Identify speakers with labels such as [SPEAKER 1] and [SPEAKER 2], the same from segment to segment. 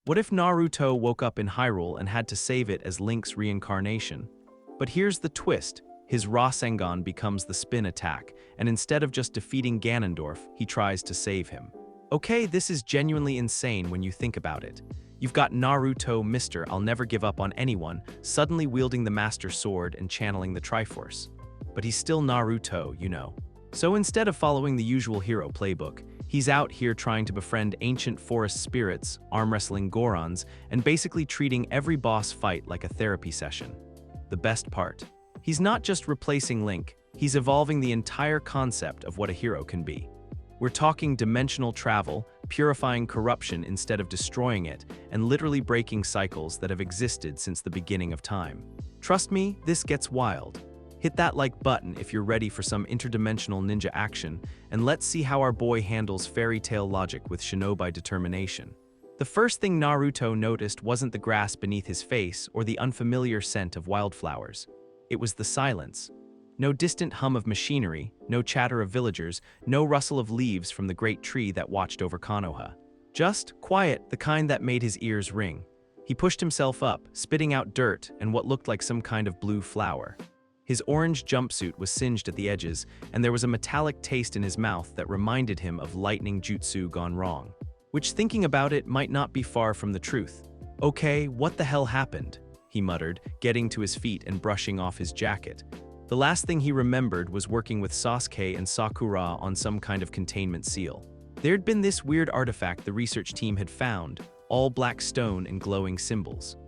[SPEAKER 1] What if Naruto woke up in Hyrule and had to save it as Link's reincarnation? But here's the twist. His Rasengan becomes the spin attack, and instead of just defeating Ganondorf, he tries to save him. Okay, this is genuinely insane when you think about it. You've got Naruto, Mr. I'll never give up on anyone, suddenly wielding the Master Sword and channeling the Triforce. But he's still Naruto, you know. So instead of following the usual hero playbook, he's out here trying to befriend ancient forest spirits, arm-wrestling Gorons, and basically treating every boss fight like a therapy session. The best part. He's not just replacing Link, he's evolving the entire concept of what a hero can be. We're talking dimensional travel, purifying corruption instead of destroying it, and literally breaking cycles that have existed since the beginning of time. Trust me, this gets wild. Hit that like button if you're ready for some interdimensional ninja action, and let's see how our boy handles fairy tale logic with shinobi determination. The first thing Naruto noticed wasn't the grass beneath his face or the unfamiliar scent of wildflowers. It was the silence. No distant hum of machinery, no chatter of villagers, no rustle of leaves from the great tree that watched over Konoha. Just quiet, the kind that made his ears ring. He pushed himself up, spitting out dirt and what looked like some kind of blue flower. His orange jumpsuit was singed at the edges, and there was a metallic taste in his mouth that reminded him of lightning jutsu gone wrong. Which, thinking about it, might not be far from the truth. Okay, what the hell happened? He muttered, getting to his feet and brushing off his jacket. The last thing he remembered was working with Sasuke and Sakura on some kind of containment seal. There'd been this weird artifact the research team had found, all black stone and glowing symbols.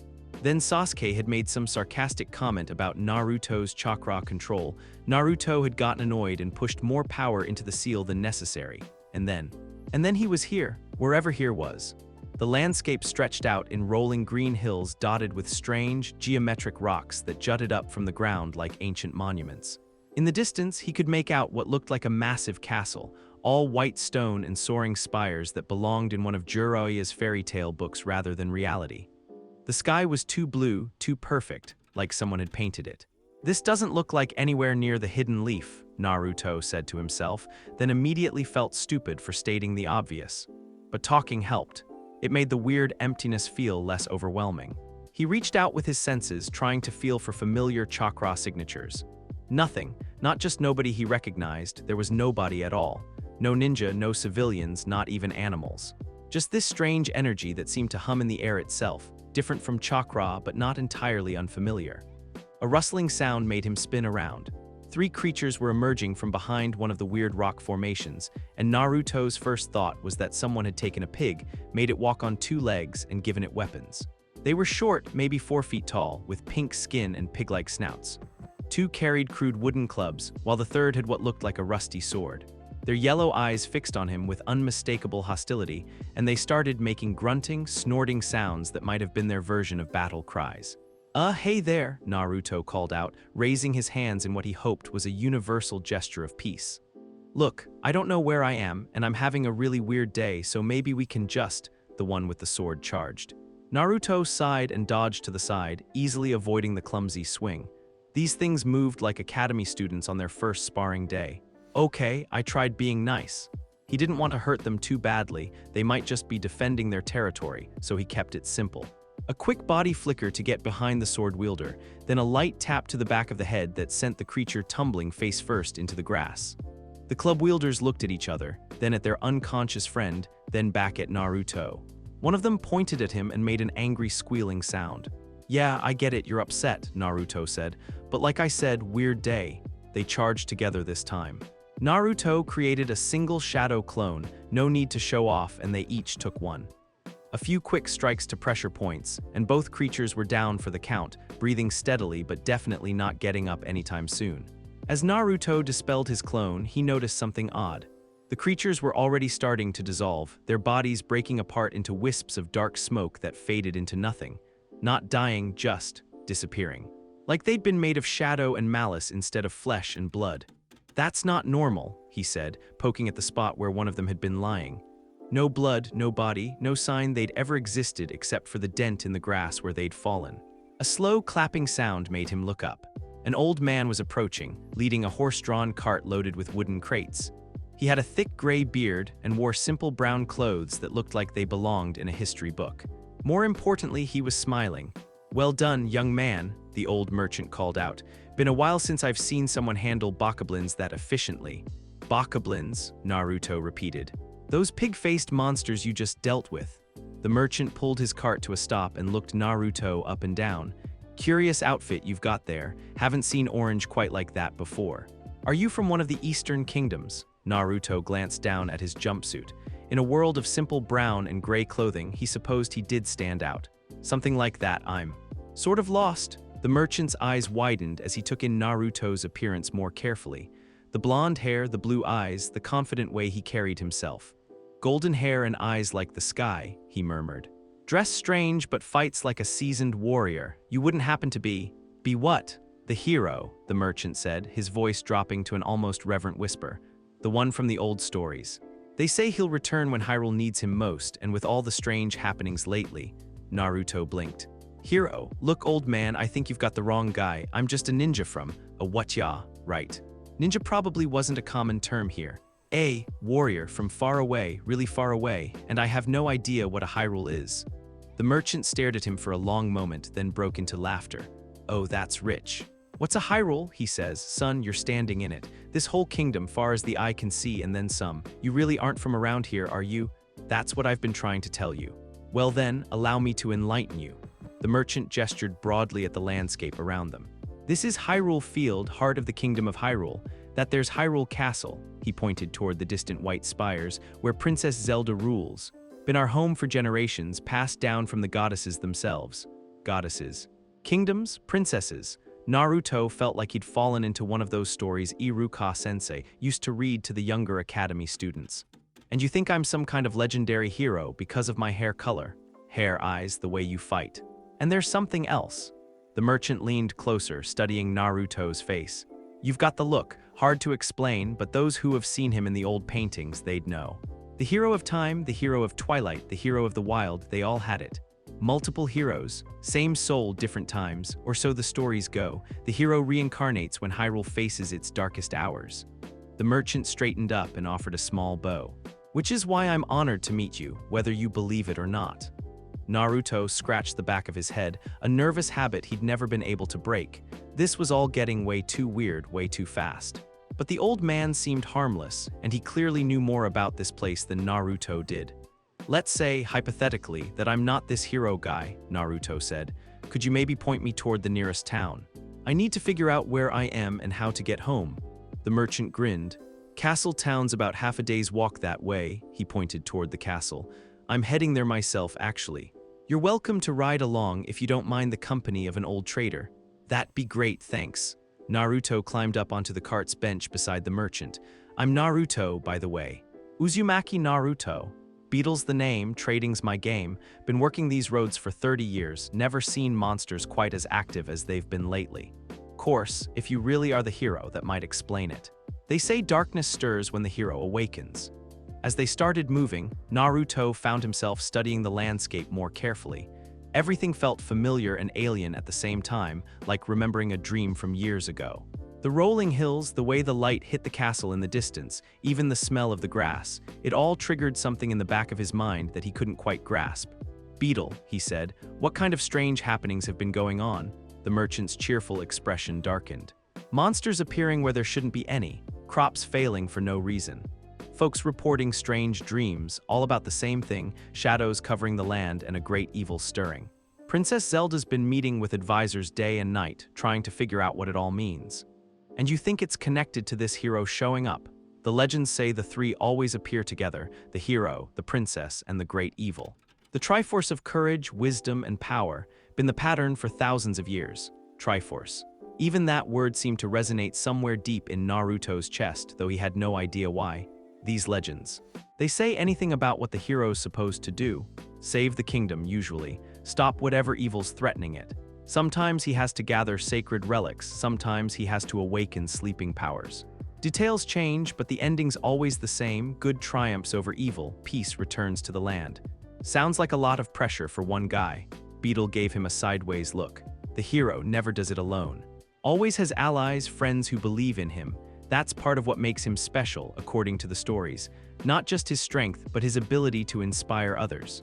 [SPEAKER 1] Then Sasuke had made some sarcastic comment about Naruto's chakra control. Naruto had gotten annoyed and pushed more power into the seal than necessary. And then he was here, wherever here was. The landscape stretched out in rolling green hills dotted with strange, geometric rocks that jutted up from the ground like ancient monuments. In the distance, he could make out what looked like a massive castle, all white stone and soaring spires that belonged in one of Jiraiya's fairy tale books rather than reality. The sky was too blue, too perfect, like someone had painted it. This doesn't look like anywhere near the hidden leaf, Naruto said to himself, then immediately felt stupid for stating the obvious. But talking helped. It made the weird emptiness feel less overwhelming. He reached out with his senses, trying to feel for familiar chakra signatures. Nothing, not just nobody he recognized, there was nobody at all. No ninja, no civilians, not even animals. Just this strange energy that seemed to hum in the air itself, different from chakra but not entirely unfamiliar. A rustling sound made him spin around. 3 creatures were emerging from behind one of the weird rock formations, and Naruto's first thought was that someone had taken a pig, made it walk on 2 legs, and given it weapons. They were short, maybe 4 feet tall, with pink skin and pig-like snouts. 2 carried crude wooden clubs, while the third had what looked like a rusty sword. Their yellow eyes fixed on him with unmistakable hostility, and they started making grunting, snorting sounds that might have been their version of battle cries. Hey there," Naruto called out, raising his hands in what he hoped was a universal gesture of peace. "Look, I don't know where I am, and I'm having a really weird day, so maybe we can just," the one with the sword charged. Naruto sighed and dodged to the side, easily avoiding the clumsy swing. These things moved like academy students on their first sparring day. Okay, I tried being nice. He didn't want to hurt them too badly, they might just be defending their territory, so he kept it simple. A quick body flicker to get behind the sword wielder, then a light tap to the back of the head that sent the creature tumbling face first into the grass. The club wielders looked at each other, then at their unconscious friend, then back at Naruto. One of them pointed at him and made an angry squealing sound. "Yeah, I get it, you're upset," Naruto said, "but like I said, weird day." They charged together this time. Naruto created a single shadow clone, no need to show off, and they each took one. A few quick strikes to pressure points, and both creatures were down for the count, breathing steadily but definitely not getting up anytime soon. As Naruto dispelled his clone, he noticed something odd. The creatures were already starting to dissolve, their bodies breaking apart into wisps of dark smoke that faded into nothing. Not dying, just disappearing. Like they'd been made of shadow and malice instead of flesh and blood. "That's not normal," he said, poking at the spot where one of them had been lying. No blood, no body, no sign they'd ever existed except for the dent in the grass where they'd fallen. A slow clapping sound made him look up. An old man was approaching, leading a horse-drawn cart loaded with wooden crates. He had a thick gray beard and wore simple brown clothes that looked like they belonged in a history book. More importantly, he was smiling. "Well done, young man," the old merchant called out. "Been a while since I've seen someone handle bokoblins that efficiently." "Bokoblins," Naruto repeated. "Those pig-faced monsters you just dealt with." The merchant pulled his cart to a stop and looked Naruto up and down. "Curious outfit you've got there. Haven't seen orange quite like that before. Are you from one of the Eastern Kingdoms?" Naruto glanced down at his jumpsuit. In a world of simple brown and gray clothing, he supposed he did stand out. "Something like that, I'm sort of lost." The merchant's eyes widened as he took in Naruto's appearance more carefully. The blonde hair, the blue eyes, the confident way he carried himself. "Golden hair and eyes like the sky," he murmured. "Dress strange but fights like a seasoned warrior. You wouldn't happen to be what?" "The hero," the merchant said, his voice dropping to an almost reverent whisper. "The one from the old stories. They say he'll return when Hyrule needs him most, and with all the strange happenings lately." Naruto blinked. "Hero? Look, old man, I think you've got the wrong guy. I'm just a ninja from a whatya, right? Ninja probably wasn't a common term here. A warrior from far away, really far away, and I have no idea what a Hyrule is." The merchant stared at him for a long moment, then broke into laughter. "Oh, that's rich. What's a Hyrule?" he says. "Son, you're standing in it. This whole kingdom, far as the eye can see and then some. You really aren't from around here, are you? That's what I've been trying to tell you." "Well then, allow me to enlighten you." The merchant gestured broadly at the landscape around them. "This is Hyrule Field, heart of the kingdom of Hyrule. That there's Hyrule Castle," he pointed toward the distant white spires, "where Princess Zelda rules. Been our home for generations, passed down from the goddesses themselves." Goddesses. Kingdoms, princesses. Naruto felt like he'd fallen into one of those stories Iruka-sensei used to read to the younger academy students. "And you think I'm some kind of legendary hero because of my hair color? Hair, eyes, the way you fight. And there's something else." The merchant leaned closer, studying Naruto's face. "You've got the look, hard to explain, but those who have seen him in the old paintings, they'd know. The hero of time, the hero of twilight, the hero of the wild, they all had it. Multiple heroes, same soul, different times, or so the stories go. The hero reincarnates when Hyrule faces its darkest hours." The merchant straightened up and offered a small bow. "Which is why I'm honored to meet you, whether you believe it or not." Naruto scratched the back of his head, a nervous habit he'd never been able to break. This was all getting way too weird, way too fast. But the old man seemed harmless, and he clearly knew more about this place than Naruto did. "Let's say, hypothetically, that I'm not this hero guy," Naruto said. "Could you maybe point me toward the nearest town? I need to figure out where I am and how to get home." The merchant grinned. "Castle Town's about half a day's walk that way," he pointed toward the castle. "I'm heading there myself, actually. You're welcome to ride along if you don't mind the company of an old trader." "That'd be great, thanks." Naruto climbed up onto the cart's bench beside the merchant. "I'm Naruto, by the way. Uzumaki Naruto. Beetle's the name, trading's my game. Been working these roads for 30 years, never seen monsters quite as active as they've been lately. Course, if you really are the hero, that might explain it. They say darkness stirs when the hero awakens." As they started moving, Naruto found himself studying the landscape more carefully. Everything felt familiar and alien at the same time, like remembering a dream from years ago. The rolling hills, the way the light hit the castle in the distance, even the smell of the grass, it all triggered something in the back of his mind that he couldn't quite grasp. "Beetle," he said, "what kind of strange happenings have been going on?" The merchant's cheerful expression darkened. "Monsters appearing where there shouldn't be any, crops failing for no reason. Folks reporting strange dreams, all about the same thing, shadows covering the land and a great evil stirring. Princess Zelda's been meeting with advisors day and night, trying to figure out what it all means. And you think it's connected to this hero showing up? The legends say the three always appear together, the hero, the princess, and the great evil. The Triforce of courage, wisdom, and power, been the pattern for thousands of years. Triforce. Even that word seemed to resonate somewhere deep in Naruto's chest, though he had no idea why. These legends. They say anything about what the hero's supposed to do. Save the kingdom, usually. Stop whatever evil's threatening it. Sometimes he has to gather sacred relics, sometimes he has to awaken sleeping powers. Details change, but the ending's always the same. Good triumphs over evil, peace returns to the land. Sounds like a lot of pressure for one guy. Beetle gave him a sideways look. The hero never does it alone. Always has allies, friends who believe in him. That's part of what makes him special, according to the stories. Not just his strength, but his ability to inspire others.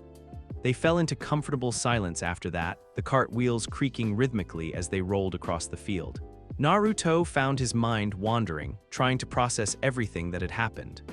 [SPEAKER 1] They fell into comfortable silence after that, the cart wheels creaking rhythmically as they rolled across the field. Naruto found his mind wandering, trying to process everything that had happened.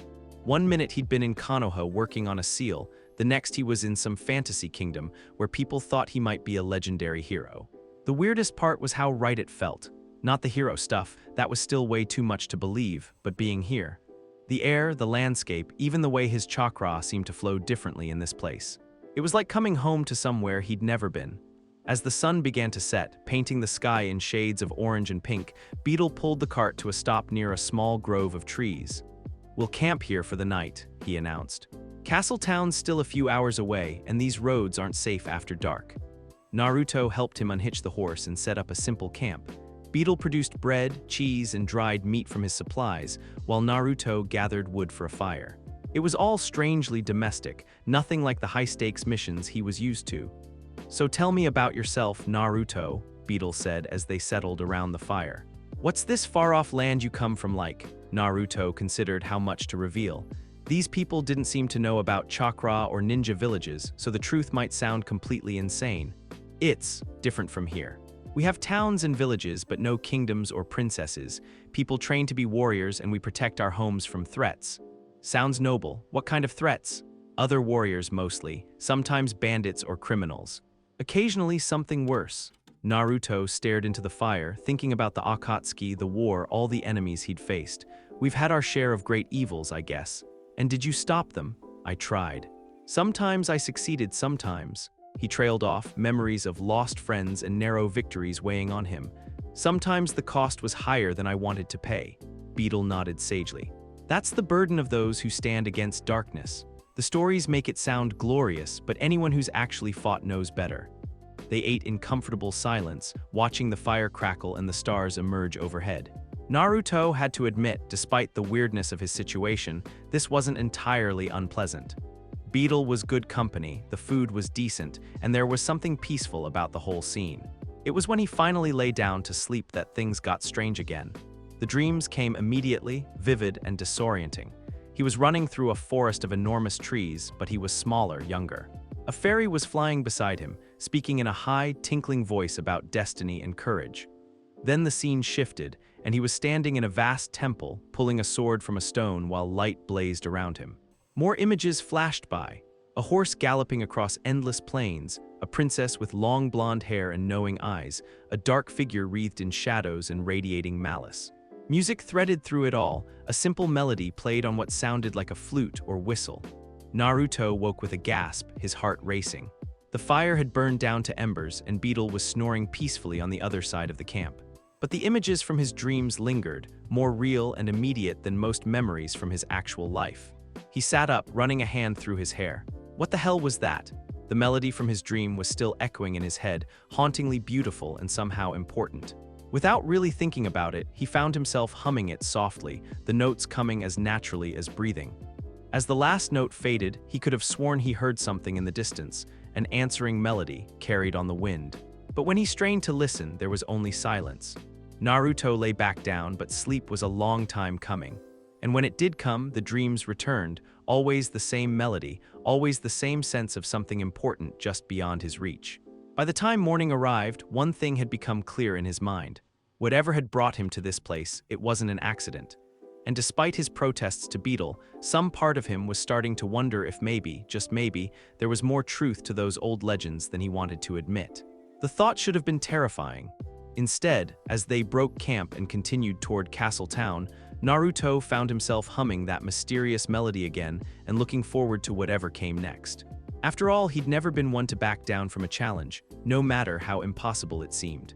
[SPEAKER 1] One minute he'd been in Konoha working on a seal, the next he was in some fantasy kingdom where people thought he might be a legendary hero. The weirdest part was how right it felt. Not the hero stuff, that was still way too much to believe, but being here. The air, the landscape, even the way his chakra seemed to flow differently in this place. It was like coming home to somewhere he'd never been. As the sun began to set, painting the sky in shades of orange and pink, Beetle pulled the cart to a stop near a small grove of trees. "We'll camp here for the night," he announced. "Castle Town's still a few hours away, and these roads aren't safe after dark." Naruto helped him unhitch the horse and set up a simple camp. Beetle produced bread, cheese, and dried meat from his supplies, while Naruto gathered wood for a fire. It was all strangely domestic, nothing like the high-stakes missions he was used to. "So tell me about yourself, Naruto," Beetle said as they settled around the fire. "What's this far-off land you come from like?" Naruto considered how much to reveal. These people didn't seem to know about chakra or ninja villages, so the truth might sound completely insane. "It's different from here. We have towns and villages, but no kingdoms or princesses. People train to be warriors, and we protect our homes from threats." "Sounds noble. What kind of threats?" "Other warriors mostly, sometimes bandits or criminals. Occasionally something worse." Naruto stared into the fire, thinking about the Akatsuki, the war, all the enemies he'd faced. "We've had our share of great evils, I guess." "And did you stop them?" "I tried. Sometimes I succeeded, sometimes." He trailed off, memories of lost friends and narrow victories weighing on him. "Sometimes the cost was higher than I wanted to pay." Beetle nodded sagely. "That's the burden of those who stand against darkness. The stories make it sound glorious, but anyone who's actually fought knows better." They ate in comfortable silence, watching the fire crackle and the stars emerge overhead. Naruto had to admit, despite the weirdness of his situation, this wasn't entirely unpleasant. Beetle was good company, the food was decent, and there was something peaceful about the whole scene. It was when he finally lay down to sleep that things got strange again. The dreams came immediately, vivid and disorienting. He was running through a forest of enormous trees, but he was smaller, younger. A fairy was flying beside him, speaking in a high, tinkling voice about destiny and courage. Then the scene shifted, and he was standing in a vast temple, pulling a sword from a stone while light blazed around him. More images flashed by. A horse galloping across endless plains, a princess with long blonde hair and knowing eyes, a dark figure wreathed in shadows and radiating malice. Music threaded through it all, a simple melody played on what sounded like a flute or whistle. Naruto woke with a gasp, his heart racing. The fire had burned down to embers, and Beetle was snoring peacefully on the other side of the camp. But the images from his dreams lingered, more real and immediate than most memories from his actual life. He sat up, running a hand through his hair. What the hell was that? The melody from his dream was still echoing in his head, hauntingly beautiful and somehow important. Without really thinking about it, he found himself humming it softly, the notes coming as naturally as breathing. As the last note faded, he could have sworn he heard something in the distance, an answering melody carried on the wind. But when he strained to listen, there was only silence. Naruto lay back down, but sleep was a long time coming. And when it did come, the dreams returned, always the same melody, always the same sense of something important just beyond his reach. By the time morning arrived, one thing had become clear in his mind. Whatever had brought him to this place, it wasn't an accident. And despite his protests to Beetle, some part of him was starting to wonder if maybe, just maybe, there was more truth to those old legends than he wanted to admit. The thought should have been terrifying. Instead, as they broke camp and continued toward Castle Town, Naruto found himself humming that mysterious melody again and looking forward to whatever came next. After all, he'd never been one to back down from a challenge, no matter how impossible it seemed.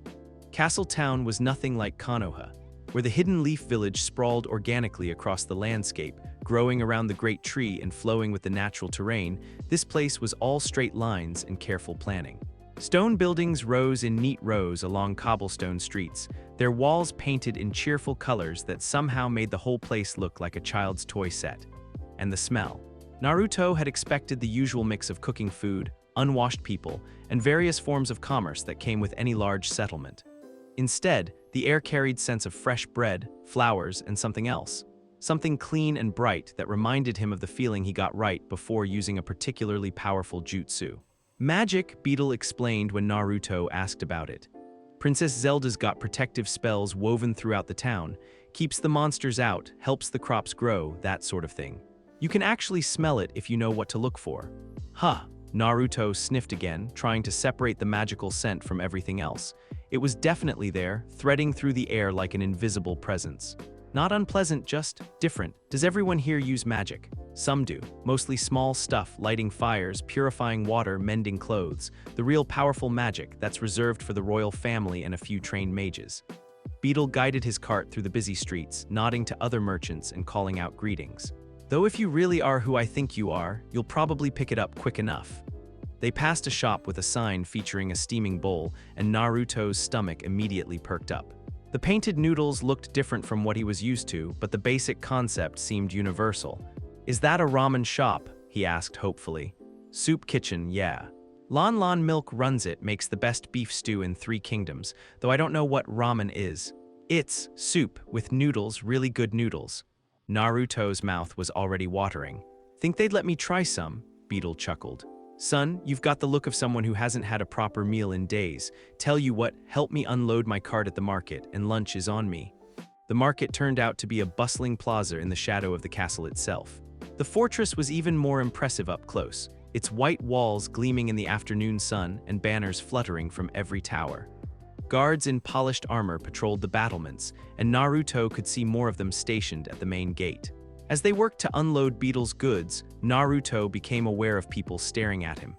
[SPEAKER 1] Castle Town was nothing like Konoha, where the hidden leaf village sprawled organically across the landscape, growing around the great tree and flowing with the natural terrain. This place was all straight lines and careful planning. Stone buildings rose in neat rows along cobblestone streets, their walls painted in cheerful colors that somehow made the whole place look like a child's toy set. And the smell. Naruto had expected the usual mix of cooking food, unwashed people, and various forms of commerce that came with any large settlement. Instead, the air carried sense of fresh bread, flowers, and something else. Something clean and bright that reminded him of the feeling he got right before using a particularly powerful jutsu. Magic, Beetle explained when Naruto asked about it. Princess Zelda's got protective spells woven throughout the town, keeps the monsters out, helps the crops grow, that sort of thing. You can actually smell it if you know what to look for. Huh, Naruto sniffed again, trying to separate the magical scent from everything else. It was definitely there, threading through the air like an invisible presence. Not unpleasant, just different. Does everyone here use magic? Some do. Mostly small stuff, lighting fires, purifying water, mending clothes. The real powerful magic that's reserved for the royal family and a few trained mages. Beetle guided his cart through the busy streets, nodding to other merchants and calling out greetings. Though if you really are who I think you are, you'll probably pick it up quick enough. They passed a shop with a sign featuring a steaming bowl, and Naruto's stomach immediately perked up. The painted noodles looked different from what he was used to, but the basic concept seemed universal. Is that a ramen shop? He asked hopefully. Soup kitchen, yeah. Lon Lon Milk runs it, makes the best beef stew in 3 kingdoms, though I don't know what ramen is. It's soup with noodles, really good noodles. Naruto's mouth was already watering. Think they'd let me try some? Beetle chuckled. Son, you've got the look of someone who hasn't had a proper meal in days. Tell you what, help me unload my cart at the market, and lunch is on me. The market turned out to be a bustling plaza in the shadow of the castle itself. The fortress was even more impressive up close, its white walls gleaming in the afternoon sun and banners fluttering from every tower. Guards in polished armor patrolled the battlements, and Naruto could see more of them stationed at the main gate. As they worked to unload Beetle's goods, Naruto became aware of people staring at him.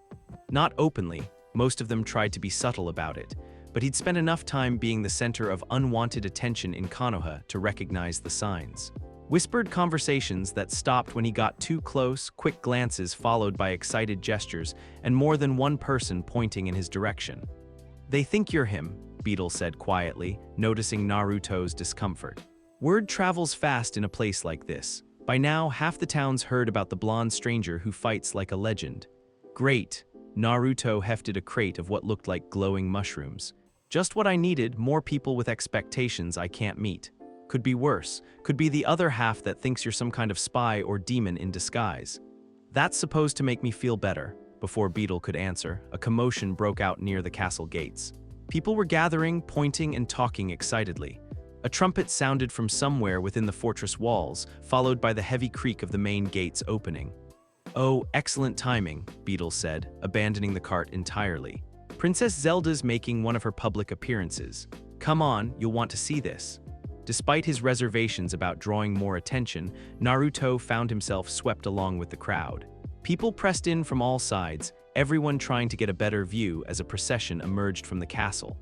[SPEAKER 1] Not openly, most of them tried to be subtle about it, but he'd spent enough time being the center of unwanted attention in Konoha to recognize the signs. Whispered conversations that stopped when he got too close, quick glances followed by excited gestures, and more than one person pointing in his direction. They think you're him, Beetle said quietly, noticing Naruto's discomfort. Word travels fast in a place like this. By now, half the town's heard about the blonde stranger who fights like a legend. Great. Naruto hefted a crate of what looked like glowing mushrooms. Just what I needed, more people with expectations I can't meet. Could be worse. Could be the other half that thinks you're some kind of spy or demon in disguise. That's supposed to make me feel better. Before Beetle could answer, a commotion broke out near the castle gates. People were gathering, pointing, and talking excitedly. A trumpet sounded from somewhere within the fortress walls, followed by the heavy creak of the main gates opening. Oh, excellent timing, Beetle said, abandoning the cart entirely. Princess Zelda's making one of her public appearances. Come on, you'll want to see this. Despite his reservations about drawing more attention, Naruto found himself swept along with the crowd. People pressed in from all sides, everyone trying to get a better view as a procession emerged from the castle.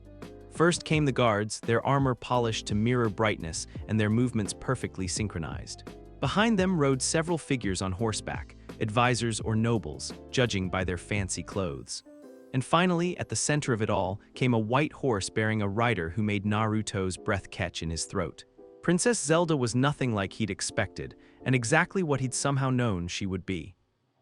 [SPEAKER 1] First came the guards, their armor polished to mirror brightness and their movements perfectly synchronized. Behind them rode several figures on horseback, advisors or nobles, judging by their fancy clothes. And finally, at the center of it all, came a white horse bearing a rider who made Naruto's breath catch in his throat. Princess Zelda was nothing like he'd expected, and exactly what he'd somehow known she would be.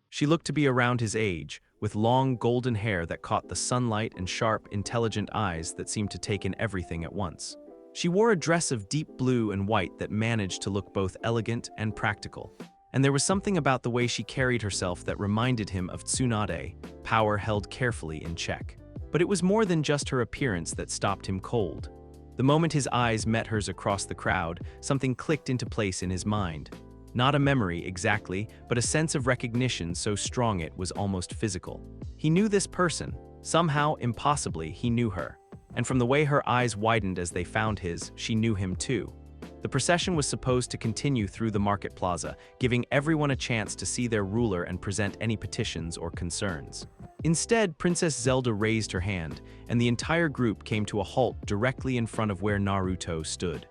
[SPEAKER 1] She looked to be around his age, with long golden hair that caught the sunlight and sharp, intelligent eyes that seemed to take in everything at once. She wore a dress of deep blue and white that managed to look both elegant and practical. And there was something about the way she carried herself that reminded him of Tsunade, power held carefully in check. But it was more than just her appearance that stopped him cold. The moment his eyes met hers across the crowd, something clicked into place in his mind. Not a memory exactly, but a sense of recognition so strong it was almost physical. He knew this person. Somehow, impossibly, he knew her. And from the way her eyes widened as they found his, she knew him too. The procession was supposed to continue through the market plaza, giving everyone a chance to see their ruler and present any petitions or concerns. Instead, Princess Zelda raised her hand, and the entire group came to a halt directly in front of where Naruto stood.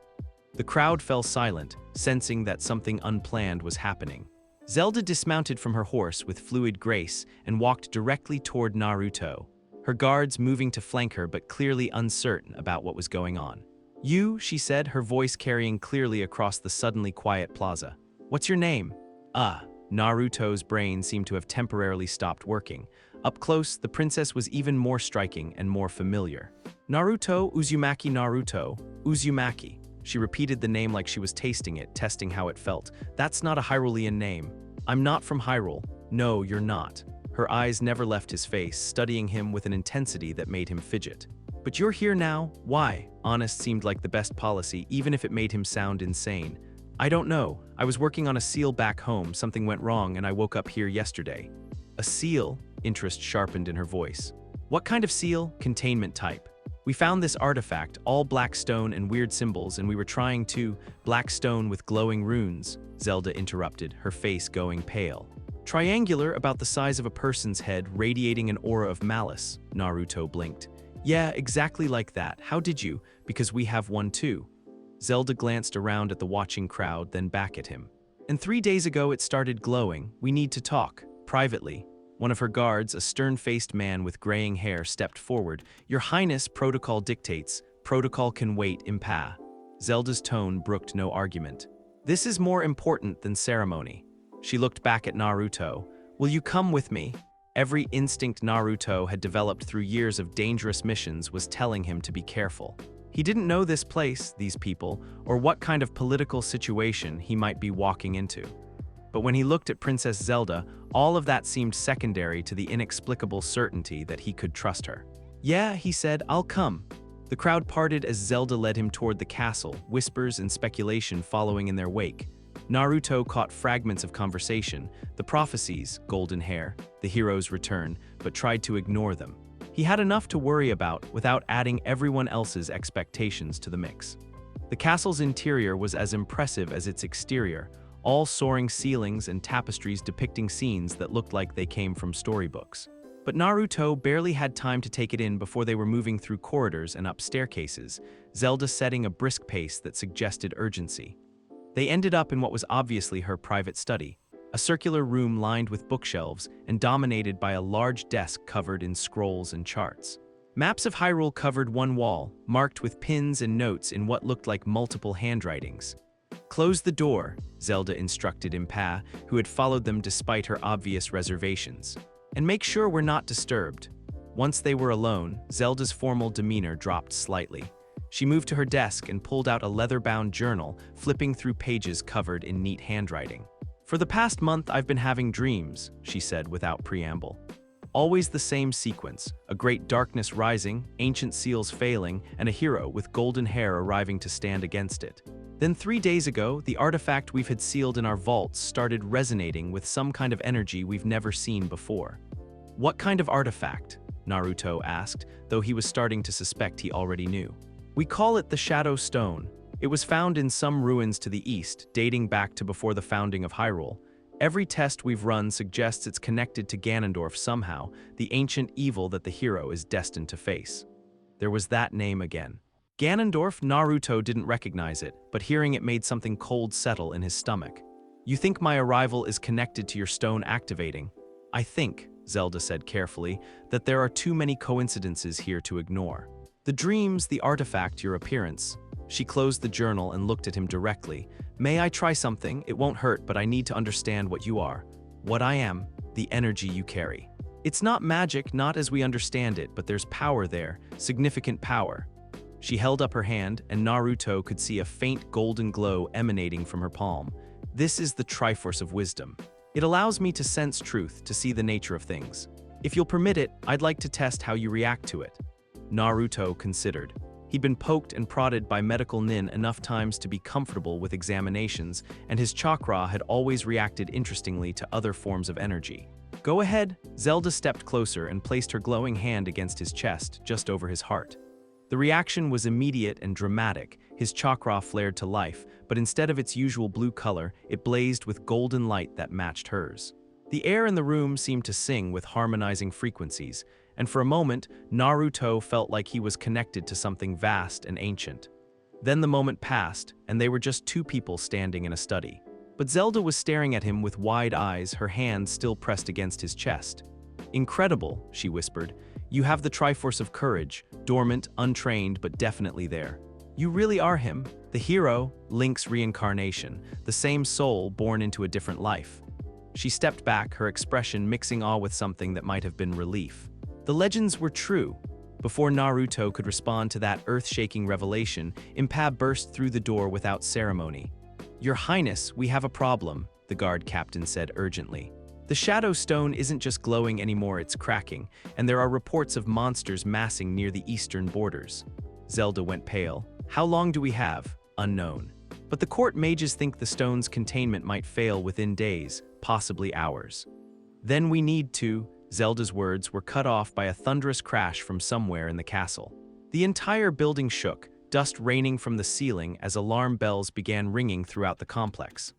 [SPEAKER 1] The crowd fell silent, sensing that something unplanned was happening. Zelda dismounted from her horse with fluid grace and walked directly toward Naruto, her guards moving to flank her but clearly uncertain about what was going on. You, she said, her voice carrying clearly across the suddenly quiet plaza. What's your name? Naruto's brain seemed to have temporarily stopped working. Up close, the princess was even more striking and more familiar. Naruto, Uzumaki Naruto, Uzumaki. She repeated the name like she was tasting it, testing how it felt. That's not a Hyrulean name. I'm not from Hyrule. No, you're not. Her eyes never left his face, studying him with an intensity that made him fidget. "But you're here now? Why?" Honest seemed like the best policy, even if it made him sound insane. "I don't know. I was working on a seal back home, something went wrong, and I woke up here yesterday." "A seal?" Interest sharpened in her voice. "What kind of seal?" "Containment type. We found this artifact, all black stone and weird symbols, and we were trying to—" "Black stone with glowing runes," Zelda interrupted, her face going pale. "Triangular, about the size of a person's head, radiating an aura of malice," Naruto blinked. "Yeah, exactly like that. How did you? Because we have one too." Zelda glanced around at the watching crowd, then back at him. "And 3 days ago it started glowing. We need to talk. Privately." One of her guards, a stern-faced man with graying hair, stepped forward. "Your Highness, protocol dictates. Protocol can wait, impa." Zelda's tone brooked no argument. "This is more important than ceremony." She looked back at Naruto. "Will you come with me?" Every instinct Naruto had developed through years of dangerous missions was telling him to be careful. He didn't know this place, these people, or what kind of political situation he might be walking into. But when he looked at Princess Zelda, all of that seemed secondary to the inexplicable certainty that he could trust her. "Yeah," he said, "I'll come." The crowd parted as Zelda led him toward the castle, whispers and speculation following in their wake. Naruto caught fragments of conversation, the prophecies, golden hair, the hero's return, but tried to ignore them. He had enough to worry about without adding everyone else's expectations to the mix. The castle's interior was as impressive as its exterior, all soaring ceilings and tapestries depicting scenes that looked like they came from storybooks. But Naruto barely had time to take it in before they were moving through corridors and up staircases, Zelda setting a brisk pace that suggested urgency. They ended up in what was obviously her private study, a circular room lined with bookshelves and dominated by a large desk covered in scrolls and charts. Maps of Hyrule covered one wall, marked with pins and notes in what looked like multiple handwritings. "Close the door," Zelda instructed Impa, who had followed them despite her obvious reservations. "And make sure we're not disturbed." Once they were alone, Zelda's formal demeanor dropped slightly. She moved to her desk and pulled out a leather-bound journal, flipping through pages covered in neat handwriting. "For the past month I've been having dreams," she said without preamble. Always the same sequence, a great darkness rising, ancient seals failing, and a hero with golden hair arriving to stand against it. Then 3 days ago, the artifact we've had sealed in our vaults started resonating with some kind of energy we've never seen before. "What kind of artifact?" Naruto asked, though he was starting to suspect he already knew. "We call it the Shadow Stone. It was found in some ruins to the east, dating back to before the founding of Hyrule. Every test we've run suggests it's connected to Ganondorf somehow, the ancient evil that the hero is destined to face." There was that name again. Ganondorf. Naruto didn't recognize it, but hearing it made something cold settle in his stomach. "You think my arrival is connected to your stone activating?" "I think," Zelda said carefully, "that there are too many coincidences here to ignore. The dreams, the artifact, your appearance." She closed the journal and looked at him directly. "May I try something? It won't hurt, but I need to understand what you are." "What I am, the energy you carry. It's not magic, not as we understand it, but there's power there, significant power." She held up her hand, and Naruto could see a faint golden glow emanating from her palm. "This is the Triforce of Wisdom. It allows me to sense truth, to see the nature of things. If you'll permit it, I'd like to test how you react to it." Naruto considered. He'd been poked and prodded by medical nin enough times to be comfortable with examinations, and his chakra had always reacted interestingly to other forms of energy. "Go ahead." Zelda stepped closer and placed her glowing hand against his chest, just over his heart. The reaction was immediate and dramatic. His chakra flared to life, but instead of its usual blue color, it blazed with golden light that matched hers. The air in the room seemed to sing with harmonizing frequencies, and for a moment, Naruto felt like he was connected to something vast and ancient. Then the moment passed, and they were just two people standing in a study. But Zelda was staring at him with wide eyes, her hands still pressed against his chest. "Incredible," she whispered. "You have the Triforce of Courage, dormant, untrained, but definitely there. You really are him, the hero, Link's reincarnation, the same soul born into a different life." She stepped back, her expression mixing awe with something that might have been relief. The legends were true. Before Naruto could respond to that earth-shaking revelation, Impa burst through the door without ceremony. "Your Highness, we have a problem," the guard captain said urgently. The Shadow Stone isn't just glowing anymore, it's cracking, and there are reports of monsters massing near the eastern borders. Zelda went pale. How long do we have? Unknown. But the court mages think the stone's containment might fail within days, possibly hours. Then we need to. Zelda's words were cut off by a thunderous crash from somewhere in the castle. The entire building shook, dust raining from the ceiling as alarm bells began ringing throughout the complex.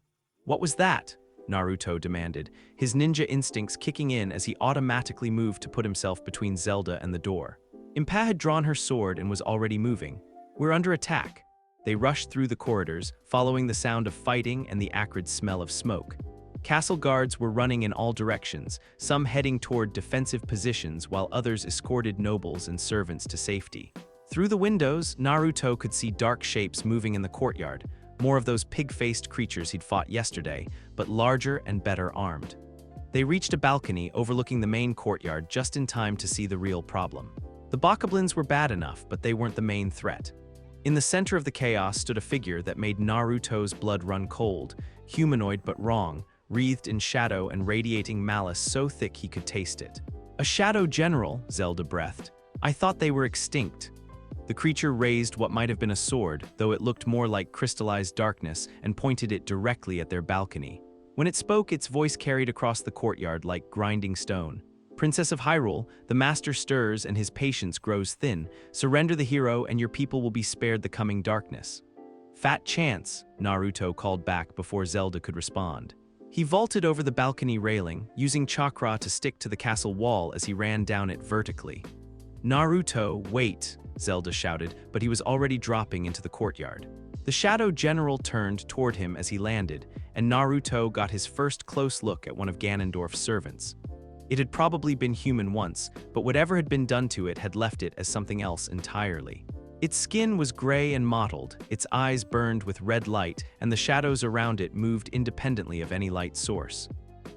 [SPEAKER 1] What was that? Naruto demanded, his ninja instincts kicking in as he automatically moved to put himself between Zelda and the door. Impa had drawn her sword and was already moving. We're under attack. They rushed through the corridors, following the sound of fighting and the acrid smell of smoke. Castle guards were running in all directions, some heading toward defensive positions while others escorted nobles and servants to safety. Through the windows, Naruto could see dark shapes moving in the courtyard, more of those pig-faced creatures he'd fought yesterday, but larger and better armed. They reached a balcony overlooking the main courtyard just in time to see the real problem. The bokoblins were bad enough, but they weren't the main threat. In the center of the chaos stood a figure that made Naruto's blood run cold, humanoid but wrong, wreathed in shadow and radiating malice so thick he could taste it. A shadow general, Zelda breathed. I thought they were extinct. The creature raised what might have been a sword, though it looked more like crystallized darkness, and pointed it directly at their balcony. When it spoke, its voice carried across the courtyard like grinding stone. Princess of Hyrule, the master stirs and his patience grows thin. Surrender the hero and your people will be spared the coming darkness. Fat chance, Naruto called back before Zelda could respond. He vaulted over the balcony railing, using chakra to stick to the castle wall as he ran down it vertically. Naruto, wait, Zelda shouted, but he was already dropping into the courtyard. The Shadow General turned toward him as he landed, and Naruto got his first close look at one of Ganondorf's servants. It had probably been human once, but whatever had been done to it had left it as something else entirely. Its skin was gray and mottled, its eyes burned with red light, and the shadows around it moved independently of any light source.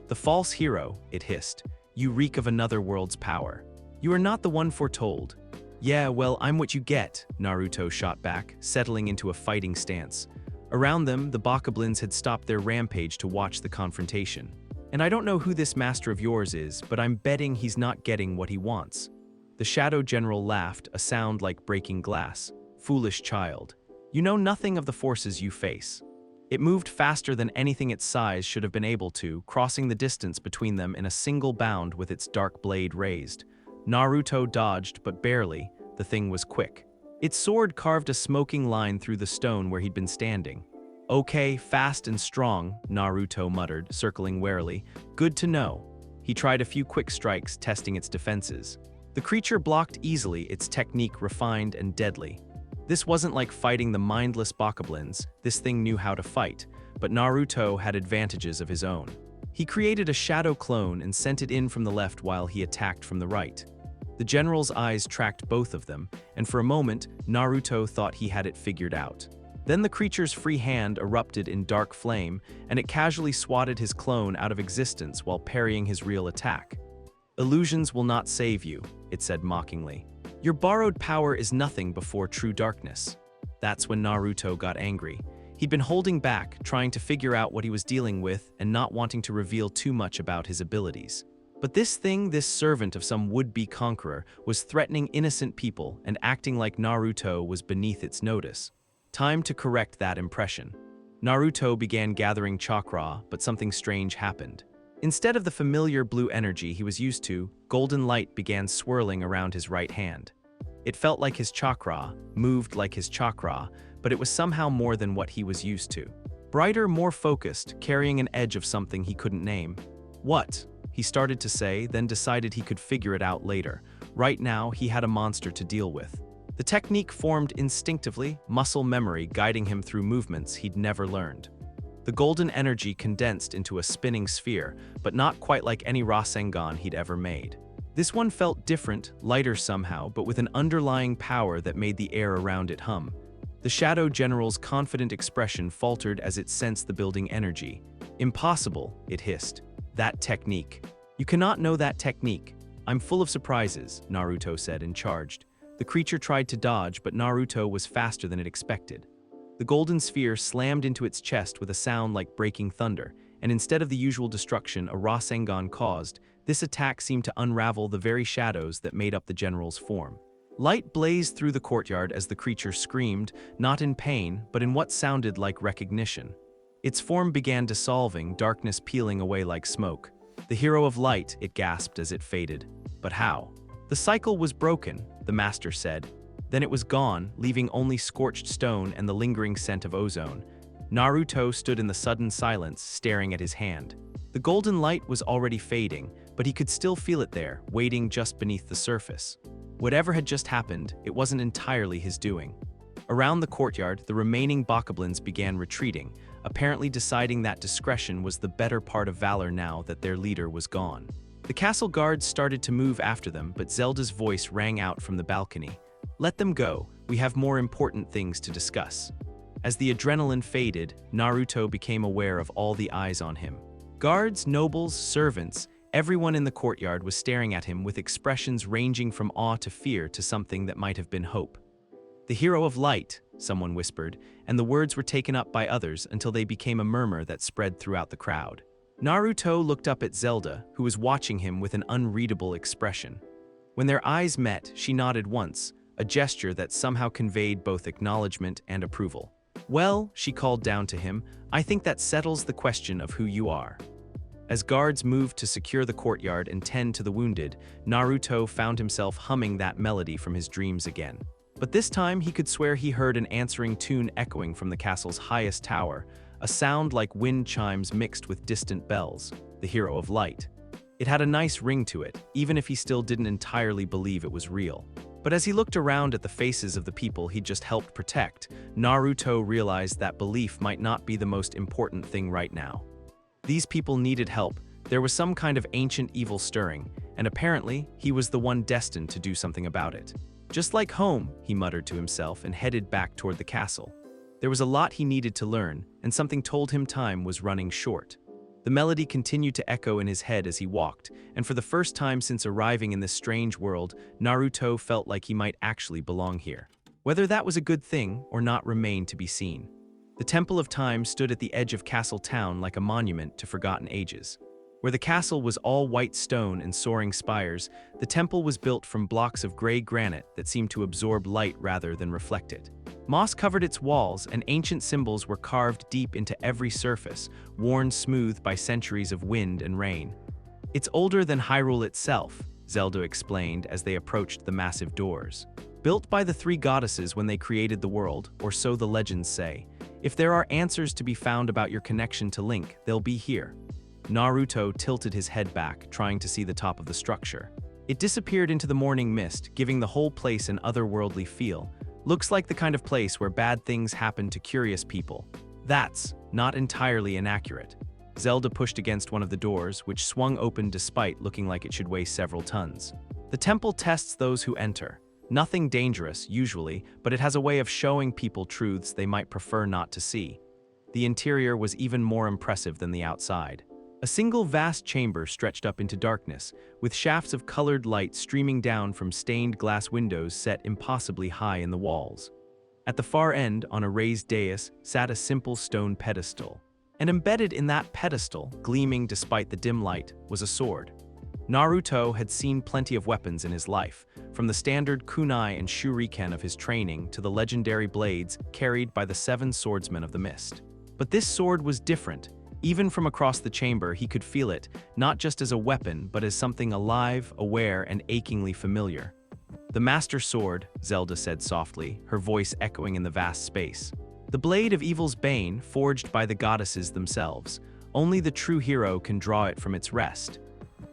[SPEAKER 1] The false hero, it hissed. You reek of another world's power. You are not the one foretold. Yeah, well, I'm what you get, Naruto shot back, settling into a fighting stance. Around them, the bokoblins had stopped their rampage to watch the confrontation. And I don't know who this master of yours is, but I'm betting he's not getting what he wants. The Shadow General laughed, a sound like breaking glass. Foolish child. You know nothing of the forces you face. It moved faster than anything its size should have been able to, crossing the distance between them in a single bound with its dark blade raised. Naruto dodged, but barely. The thing was quick. Its sword carved a smoking line through the stone where he'd been standing. Okay, fast and strong, Naruto muttered, circling warily. Good to know. He tried a few quick strikes, testing its defenses. The creature blocked easily, its technique refined and deadly. This wasn't like fighting the mindless bokoblins. This thing knew how to fight, but Naruto had advantages of his own. He created a shadow clone and sent it in from the left while he attacked from the right. The general's eyes tracked both of them, and for a moment, Naruto thought he had it figured out. Then the creature's free hand erupted in dark flame, and it casually swatted his clone out of existence while parrying his real attack. Illusions will not save you, it said mockingly. Your borrowed power is nothing before true darkness. That's when Naruto got angry. He'd been holding back, trying to figure out what he was dealing with and not wanting to reveal too much about his abilities. But this thing, this servant of some would-be conqueror, was threatening innocent people and acting like Naruto was beneath its notice. Time to correct that impression. Naruto began gathering chakra, but something strange happened. Instead of the familiar blue energy he was used to, golden light began swirling around his right hand. It felt like his chakra, moved like his chakra, but it was somehow more than what he was used to. Brighter, more focused, carrying an edge of something he couldn't name. What? He started to say, then decided he could figure it out later. Right now, he had a monster to deal with. The technique formed instinctively, muscle memory guiding him through movements he'd never learned. The golden energy condensed into a spinning sphere, but not quite like any Rasengan he'd ever made. This one felt different, lighter somehow, but with an underlying power that made the air around it hum. The Shadow General's confident expression faltered as it sensed the building energy. Impossible, it hissed. That technique. You cannot know that technique. I'm full of surprises, Naruto said and charged. The creature tried to dodge, but Naruto was faster than it expected. The golden sphere slammed into its chest with a sound like breaking thunder, and instead of the usual destruction a Rasengan caused, this attack seemed to unravel the very shadows that made up the general's form. Light blazed through the courtyard as the creature screamed, not in pain, but in what sounded like recognition. Its form began dissolving, darkness peeling away like smoke. "The hero of light," it gasped as it faded. But how? "The cycle was broken," the master said. Then it was gone, leaving only scorched stone and the lingering scent of ozone. Naruto stood in the sudden silence, staring at his hand. The golden light was already fading, but he could still feel it there, waiting just beneath the surface. Whatever had just happened, it wasn't entirely his doing. Around the courtyard, the remaining bokoblins began retreating, apparently deciding that discretion was the better part of valor now that their leader was gone. The castle guards started to move after them, but Zelda's voice rang out from the balcony. "Let them go, we have more important things to discuss." As the adrenaline faded, Naruto became aware of all the eyes on him. Guards, nobles, servants, everyone in the courtyard was staring at him with expressions ranging from awe to fear to something that might have been hope. "The hero of light," someone whispered, and the words were taken up by others until they became a murmur that spread throughout the crowd. Naruto looked up at Zelda, who was watching him with an unreadable expression. When their eyes met, she nodded once, a gesture that somehow conveyed both acknowledgement and approval. "Well," she called down to him, "I think that settles the question of who you are." As guards moved to secure the courtyard and tend to the wounded, Naruto found himself humming that melody from his dreams again. But this time he could swear he heard an answering tune echoing from the castle's highest tower, a sound like wind chimes mixed with distant bells, the hero of light. It had a nice ring to it, even if he still didn't entirely believe it was real. But as he looked around at the faces of the people he'd just helped protect, Naruto realized that belief might not be the most important thing right now. These people needed help. There was some kind of ancient evil stirring, and apparently, he was the one destined to do something about it. "Just like home," he muttered to himself and headed back toward the castle. There was a lot he needed to learn, and something told him time was running short. The melody continued to echo in his head as he walked, and for the first time since arriving in this strange world, Naruto felt like he might actually belong here. Whether that was a good thing or not remained to be seen. The Temple of Time stood at the edge of Castle Town like a monument to forgotten ages. Where the castle was all white stone and soaring spires, the temple was built from blocks of gray granite that seemed to absorb light rather than reflect it. Moss covered its walls, and ancient symbols were carved deep into every surface, worn smooth by centuries of wind and rain. "It's older than Hyrule itself," Zelda explained as they approached the massive doors. "Built by the three goddesses when they created the world, or so the legends say. If there are answers to be found about your connection to Link, they'll be here." Naruto tilted his head back, trying to see the top of the structure. It disappeared into the morning mist, giving the whole place an otherworldly feel. "Looks like the kind of place where bad things happen to curious people." "That's not entirely inaccurate." Zelda pushed against one of the doors, which swung open despite looking like it should weigh several tons. "The temple tests those who enter. Nothing dangerous, usually, but it has a way of showing people truths they might prefer not to see." The interior was even more impressive than the outside. A single vast chamber stretched up into darkness, with shafts of colored light streaming down from stained glass windows set impossibly high in the walls. At the far end, on a raised dais, sat a simple stone pedestal. And embedded in that pedestal, gleaming despite the dim light, was a sword. Naruto had seen plenty of weapons in his life, from the standard kunai and shuriken of his training to the legendary blades carried by the 7 swordsmen of the mist. But this sword was different. Even from across the chamber, he could feel it, not just as a weapon, but as something alive, aware, and achingly familiar. "The Master Sword," Zelda said softly, her voice echoing in the vast space. "The blade of evil's bane, forged by the goddesses themselves. Only the true hero can draw it from its rest."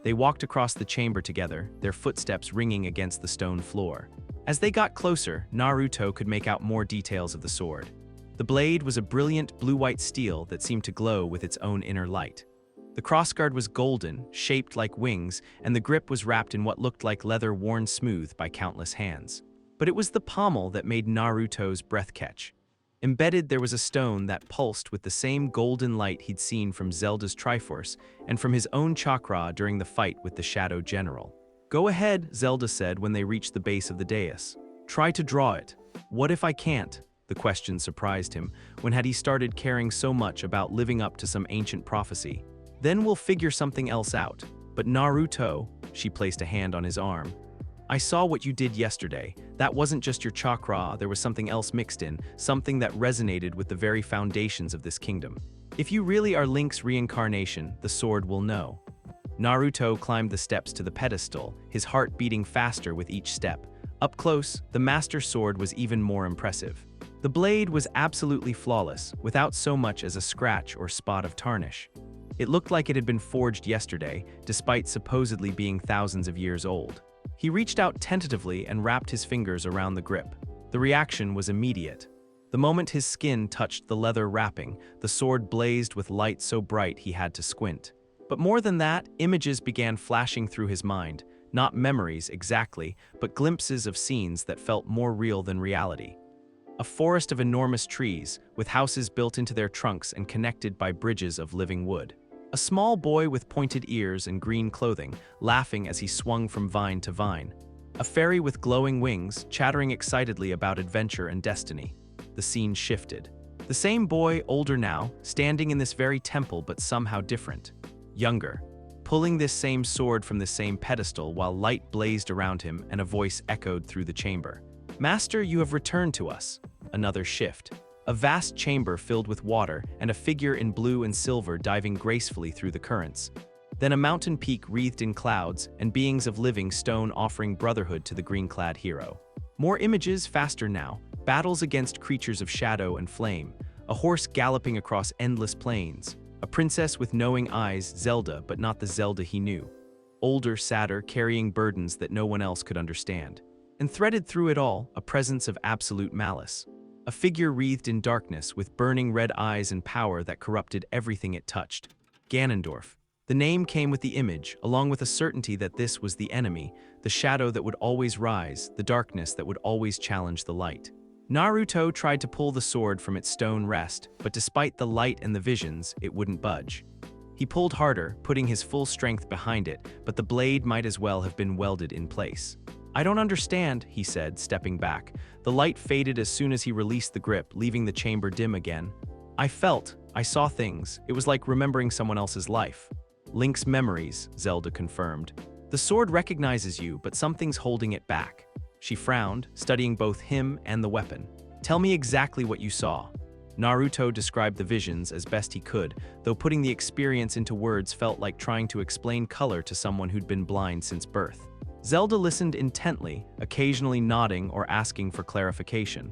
[SPEAKER 1] They walked across the chamber together, their footsteps ringing against the stone floor. As they got closer, Naruto could make out more details of the sword. The blade was a brilliant blue-white steel that seemed to glow with its own inner light. The crossguard was golden, shaped like wings, and the grip was wrapped in what looked like leather worn smooth by countless hands. But it was the pommel that made Naruto's breath catch. Embedded there was a stone that pulsed with the same golden light he'd seen from Zelda's Triforce and from his own chakra during the fight with the Shadow General. "Go ahead," Zelda said when they reached the base of the dais. "Try to draw it." "What if I can't?" The question surprised him. When had he started caring so much about living up to some ancient prophecy? Then we'll figure something else out. But Naruto, she placed a hand on his arm. I saw what you did yesterday. That wasn't just your chakra, there was something else mixed in, something that resonated with the very foundations of this kingdom. If you really are Link's reincarnation, the sword will know. Naruto climbed the steps to the pedestal, his heart beating faster with each step. Up close, the Master Sword was even more impressive. The blade was absolutely flawless, without so much as a scratch or spot of tarnish. It looked like it had been forged yesterday, despite supposedly being thousands of years old. He reached out tentatively and wrapped his fingers around the grip. The reaction was immediate. The moment his skin touched the leather wrapping, the sword blazed with light so bright he had to squint. But more than that, images began flashing through his mind. Not memories exactly, but glimpses of scenes that felt more real than reality. A forest of enormous trees, with houses built into their trunks and connected by bridges of living wood. A small boy with pointed ears and green clothing, laughing as he swung from vine to vine. A fairy with glowing wings, chattering excitedly about adventure and destiny. The scene shifted. The same boy, older now, standing in this very temple but somehow different. Younger. Pulling this same sword from the same pedestal while light blazed around him and a voice echoed through the chamber. Master, you have returned to us. Another shift. A vast chamber filled with water and a figure in blue and silver diving gracefully through the currents. Then a mountain peak wreathed in clouds and beings of living stone offering brotherhood to the green-clad hero. More images, faster now. Battles against creatures of shadow and flame. A horse galloping across endless plains. A princess with knowing eyes, Zelda, but not the Zelda he knew. Older, sadder, carrying burdens that no one else could understand. And threaded through it all, a presence of absolute malice. A figure wreathed in darkness with burning red eyes and power that corrupted everything it touched. Ganondorf. The name came with the image, along with a certainty that this was the enemy, the shadow that would always rise, the darkness that would always challenge the light. Naruto tried to pull the sword from its stone rest, but despite the light and the visions, it wouldn't budge. He pulled harder, putting his full strength behind it, but the blade might as well have been welded in place. I don't understand, he said, stepping back. The light faded as soon as he released the grip, leaving the chamber dim again. I saw things. It was like remembering someone else's life. Link's memories, Zelda confirmed. The sword recognizes you, but something's holding it back. She frowned, studying both him and the weapon. Tell me exactly what you saw. Naruto described the visions as best he could, though putting the experience into words felt like trying to explain color to someone who'd been blind since birth. Zelda listened intently, occasionally nodding or asking for clarification.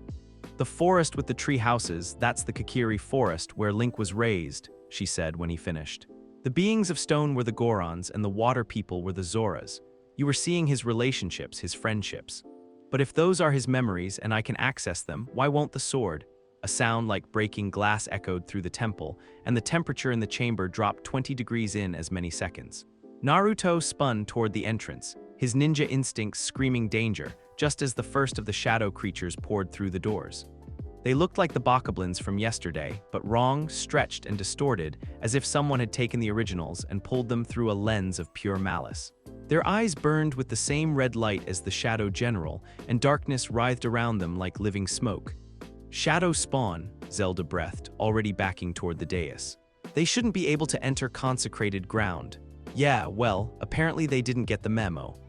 [SPEAKER 1] The forest with the tree houses, that's the Kokiri forest where Link was raised, she said when he finished. The beings of stone were the Gorons and the water people were the Zoras. You were seeing his relationships, his friendships. But if those are his memories and I can access them, why won't the sword? A sound like breaking glass echoed through the temple, and the temperature in the chamber dropped 20 degrees in as many seconds. Naruto spun toward the entrance, his ninja instincts screaming danger, just as the first of the shadow creatures poured through the doors. They looked like the bokoblins from yesterday, but wrong, stretched, and distorted, as if someone had taken the originals and pulled them through a lens of pure malice. Their eyes burned with the same red light as the Shadow General, and darkness writhed around them like living smoke. Shadow spawn, Zelda breathed, already backing toward the dais. They shouldn't be able to enter consecrated ground. Yeah, well, apparently they didn't get the memo.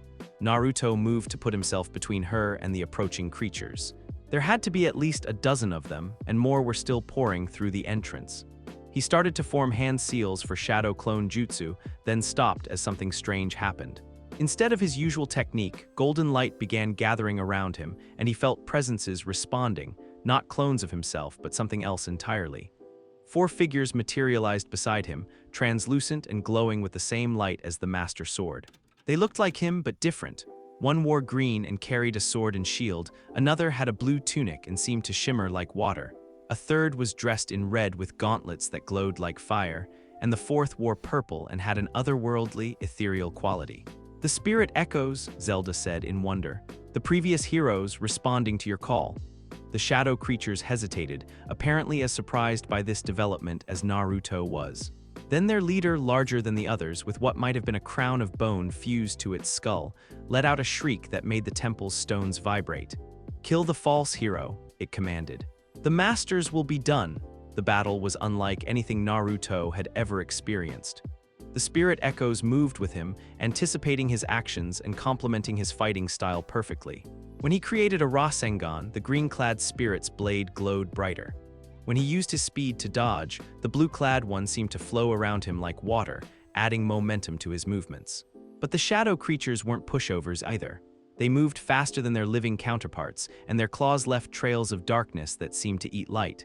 [SPEAKER 1] Naruto moved to put himself between her and the approaching creatures. There had to be at least a dozen of them, and more were still pouring through the entrance. He started to form hand seals for Shadow Clone Jutsu, then stopped as something strange happened. Instead of his usual technique, golden light began gathering around him, and he felt presences responding, not clones of himself, but something else entirely. 4 figures materialized beside him, translucent and glowing with the same light as the Master Sword. They looked like him, but different. One wore green and carried a sword and shield, another had a blue tunic and seemed to shimmer like water. A third was dressed in red with gauntlets that glowed like fire, and the fourth wore purple and had an otherworldly, ethereal quality. The spirit echoes, Zelda said in wonder. The previous heroes responding to your call. The shadow creatures hesitated, apparently as surprised by this development as Naruto was. Then their leader, larger than the others, with what might have been a crown of bone fused to its skull, let out a shriek that made the temple's stones vibrate. Kill the false hero, it commanded. The masters will be done. The battle was unlike anything Naruto had ever experienced. The spirit echoes moved with him, anticipating his actions and complementing his fighting style perfectly. When he created a Rasengan, the green-clad spirit's blade glowed brighter. When he used his speed to dodge, the blue-clad one seemed to flow around him like water, adding momentum to his movements. But the shadow creatures weren't pushovers either. They moved faster than their living counterparts, and their claws left trails of darkness that seemed to eat light.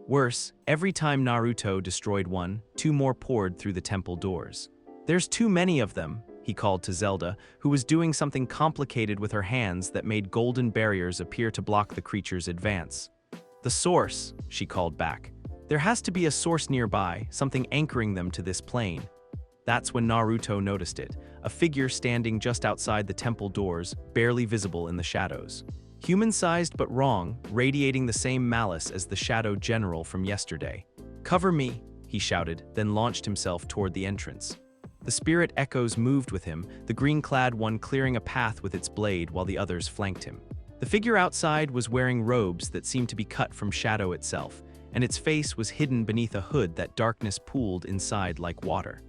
[SPEAKER 1] Worse, every time Naruto destroyed one, two more poured through the temple doors. "There's too many of them," he called to Zelda, who was doing something complicated with her hands that made golden barriers appear to block the creature's advance. "The source," she called back. "There has to be a source nearby, something anchoring them to this plane." That's when Naruto noticed it, a figure standing just outside the temple doors, barely visible in the shadows. Human-sized but wrong, radiating the same malice as the Shadow General from yesterday. "Cover me," he shouted, then launched himself toward the entrance. The spirit echoes moved with him, the green-clad one clearing a path with its blade while the others flanked him. The figure outside was wearing robes that seemed to be cut from shadow itself, and its face was hidden beneath a hood that darkness pooled inside like water.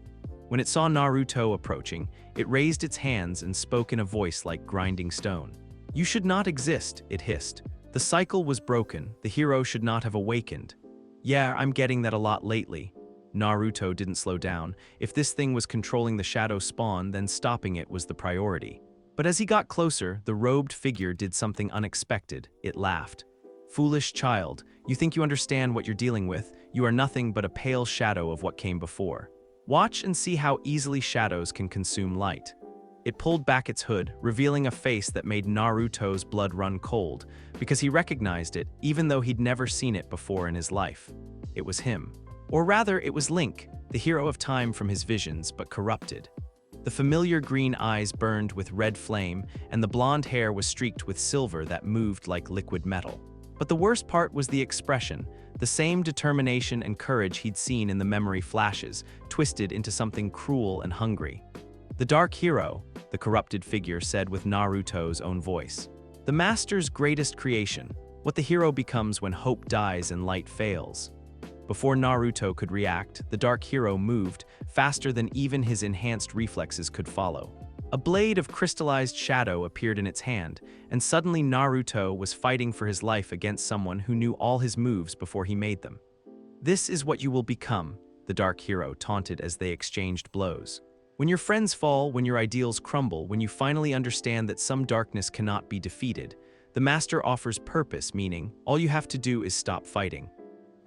[SPEAKER 1] When it saw Naruto approaching, it raised its hands and spoke in a voice like grinding stone. "You should not exist," it hissed. "The cycle was broken, the hero should not have awakened." "Yeah, I'm getting that a lot lately." Naruto didn't slow down. If this thing was controlling the shadow spawn, then stopping it was the priority. But as he got closer, the robed figure did something unexpected. It laughed. "Foolish child, you think you understand what you're dealing with? You are nothing but a pale shadow of what came before. Watch and see how easily shadows can consume light." It pulled back its hood, revealing a face that made Naruto's blood run cold, because he recognized it, even though he'd never seen it before in his life. It was him. Or rather, it was Link, the hero of time from his visions, but corrupted. The familiar green eyes burned with red flame, and the blonde hair was streaked with silver that moved like liquid metal. But the worst part was the expression, the same determination and courage he'd seen in the memory flashes, twisted into something cruel and hungry. "The Dark Hero," the corrupted figure said with Naruto's own voice. "The master's greatest creation, what the hero becomes when hope dies and light fails." Before Naruto could react, the Dark Hero moved, faster than even his enhanced reflexes could follow. A blade of crystallized shadow appeared in its hand, and suddenly Naruto was fighting for his life against someone who knew all his moves before he made them. "This is what you will become," the Dark Hero taunted as they exchanged blows. "When your friends fall, when your ideals crumble, when you finally understand that some darkness cannot be defeated, the Master offers purpose, meaning, all you have to do is stop fighting."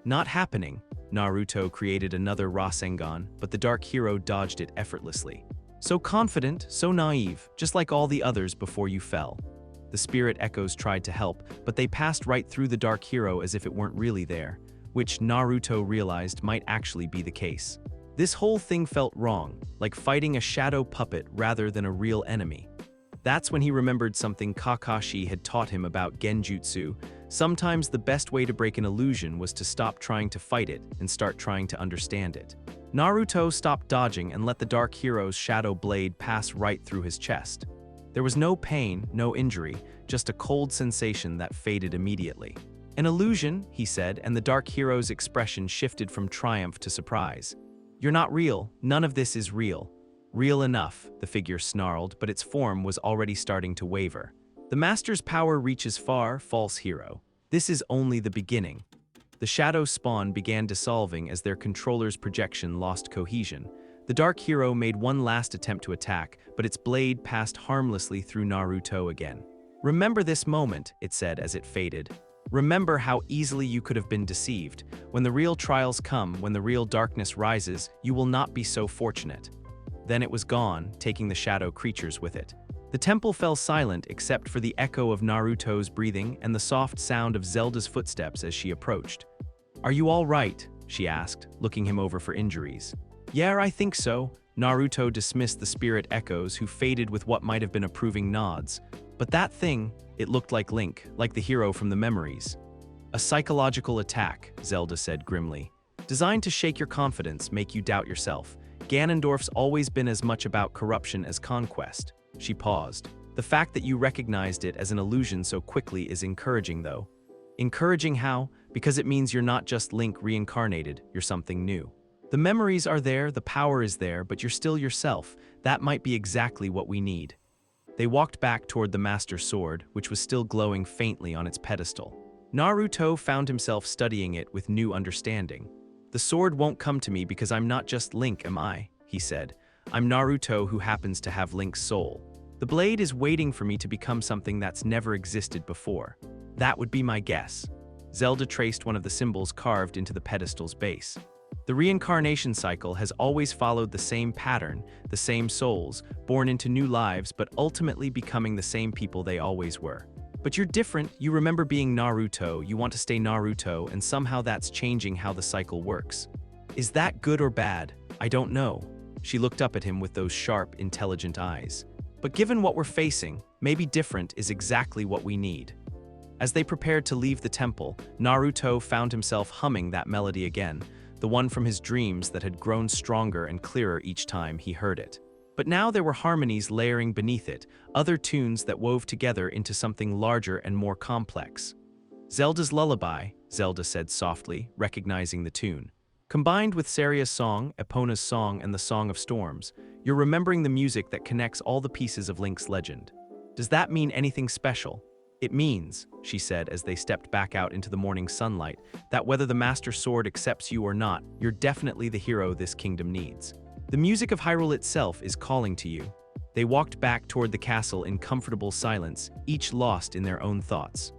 [SPEAKER 1] Not happening. Naruto created another Rasengan, but the Dark Hero dodged it effortlessly. "So confident, so naive, just like all the others before you fell." The spirit echoes tried to help, but they passed right through the Dark Hero as if it weren't really there, which Naruto realized might actually be the case. This whole thing felt wrong, like fighting a shadow puppet rather than a real enemy. That's when he remembered something Kakashi had taught him about genjutsu. Sometimes the best way to break an illusion was to stop trying to fight it and start trying to understand it. Naruto stopped dodging and let the Dark Hero's shadow blade pass right through his chest. There was no pain, no injury, just a cold sensation that faded immediately. "An illusion," he said, and the Dark Hero's expression shifted from triumph to surprise. "You're not real. None of this is real." "Real enough," the figure snarled, but its form was already starting to waver. "The Master's power reaches far, false hero. This is only the beginning." The shadow spawn began dissolving as their controller's projection lost cohesion. The Dark Hero made one last attempt to attack, but its blade passed harmlessly through Naruto again. "Remember this moment," it said as it faded. "Remember how easily you could have been deceived. When the real trials come, when the real darkness rises, you will not be so fortunate." Then it was gone, taking the shadow creatures with it. The temple fell silent except for the echo of Naruto's breathing and the soft sound of Zelda's footsteps as she approached. "Are you all right?" she asked, looking him over for injuries. "Yeah, I think so." Naruto dismissed the spirit echoes who faded with what might have been approving nods. "But that thing, it looked like Link, like the hero from the memories." "A psychological attack," Zelda said grimly. "Designed to shake your confidence, make you doubt yourself. Ganondorf's always been as much about corruption as conquest." She paused. "The fact that you recognized it as an illusion so quickly is encouraging, though." "Encouraging how?" because it means you're not just Link reincarnated, you're something new. The memories are there, the power is there, but you're still yourself. That might be exactly what we need. They walked back toward the Master Sword, which was still glowing faintly on its pedestal. Naruto found himself studying it with new understanding. "The sword won't come to me because I'm not just Link, am I?" he said. "I'm Naruto who happens to have Link's soul. The blade is waiting for me to become something that's never existed before." "That would be my guess." Zelda traced one of the symbols carved into the pedestal's base. The reincarnation cycle has always followed the same pattern, the same souls, born into new lives but ultimately becoming the same people they always were. But you're different, you remember being Naruto, you want to stay Naruto, and somehow that's changing how the cycle works. Is that good or bad? I don't know. She looked up at him with those sharp, intelligent eyes. But given what we're facing, maybe different is exactly what we need. As they prepared to leave the temple, Naruto found himself humming that melody again, the one from his dreams that had grown stronger and clearer each time he heard it. But now there were harmonies layering beneath it, other tunes that wove together into something larger and more complex. "Zelda's lullaby," Zelda said softly, recognizing the tune. "Combined with Saria's song, Epona's song, and the Song of Storms, you're remembering the music that connects all the pieces of Link's legend. Does that mean anything special?" "It means," she said as they stepped back out into the morning sunlight, "that whether the Master Sword accepts you or not, you're definitely the hero this kingdom needs. The music of Hyrule itself is calling to you." They walked back toward the castle in comfortable silence, each lost in their own thoughts.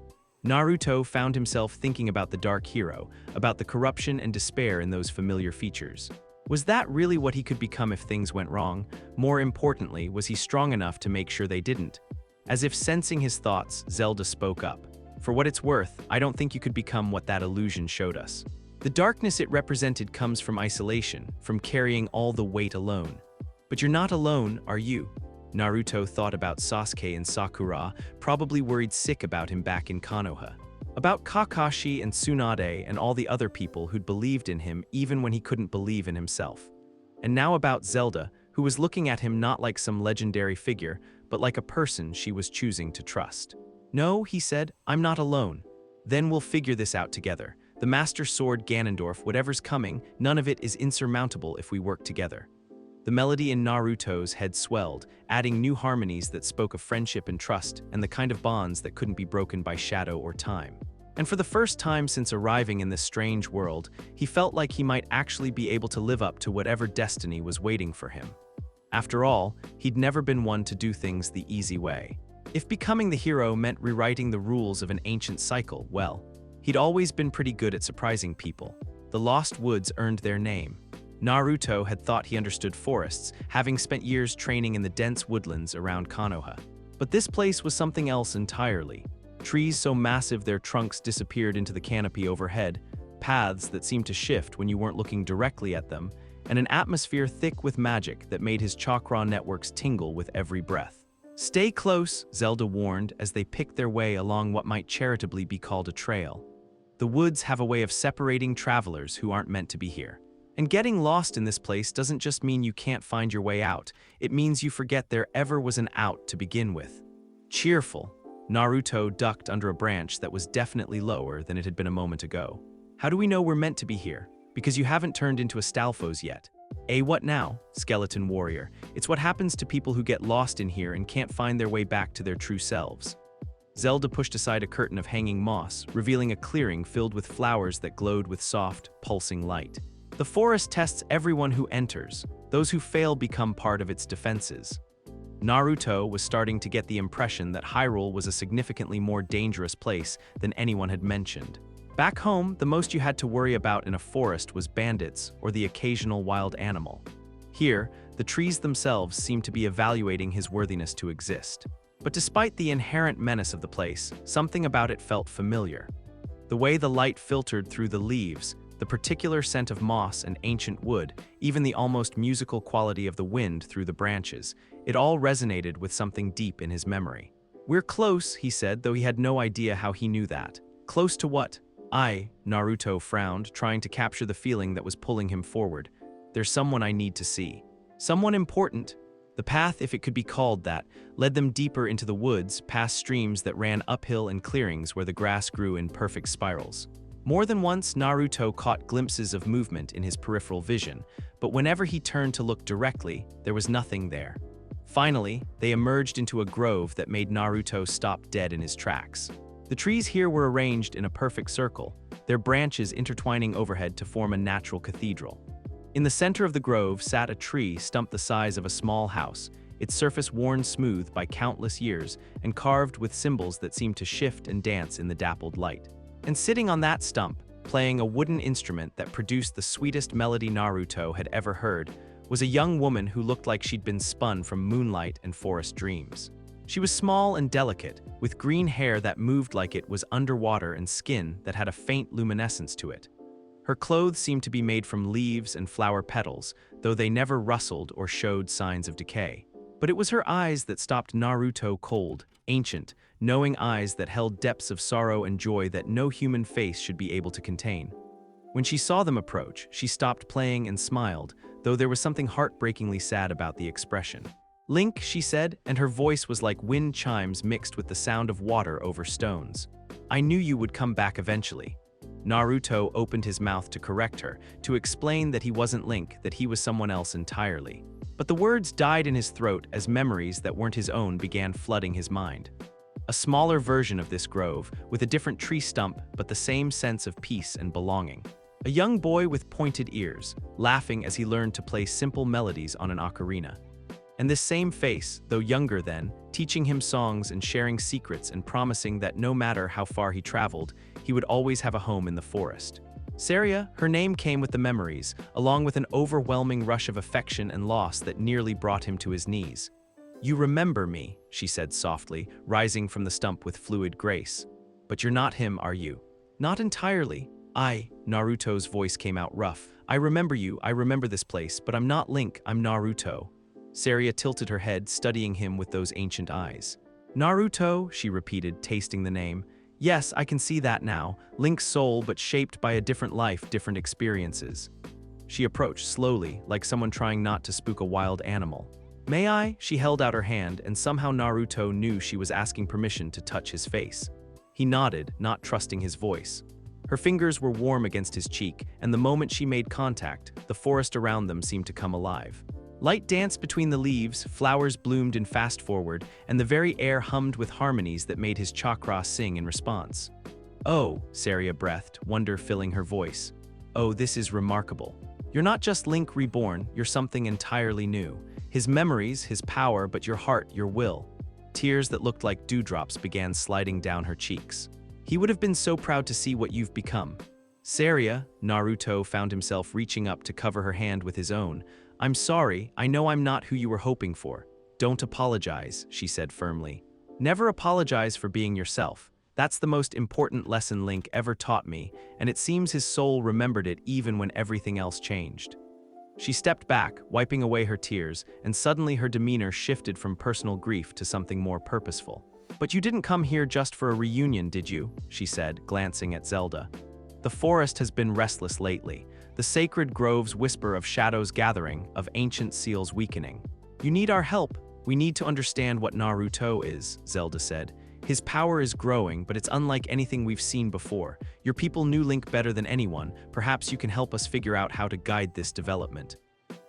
[SPEAKER 1] Naruto found himself thinking about the Dark Hero, about the corruption and despair in those familiar features. Was that really what he could become if things went wrong? More importantly, was he strong enough to make sure they didn't? As if sensing his thoughts, Zelda spoke up. "For what it's worth, I don't think you could become what that illusion showed us. The darkness it represented comes from isolation, from carrying all the weight alone. But you're not alone, are you?" Naruto thought about Sasuke and Sakura, probably worried sick about him back in Konoha. About Kakashi and Tsunade and all the other people who'd believed in him even when he couldn't believe in himself. And now about Zelda, who was looking at him not like some legendary figure, but like a person she was choosing to trust. "No," he said, "I'm not alone. Then we'll figure this out together. The Master Sword Ganondorf, whatever's coming, none of it is insurmountable if we work together." The melody in Naruto's head swelled, adding new harmonies that spoke of friendship and trust, and the kind of bonds that couldn't be broken by shadow or time. And for the first time since arriving in this strange world, he felt like he might actually be able to live up to whatever destiny was waiting for him. After all, he'd never been one to do things the easy way. If becoming the hero meant rewriting the rules of an ancient cycle, well, he'd always been pretty good at surprising people. The Lost Woods earned their name. Naruto had thought he understood forests, having spent years training in the dense woodlands around Konoha. But this place was something else entirely. Trees so massive their trunks disappeared into the canopy overhead, paths that seemed to shift when you weren't looking directly at them, and an atmosphere thick with magic that made his chakra networks tingle with every breath. "Stay close," Zelda warned as they picked their way along what might charitably be called a trail. The woods have a way of separating travelers who aren't meant to be here. And getting lost in this place doesn't just mean you can't find your way out, it means you forget there ever was an out to begin with. Cheerful, Naruto ducked under a branch that was definitely lower than it had been a moment ago. "How do we know we're meant to be here? Because you haven't turned into a Stalfos yet." What now, skeleton warrior? It's what happens to people who get lost in here and can't find their way back to their true selves." Zelda pushed aside a curtain of hanging moss, revealing a clearing filled with flowers that glowed with soft, pulsing light. "The forest tests everyone who enters. Those who fail become part of its defenses." Naruto was starting to get the impression that Hyrule was a significantly more dangerous place than anyone had mentioned. Back home, the most you had to worry about in a forest was bandits or the occasional wild animal. Here, the trees themselves seemed to be evaluating his worthiness to exist. But despite the inherent menace of the place, something about it felt familiar. The way the light filtered through the leaves, the particular scent of moss and ancient wood, even the almost musical quality of the wind through the branches, it all resonated with something deep in his memory. "We're close," he said, though he had no idea how he knew that. "Close to what?" Naruto frowned, trying to capture the feeling that was pulling him forward. "There's someone I need to see. Someone important." The path, if it could be called that, led them deeper into the woods, past streams that ran uphill and clearings where the grass grew in perfect spirals. More than once, Naruto caught glimpses of movement in his peripheral vision, but whenever he turned to look directly, there was nothing there. Finally, they emerged into a grove that made Naruto stop dead in his tracks. The trees here were arranged in a perfect circle, their branches intertwining overhead to form a natural cathedral. In the center of the grove sat a tree stump the size of a small house, its surface worn smooth by countless years and carved with symbols that seemed to shift and dance in the dappled light. And sitting on that stump, playing a wooden instrument that produced the sweetest melody Naruto had ever heard, was a young woman who looked like she'd been spun from moonlight and forest dreams. She was small and delicate, with green hair that moved like it was underwater and skin that had a faint luminescence to it. Her clothes seemed to be made from leaves and flower petals, though they never rustled or showed signs of decay. But it was her eyes that stopped Naruto cold, ancient, knowing eyes that held depths of sorrow and joy that no human face should be able to contain. When she saw them approach, she stopped playing and smiled, though there was something heartbreakingly sad about the expression. "Link," she said, and her voice was like wind chimes mixed with the sound of water over stones. "I knew you would come back eventually." Naruto opened his mouth to correct her, to explain that he wasn't Link, that he was someone else entirely. But the words died in his throat as memories that weren't his own began flooding his mind. A smaller version of this grove, with a different tree stump but the same sense of peace and belonging. A young boy with pointed ears, laughing as he learned to play simple melodies on an ocarina. And this same face, though younger then, teaching him songs and sharing secrets and promising that no matter how far he traveled, he would always have a home in the forest. Saria, her name came with the memories, along with an overwhelming rush of affection and loss that nearly brought him to his knees. "You remember me," she said softly, rising from the stump with fluid grace. "But you're not him, are you?" "Not entirely. Naruto's voice came out rough. "I remember you, I remember this place, but I'm not Link, I'm Naruto." Saria tilted her head, studying him with those ancient eyes. "Naruto," she repeated, tasting the name. "Yes, I can see that now. Link's soul, but shaped by a different life, different experiences." She approached slowly, like someone trying not to spook a wild animal. "May I?" She held out her hand, and somehow Naruto knew she was asking permission to touch his face. He nodded, not trusting his voice. Her fingers were warm against his cheek, and the moment she made contact, the forest around them seemed to come alive. Light danced between the leaves, flowers bloomed in fast forward, and the very air hummed with harmonies that made his chakra sing in response. "Oh," Saria breathed, wonder filling her voice. "Oh, this is remarkable. You're not just Link reborn, you're something entirely new. His memories, his power, but your heart, your will." Tears that looked like dewdrops began sliding down her cheeks. "He would have been so proud to see what you've become." "Saria," Naruto found himself reaching up to cover her hand with his own. "I'm sorry, I know I'm not who you were hoping for." "Don't apologize," she said firmly. "Never apologize for being yourself. That's the most important lesson Link ever taught me, and it seems his soul remembered it even when everything else changed." She stepped back, wiping away her tears, and suddenly her demeanor shifted from personal grief to something more purposeful. "But you didn't come here just for a reunion, did you?" she said, glancing at Zelda. "The forest has been restless lately. The sacred groves whisper of shadows gathering, of ancient seals weakening. You need our help. We need to understand what Naruto is," Zelda said. "His power is growing, but it's unlike anything we've seen before. Your people knew Link better than anyone. Perhaps you can help us figure out how to guide this development."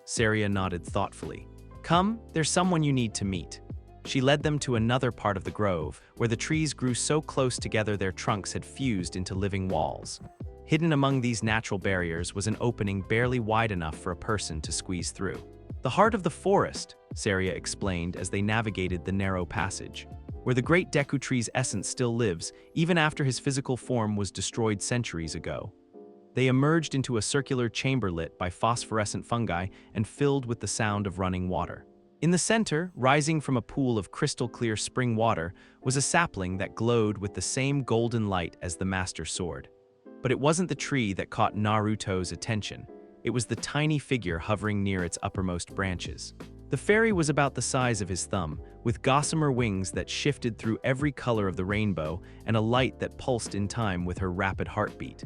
[SPEAKER 1] Saria nodded thoughtfully. "Come, there's someone you need to meet." She led them to another part of the grove, where the trees grew so close together their trunks had fused into living walls. Hidden among these natural barriers was an opening barely wide enough for a person to squeeze through. "The heart of the forest," Saria explained as they navigated the narrow passage, "where the great Deku tree's essence still lives, even after his physical form was destroyed centuries ago." They emerged into a circular chamber lit by phosphorescent fungi and filled with the sound of running water. In the center, rising from a pool of crystal-clear spring water, was a sapling that glowed with the same golden light as the Master Sword. But it wasn't the tree that caught Naruto's attention. It was the tiny figure hovering near its uppermost branches. The fairy was about the size of his thumb, with gossamer wings that shifted through every color of the rainbow and a light that pulsed in time with her rapid heartbeat.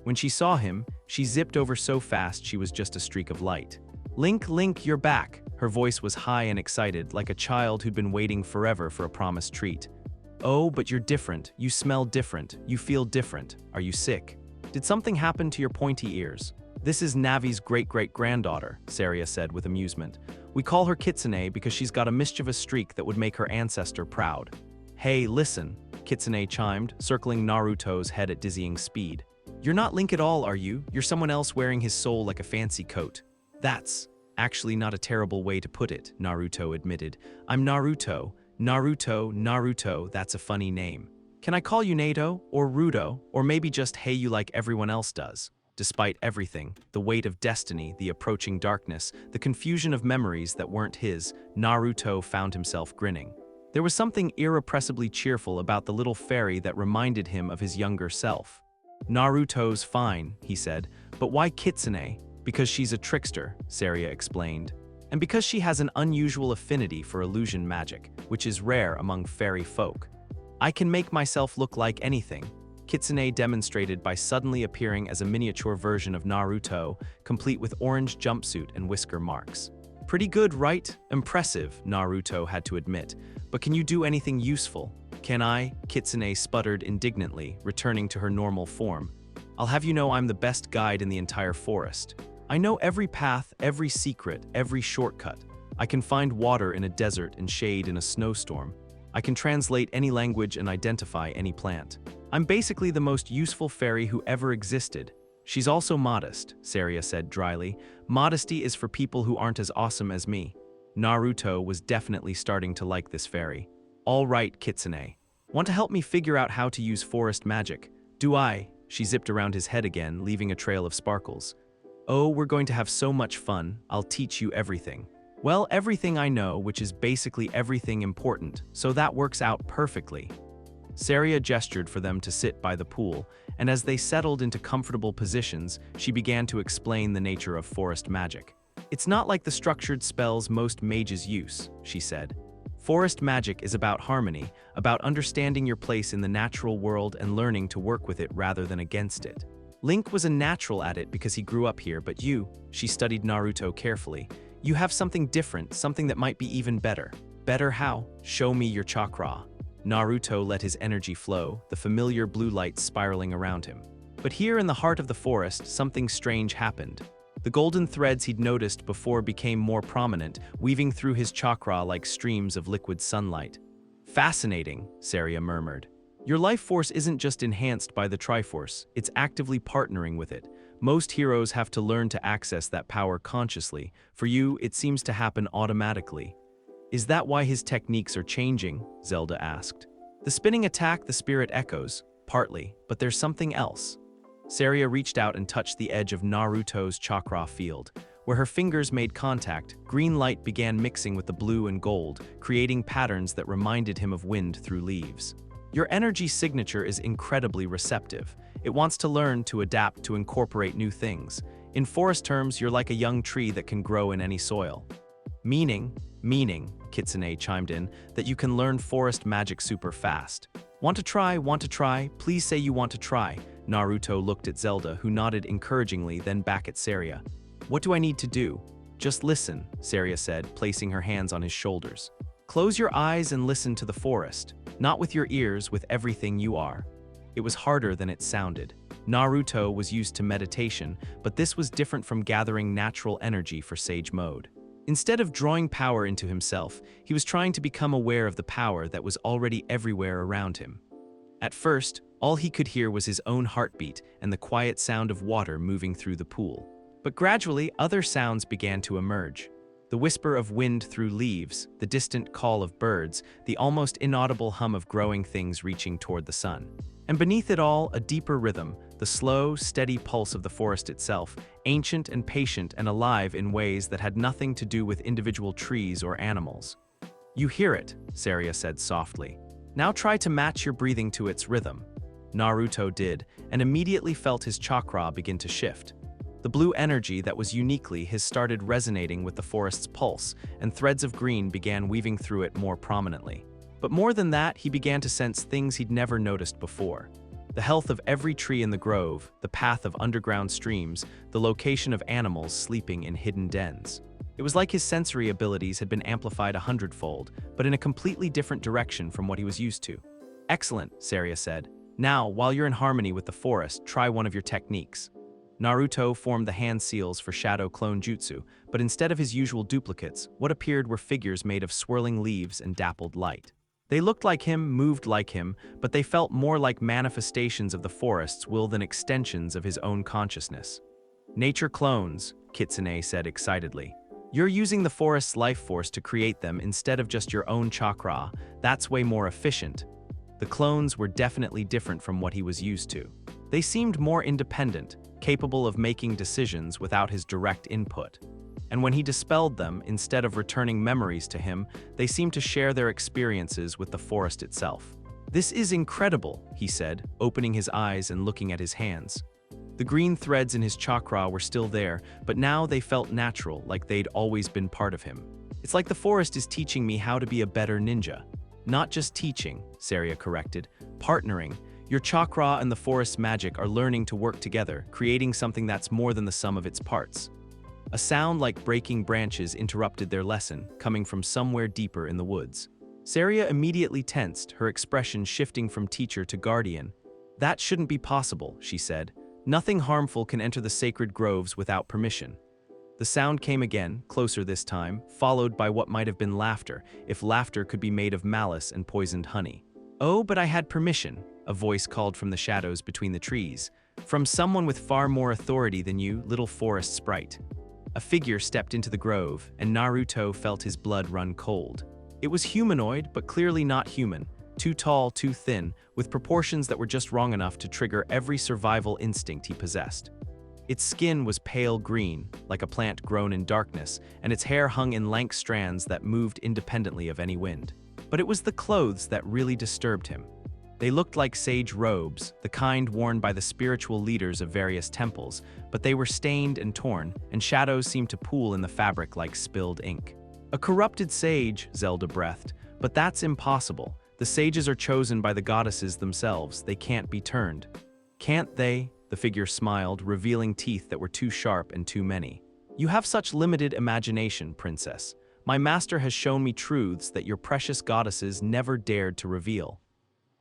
[SPEAKER 1] When she saw him, she zipped over so fast she was just a streak of light. "Link, Link, you're back!" Her voice was high and excited, like a child who'd been waiting forever for a promised treat. "Oh, but you're different. You smell different. You feel different. Are you sick?" Did something happen to your pointy ears? This is Navi's great-great-granddaughter, Saria said with amusement. We call her Kitsune because she's got a mischievous streak that would make her ancestor proud. Hey, listen, Kitsune chimed, circling Naruto's head at dizzying speed. You're not Link at all, are you? You're someone else wearing his soul like a fancy coat. That's actually not a terrible way to put it, Naruto admitted. I'm Naruto. Naruto, that's a funny name. Can I call you Nato, or Rudo, or maybe just hey you like everyone else does? Despite everything, the weight of destiny, the approaching darkness, the confusion of memories that weren't his, Naruto found himself grinning. There was something irrepressibly cheerful about the little fairy that reminded him of his younger self. Naruto's fine, he said, but why Kitsune? Because she's a trickster, Saria explained. And because she has an unusual affinity for illusion magic, which is rare among fairy folk. I can make myself look like anything, Kitsune demonstrated by suddenly appearing as a miniature version of Naruto, complete with orange jumpsuit and whisker marks. Pretty good, right? Impressive, Naruto had to admit. But can you do anything useful? Can I? Kitsune sputtered indignantly, returning to her normal form. I'll have you know I'm the best guide in the entire forest. I know every path, every secret, every shortcut. I can find water in a desert and shade in a snowstorm. I can translate any language and identify any plant. I'm basically the most useful fairy who ever existed. She's also modest, Saria said dryly. Modesty is for people who aren't as awesome as me. Naruto was definitely starting to like this fairy. All right, Kitsune. Want to help me figure out how to use forest magic? Do I? She zipped around his head again, leaving a trail of sparkles. Oh, we're going to have so much fun. I'll teach you everything. Well, everything I know, which is basically everything important, so that works out perfectly. Saria gestured for them to sit by the pool, and as they settled into comfortable positions, she began to explain the nature of forest magic. It's not like the structured spells most mages use, she said. Forest magic is about harmony, about understanding your place in the natural world and learning to work with it rather than against it. Link was a natural at it because he grew up here, but you, she studied Naruto carefully, you have something different, something that might be even better. Better how? Show me your chakra. Naruto let his energy flow, the familiar blue light spiraling around him. But here in the heart of the forest, something strange happened. The golden threads he'd noticed before became more prominent, weaving through his chakra like streams of liquid sunlight. Fascinating, Saria murmured. Your life force isn't just enhanced by the Triforce, it's actively partnering with it. Most heroes have to learn to access that power consciously. For you, it seems to happen automatically. Is that why his techniques are changing? Zelda asked. The spinning attack, the spirit echoes, partly, but there's something else. Saria reached out and touched the edge of Naruto's chakra field. Where her fingers made contact, green light began mixing with the blue and gold, creating patterns that reminded him of wind through leaves. Your energy signature is incredibly receptive. It wants to learn, to adapt, to incorporate new things. In forest terms, you're like a young tree that can grow in any soil. Meaning, Kitsune chimed in, that you can learn forest magic super fast. Want to try? Please say you want to try. Naruto looked at Zelda, who nodded encouragingly, then back at Saria. What do I need to do? Just listen, Saria said, placing her hands on his shoulders. Close your eyes and listen to the forest. Not with your ears, with everything you are. It was harder than it sounded. Naruto was used to meditation, but this was different from gathering natural energy for sage mode. Instead of drawing power into himself, he was trying to become aware of the power that was already everywhere around him. At first, all he could hear was his own heartbeat and the quiet sound of water moving through the pool. But gradually, other sounds began to emerge. The whisper of wind through leaves, the distant call of birds, the almost inaudible hum of growing things reaching toward the sun. And beneath it all, a deeper rhythm, the slow, steady pulse of the forest itself, ancient and patient and alive in ways that had nothing to do with individual trees or animals. You hear it, Saria said softly. Now try to match your breathing to its rhythm. Naruto did, and immediately felt his chakra begin to shift. The blue energy that was uniquely his started resonating with the forest's pulse, and threads of green began weaving through it more prominently. But more than that, he began to sense things he'd never noticed before. The health of every tree in the grove, the path of underground streams, the location of animals sleeping in hidden dens. It was like his sensory abilities had been amplified 100-fold, but in a completely different direction from what he was used to. Excellent, Saria said. Now, while you're in harmony with the forest, try one of your techniques. Naruto formed the hand seals for Shadow Clone Jutsu, but instead of his usual duplicates, what appeared were figures made of swirling leaves and dappled light. They looked like him, moved like him, but they felt more like manifestations of the forest's will than extensions of his own consciousness. Nature clones, Kitsune said excitedly. You're using the forest's life force to create them instead of just your own chakra. That's way more efficient. The clones were definitely different from what he was used to. They seemed more independent, capable of making decisions without his direct input. And when he dispelled them, instead of returning memories to him, they seemed to share their experiences with the forest itself. This is incredible, he said, opening his eyes and looking at his hands. The green threads in his chakra were still there, but now they felt natural, like they'd always been part of him. It's like the forest is teaching me how to be a better ninja. Not just teaching, Saria corrected, partnering. Your chakra and the forest's magic are learning to work together, creating something that's more than the sum of its parts. A sound like breaking branches interrupted their lesson, coming from somewhere deeper in the woods. Saria immediately tensed, her expression shifting from teacher to guardian. That shouldn't be possible, she said. Nothing harmful can enter the sacred groves without permission. The sound came again, closer this time, followed by what might have been laughter, if laughter could be made of malice and poisoned honey. Oh, but I had permission, a voice called from the shadows between the trees. From someone with far more authority than you, little forest sprite. A figure stepped into the grove, and Naruto felt his blood run cold. It was humanoid, but clearly not human. Too tall, too thin, with proportions that were just wrong enough to trigger every survival instinct he possessed. Its skin was pale green, like a plant grown in darkness, and its hair hung in lank strands that moved independently of any wind. But it was the clothes that really disturbed him. They looked like sage robes, the kind worn by the spiritual leaders of various temples, but they were stained and torn, and shadows seemed to pool in the fabric like spilled ink. A corrupted sage, Zelda breathed, but that's impossible. The sages are chosen by the goddesses themselves, they can't be turned. Can't they? The figure smiled, revealing teeth that were too sharp and too many. You have such limited imagination, princess. My master has shown me truths that your precious goddesses never dared to reveal.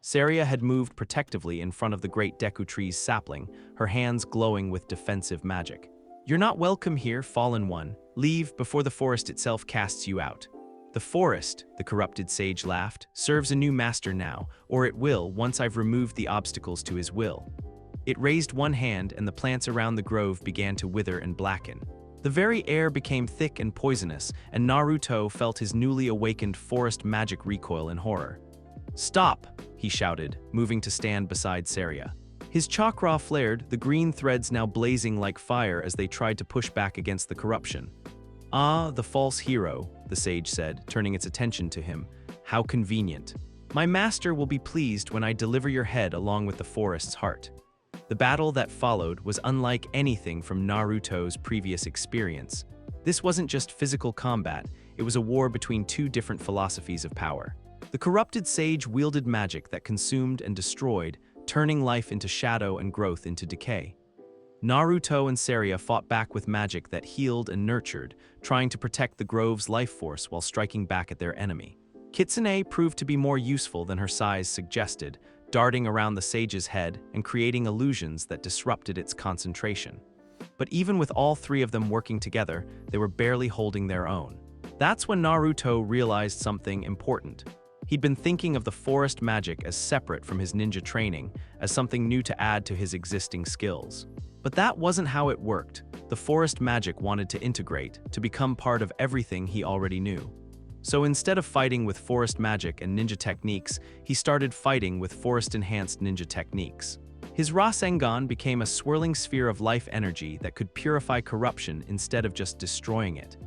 [SPEAKER 1] Saria had moved protectively in front of the great Deku tree's sapling, her hands glowing with defensive magic. You're not welcome here, fallen one. Leave before the forest itself casts you out. The forest, the corrupted sage laughed, serves a new master now, or it will once I've removed the obstacles to his will. It raised one hand and the plants around the grove began to wither and blacken. The very air became thick and poisonous, and Naruto felt his newly awakened forest magic recoil in horror. Stop, he shouted, moving to stand beside Saria. His chakra flared, the green threads now blazing like fire as they tried to push back against the corruption. Ah, the false hero, the sage said, turning its attention to him. How convenient. My master will be pleased when I deliver your head along with the forest's heart. The battle that followed was unlike anything from Naruto's previous experience. This wasn't just physical combat, it was a war between two different philosophies of power. The corrupted sage wielded magic that consumed and destroyed, turning life into shadow and growth into decay. Naruto and Saria fought back with magic that healed and nurtured, trying to protect the grove's life force while striking back at their enemy. Kitsune proved to be more useful than her size suggested, darting around the sage's head and creating illusions that disrupted its concentration. But even with all three of them working together, they were barely holding their own. That's when Naruto realized something important. He'd been thinking of the forest magic as separate from his ninja training, as something new to add to his existing skills. But that wasn't how it worked. The forest magic wanted to integrate, to become part of everything he already knew. So instead of fighting with forest magic and ninja techniques, he started fighting with forest-enhanced ninja techniques. His Rasengan became a swirling sphere of life energy that could purify corruption instead of just destroying it.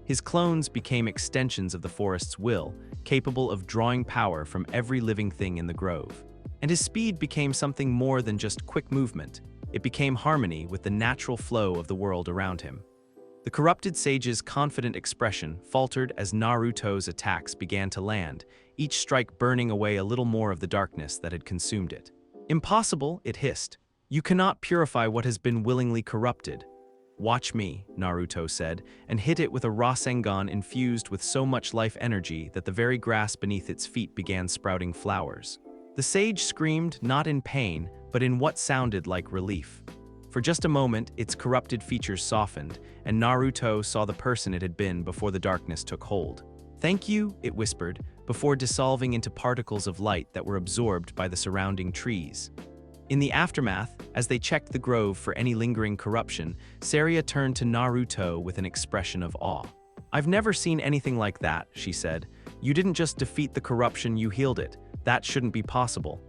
[SPEAKER 1] His clones became extensions of the forest's will, capable of drawing power from every living thing in the grove. And his speed became something more than just quick movement. It became harmony with the natural flow of the world around him. The corrupted sage's confident expression faltered as Naruto's attacks began to land, each strike burning away a little more of the darkness that had consumed it. Impossible, it hissed. You cannot purify what has been willingly corrupted. Watch me, Naruto said, and hit it with a Rasengan infused with so much life energy that the very grass beneath its feet began sprouting flowers. The sage screamed not in pain, but in what sounded like relief. For just a moment, its corrupted features softened, and Naruto saw the person it had been before the darkness took hold. "Thank you," it whispered, before dissolving into particles of light that were absorbed by the surrounding trees. In the aftermath, as they checked the grove for any lingering corruption, Saria turned to Naruto with an expression of awe. "I've never seen anything like that," she said. "You didn't just defeat the corruption, you healed it. That shouldn't be possible."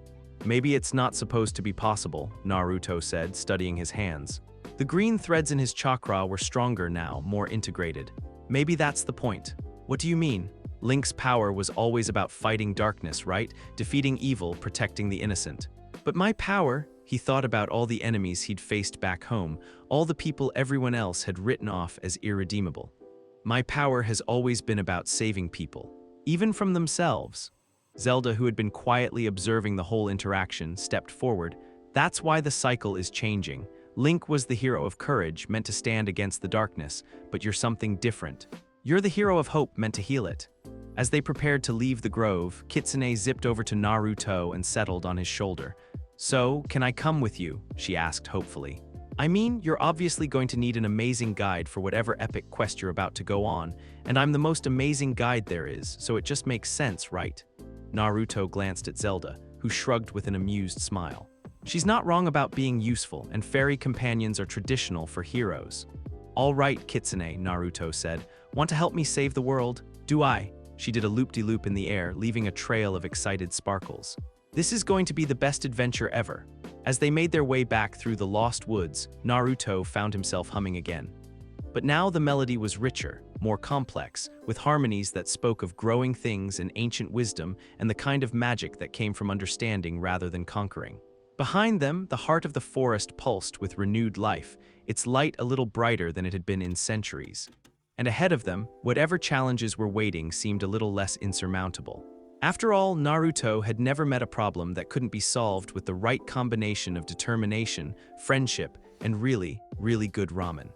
[SPEAKER 1] "Maybe it's not supposed to be possible," Naruto said, studying his hands. The green threads in his chakra were stronger now, more integrated. "Maybe that's the point." "What do you mean?" "Link's power was always about fighting darkness, right? Defeating evil, protecting the innocent. But my power," he thought about all the enemies he'd faced back home, all the people everyone else had written off as irredeemable. "My power has always been about saving people, even from themselves." Zelda, who had been quietly observing the whole interaction, stepped forward. "That's why the cycle is changing. Link was the hero of courage, meant to stand against the darkness, but you're something different. You're the hero of hope, meant to heal it." As they prepared to leave the grove, Kitsune zipped over to Naruto and settled on his shoulder. "So, can I come with you?" she asked hopefully. "I mean, you're obviously going to need an amazing guide for whatever epic quest you're about to go on, and I'm the most amazing guide there is, so it just makes sense, right?" Naruto glanced at Zelda, who shrugged with an amused smile. "She's not wrong about being useful, and fairy companions are traditional for heroes." "All right, Kitsune," Naruto said. "Want to help me save the world?" "Do I?" She did a loop-de-loop in the air, leaving a trail of excited sparkles. "This is going to be the best adventure ever." As they made their way back through the lost woods, Naruto found himself humming again. But now the melody was richer, more complex, with harmonies that spoke of growing things and ancient wisdom and the kind of magic that came from understanding rather than conquering. Behind them, the heart of the forest pulsed with renewed life, its light a little brighter than it had been in centuries. And ahead of them, whatever challenges were waiting seemed a little less insurmountable. After all, Naruto had never met a problem that couldn't be solved with the right combination of determination, friendship, and really, really good ramen.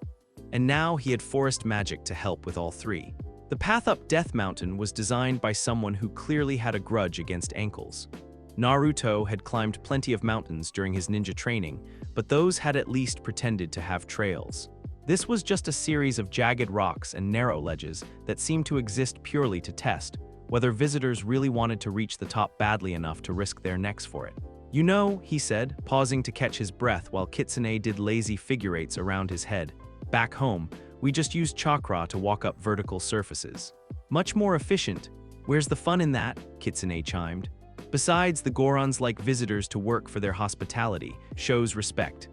[SPEAKER 1] And now he had forest magic to help with all three. The path up Death Mountain was designed by someone who clearly had a grudge against ankles. Naruto had climbed plenty of mountains during his ninja training, but those had at least pretended to have trails. This was just a series of jagged rocks and narrow ledges that seemed to exist purely to test whether visitors really wanted to reach the top badly enough to risk their necks for it. "You know," he said, pausing to catch his breath while Kitsune did lazy figure eights around his head. "Back home, we just used chakra to walk up vertical surfaces. Much more efficient. Where's the fun in that?" Kitsune chimed. "Besides, the Gorons like visitors to work for their hospitality, shows respect."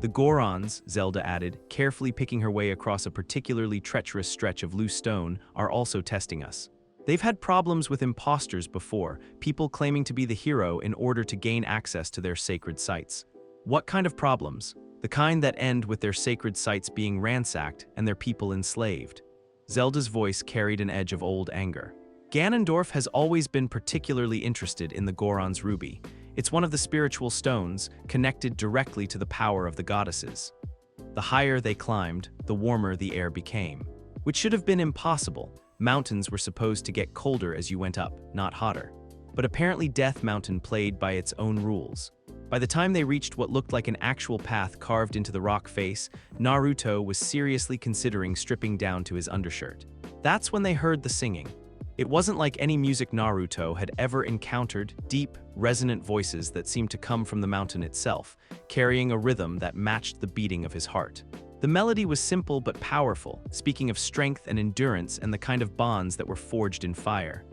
[SPEAKER 1] "The Gorons," Zelda added, carefully picking her way across a particularly treacherous stretch of loose stone, "are also testing us. They've had problems with imposters before, people claiming to be the hero in order to gain access to their sacred sites." "What kind of problems?" "The kind that end with their sacred sites being ransacked and their people enslaved." Zelda's voice carried an edge of old anger. "Ganondorf has always been particularly interested in the Goron's ruby. It's one of the spiritual stones, connected directly to the power of the goddesses." The higher they climbed, the warmer the air became. Which should have been impossible. Mountains were supposed to get colder as you went up, not hotter. But apparently Death Mountain played by its own rules. By the time they reached what looked like an actual path carved into the rock face, Naruto was seriously considering stripping down to his undershirt. That's when they heard the singing. It wasn't like any music Naruto had ever encountered, deep, resonant voices that seemed to come from the mountain itself, carrying a rhythm that matched the beating of his heart. The melody was simple but powerful, speaking of strength and endurance and the kind of bonds that were forged in fire.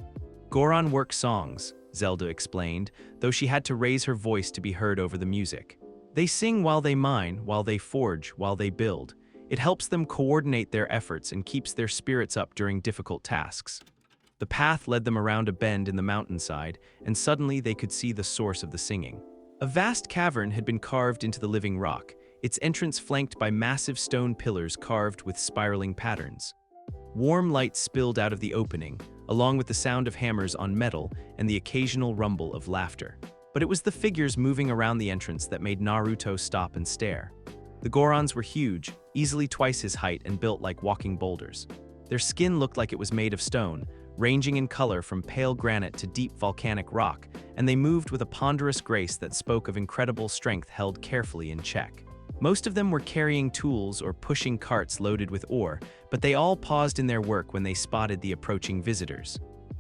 [SPEAKER 1] "Goron work songs," Zelda explained, though she had to raise her voice to be heard over the music. "They sing while they mine, while they forge, while they build. It helps them coordinate their efforts and keeps their spirits up during difficult tasks." The path led them around a bend in the mountainside, and suddenly they could see the source of the singing. A vast cavern had been carved into the living rock, its entrance flanked by massive stone pillars carved with spiraling patterns. Warm light spilled out of the opening, along with the sound of hammers on metal and the occasional rumble of laughter. But it was the figures moving around the entrance that made Naruto stop and stare. The Gorons were huge, easily twice his height and built like walking boulders. Their skin looked like it was made of stone, ranging in color from pale granite to deep volcanic rock, and they moved with a ponderous grace that spoke of incredible strength held carefully in check. Most of them were carrying tools or pushing carts loaded with ore, but they all paused in their work when they spotted the approaching visitors.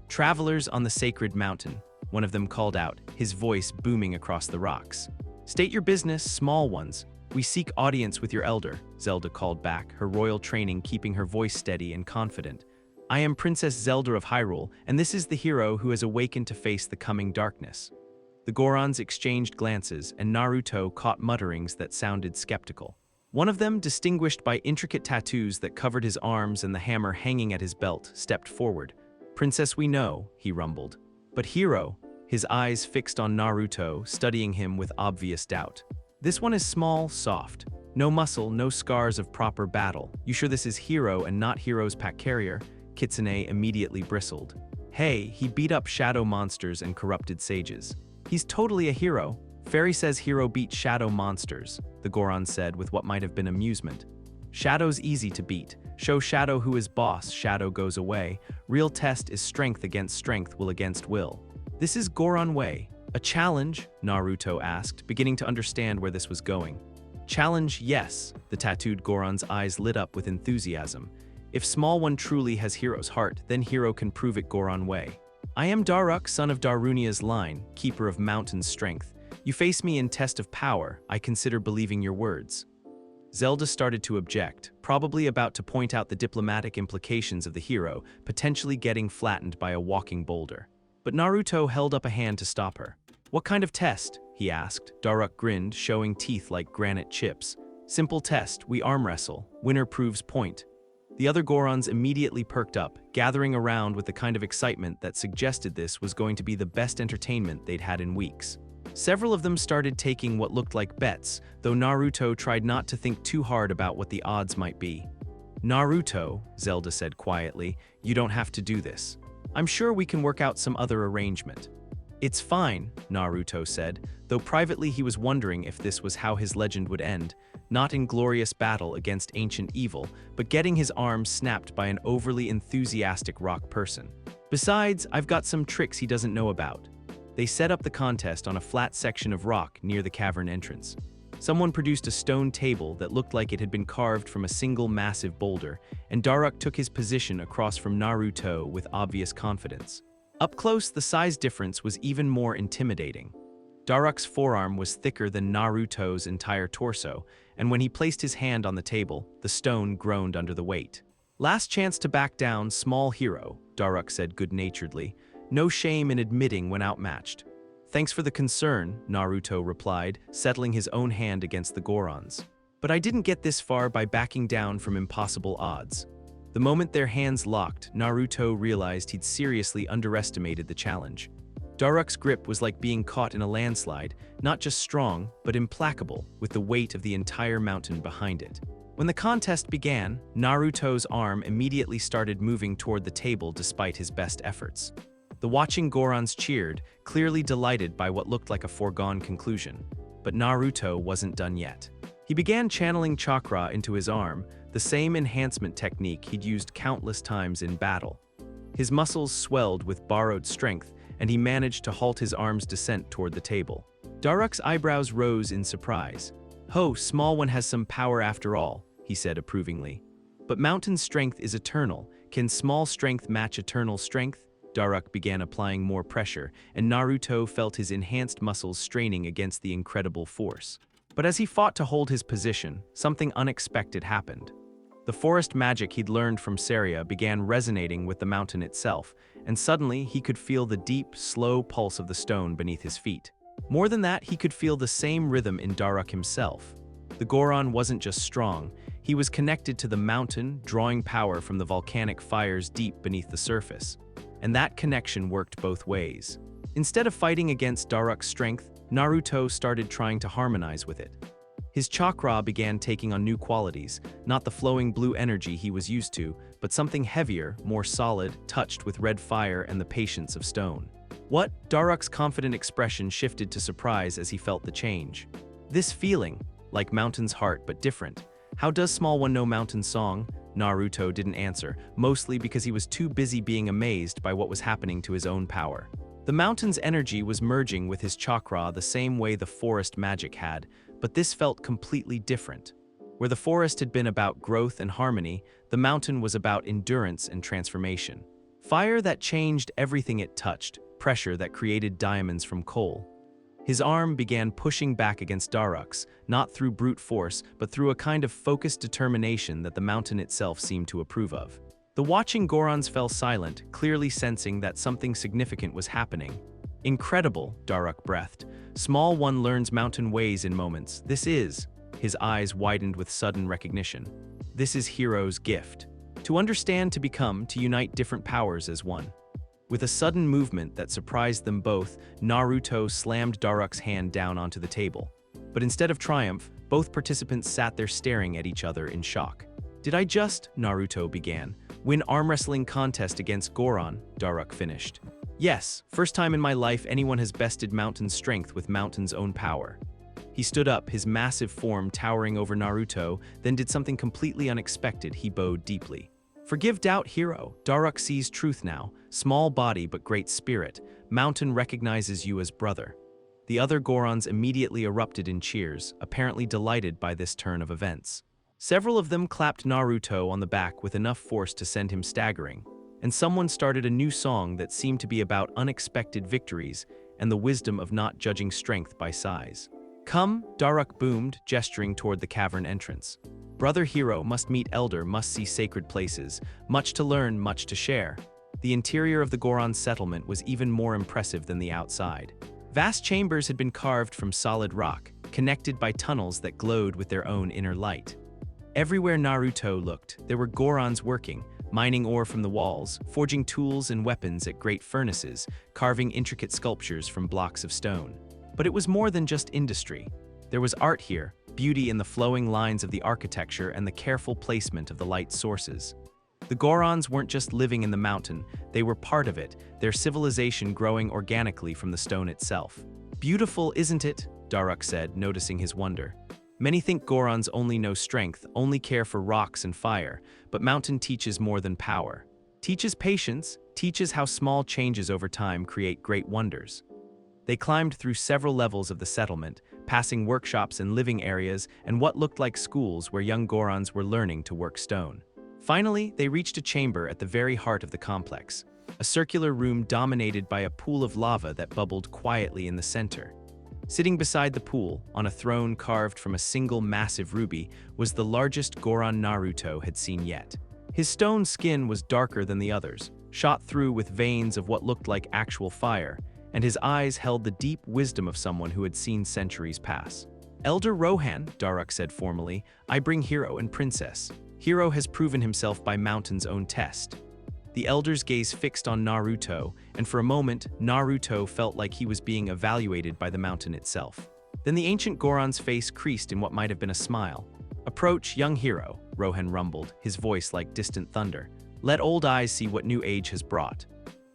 [SPEAKER 1] "Travelers on the sacred mountain," one of them called out, his voice booming across the rocks. "State your business, small ones. We seek audience with your elder," Zelda called back, her royal training keeping her voice steady and confident. "I am Princess Zelda of Hyrule, and this is the hero who has awakened to face the coming darkness." The Gorons exchanged glances, and Naruto caught mutterings that sounded skeptical. One of them, distinguished by intricate tattoos that covered his arms and the hammer hanging at his belt, stepped forward. "Princess, we know," he rumbled. "But hero," his eyes fixed on Naruto, studying him with obvious doubt. "This one is small, soft. No muscle, no scars of proper battle. You sure this is hero and not hero's pack carrier?" Kitsune immediately bristled. "Hey, he beat up shadow monsters and corrupted sages. He's totally a hero. Fairy says hero beat shadow monsters," the Goron said with what might have been amusement. "Shadow's easy to beat. Show Shadow who is boss, Shadow goes away. Real test is strength against strength, will against will. This is Goron way. A challenge?" Naruto asked, beginning to understand where this was going. "Challenge, yes," the tattooed Goron's eyes lit up with enthusiasm. "If small one truly has hero's heart, then hero can prove it Goron way. I am Daruk, son of Darunia's line, keeper of mountain strength. You face me in test of power, I consider believing your words." Zelda started to object, probably about to point out the diplomatic implications of the hero potentially getting flattened by a walking boulder. But Naruto held up a hand to stop her. "What kind of test?" he asked. Daruk grinned, showing teeth like granite chips. "Simple test, we arm wrestle. Winner proves point." The other Gorons immediately perked up, gathering around with the kind of excitement that suggested this was going to be the best entertainment they'd had in weeks. Several of them started taking what looked like bets, though Naruto tried not to think too hard about what the odds might be. "Naruto," Zelda said quietly, "you don't have to do this. I'm sure we can work out some other arrangement." "It's fine," Naruto said, though privately he was wondering if this was how his legend would end, not in glorious battle against ancient evil, but getting his arms snapped by an overly enthusiastic rock person. "Besides, I've got some tricks he doesn't know about." They set up the contest on a flat section of rock near the cavern entrance. Someone produced a stone table that looked like it had been carved from a single massive boulder, and Daruk took his position across from Naruto with obvious confidence. Up close, the size difference was even more intimidating. Daruk's forearm was thicker than Naruto's entire torso, and when he placed his hand on the table, the stone groaned under the weight. "Last chance to back down, small hero," Daruk said good-naturedly. "No shame in admitting when outmatched." "Thanks for the concern," Naruto replied, settling his own hand against the Gorons. "But I didn't get this far by backing down from impossible odds." The moment their hands locked, Naruto realized he'd seriously underestimated the challenge. Daruk's grip was like being caught in a landslide, not just strong, but implacable, with the weight of the entire mountain behind it. When the contest began, Naruto's arm immediately started moving toward the table despite his best efforts. The watching Gorons cheered, clearly delighted by what looked like a foregone conclusion. But Naruto wasn't done yet. He began channeling chakra into his arm, the same enhancement technique he'd used countless times in battle. His muscles swelled with borrowed strength, and he managed to halt his arm's descent toward the table. Daruk's eyebrows rose in surprise. "Ho, small one has some power after all," he said approvingly. "But mountain strength is eternal. Can small strength match eternal strength?" Daruk began applying more pressure, and Naruto felt his enhanced muscles straining against the incredible force. But as he fought to hold his position, something unexpected happened. The forest magic he'd learned from Saria began resonating with the mountain itself, and suddenly he could feel the deep, slow pulse of the stone beneath his feet. More than that, he could feel the same rhythm in Daruk himself. The Goron wasn't just strong, he was connected to the mountain, drawing power from the volcanic fires deep beneath the surface. And that connection worked both ways. Instead of fighting against Daruk's strength, Naruto started trying to harmonize with it. His chakra began taking on new qualities, not the flowing blue energy he was used to, but something heavier, more solid, touched with red fire and the patience of stone. "What?" Daruk's confident expression shifted to surprise as he felt the change. "This feeling, like Mountain's heart but different. How does small one know Mountain's song?" Naruto didn't answer, mostly because he was too busy being amazed by what was happening to his own power. The mountain's energy was merging with his chakra the same way the forest magic had, but this felt completely different. Where the forest had been about growth and harmony, the mountain was about endurance and transformation. Fire that changed everything it touched, pressure that created diamonds from coal. His arm began pushing back against Daruk's, not through brute force, but through a kind of focused determination that the mountain itself seemed to approve of. The watching Gorons fell silent, clearly sensing that something significant was happening. Incredible, Daruk breathed. Small one learns mountain ways in moments. This is. His eyes widened with sudden recognition. This is Hero's gift. To understand, to become, to unite different powers as one. With a sudden movement that surprised them both, Naruto slammed Daruk's hand down onto the table. But instead of triumph, both participants sat there staring at each other in shock. Did I just, Naruto began, win arm wrestling contest against Goron? Daruk finished. Yes, first time in my life anyone has bested Mountain's strength with Mountain's own power. He stood up, his massive form towering over Naruto, then did something completely unexpected. He bowed deeply. Forgive doubt, hero. Daruk sees truth now. Small body but great spirit. Mountain recognizes you as brother. The other Gorons immediately erupted in cheers, apparently delighted by this turn of events. Several of them clapped Naruto on the back with enough force to send him staggering, and someone started a new song that seemed to be about unexpected victories and the wisdom of not judging strength by size. Come, Daruk boomed, gesturing toward the cavern entrance. Brother hero must meet elder, must see sacred places, much to learn, much to share. The interior of the Goron settlement was even more impressive than the outside. Vast chambers had been carved from solid rock, connected by tunnels that glowed with their own inner light. Everywhere Naruto looked, there were Gorons working, mining ore from the walls, forging tools and weapons at great furnaces, carving intricate sculptures from blocks of stone. But it was more than just industry. There was art here, beauty in the flowing lines of the architecture and the careful placement of the light sources. The Gorons weren't just living in the mountain, they were part of it, their civilization growing organically from the stone itself. Beautiful, isn't it? Daruk said, noticing his wonder. Many think Gorons only know strength, only care for rocks and fire, but mountain teaches more than power. Teaches patience, teaches how small changes over time create great wonders. They climbed through several levels of the settlement, passing workshops and living areas and what looked like schools where young Gorons were learning to work stone. Finally, they reached a chamber at the very heart of the complex, a circular room dominated by a pool of lava that bubbled quietly in the center. Sitting beside the pool, on a throne carved from a single massive ruby, was the largest Goron Naruto had seen yet. His stone skin was darker than the others, shot through with veins of what looked like actual fire, and his eyes held the deep wisdom of someone who had seen centuries pass. Elder Rohan, Daruk said formally, I bring Hero and Princess. Hero has proven himself by Mountain's own test. The elder's gaze fixed on Naruto, and for a moment, Naruto felt like he was being evaluated by the mountain itself. Then the ancient Goron's face creased in what might have been a smile. Approach, young hero, Rohan rumbled, his voice like distant thunder. Let old eyes see what new age has brought.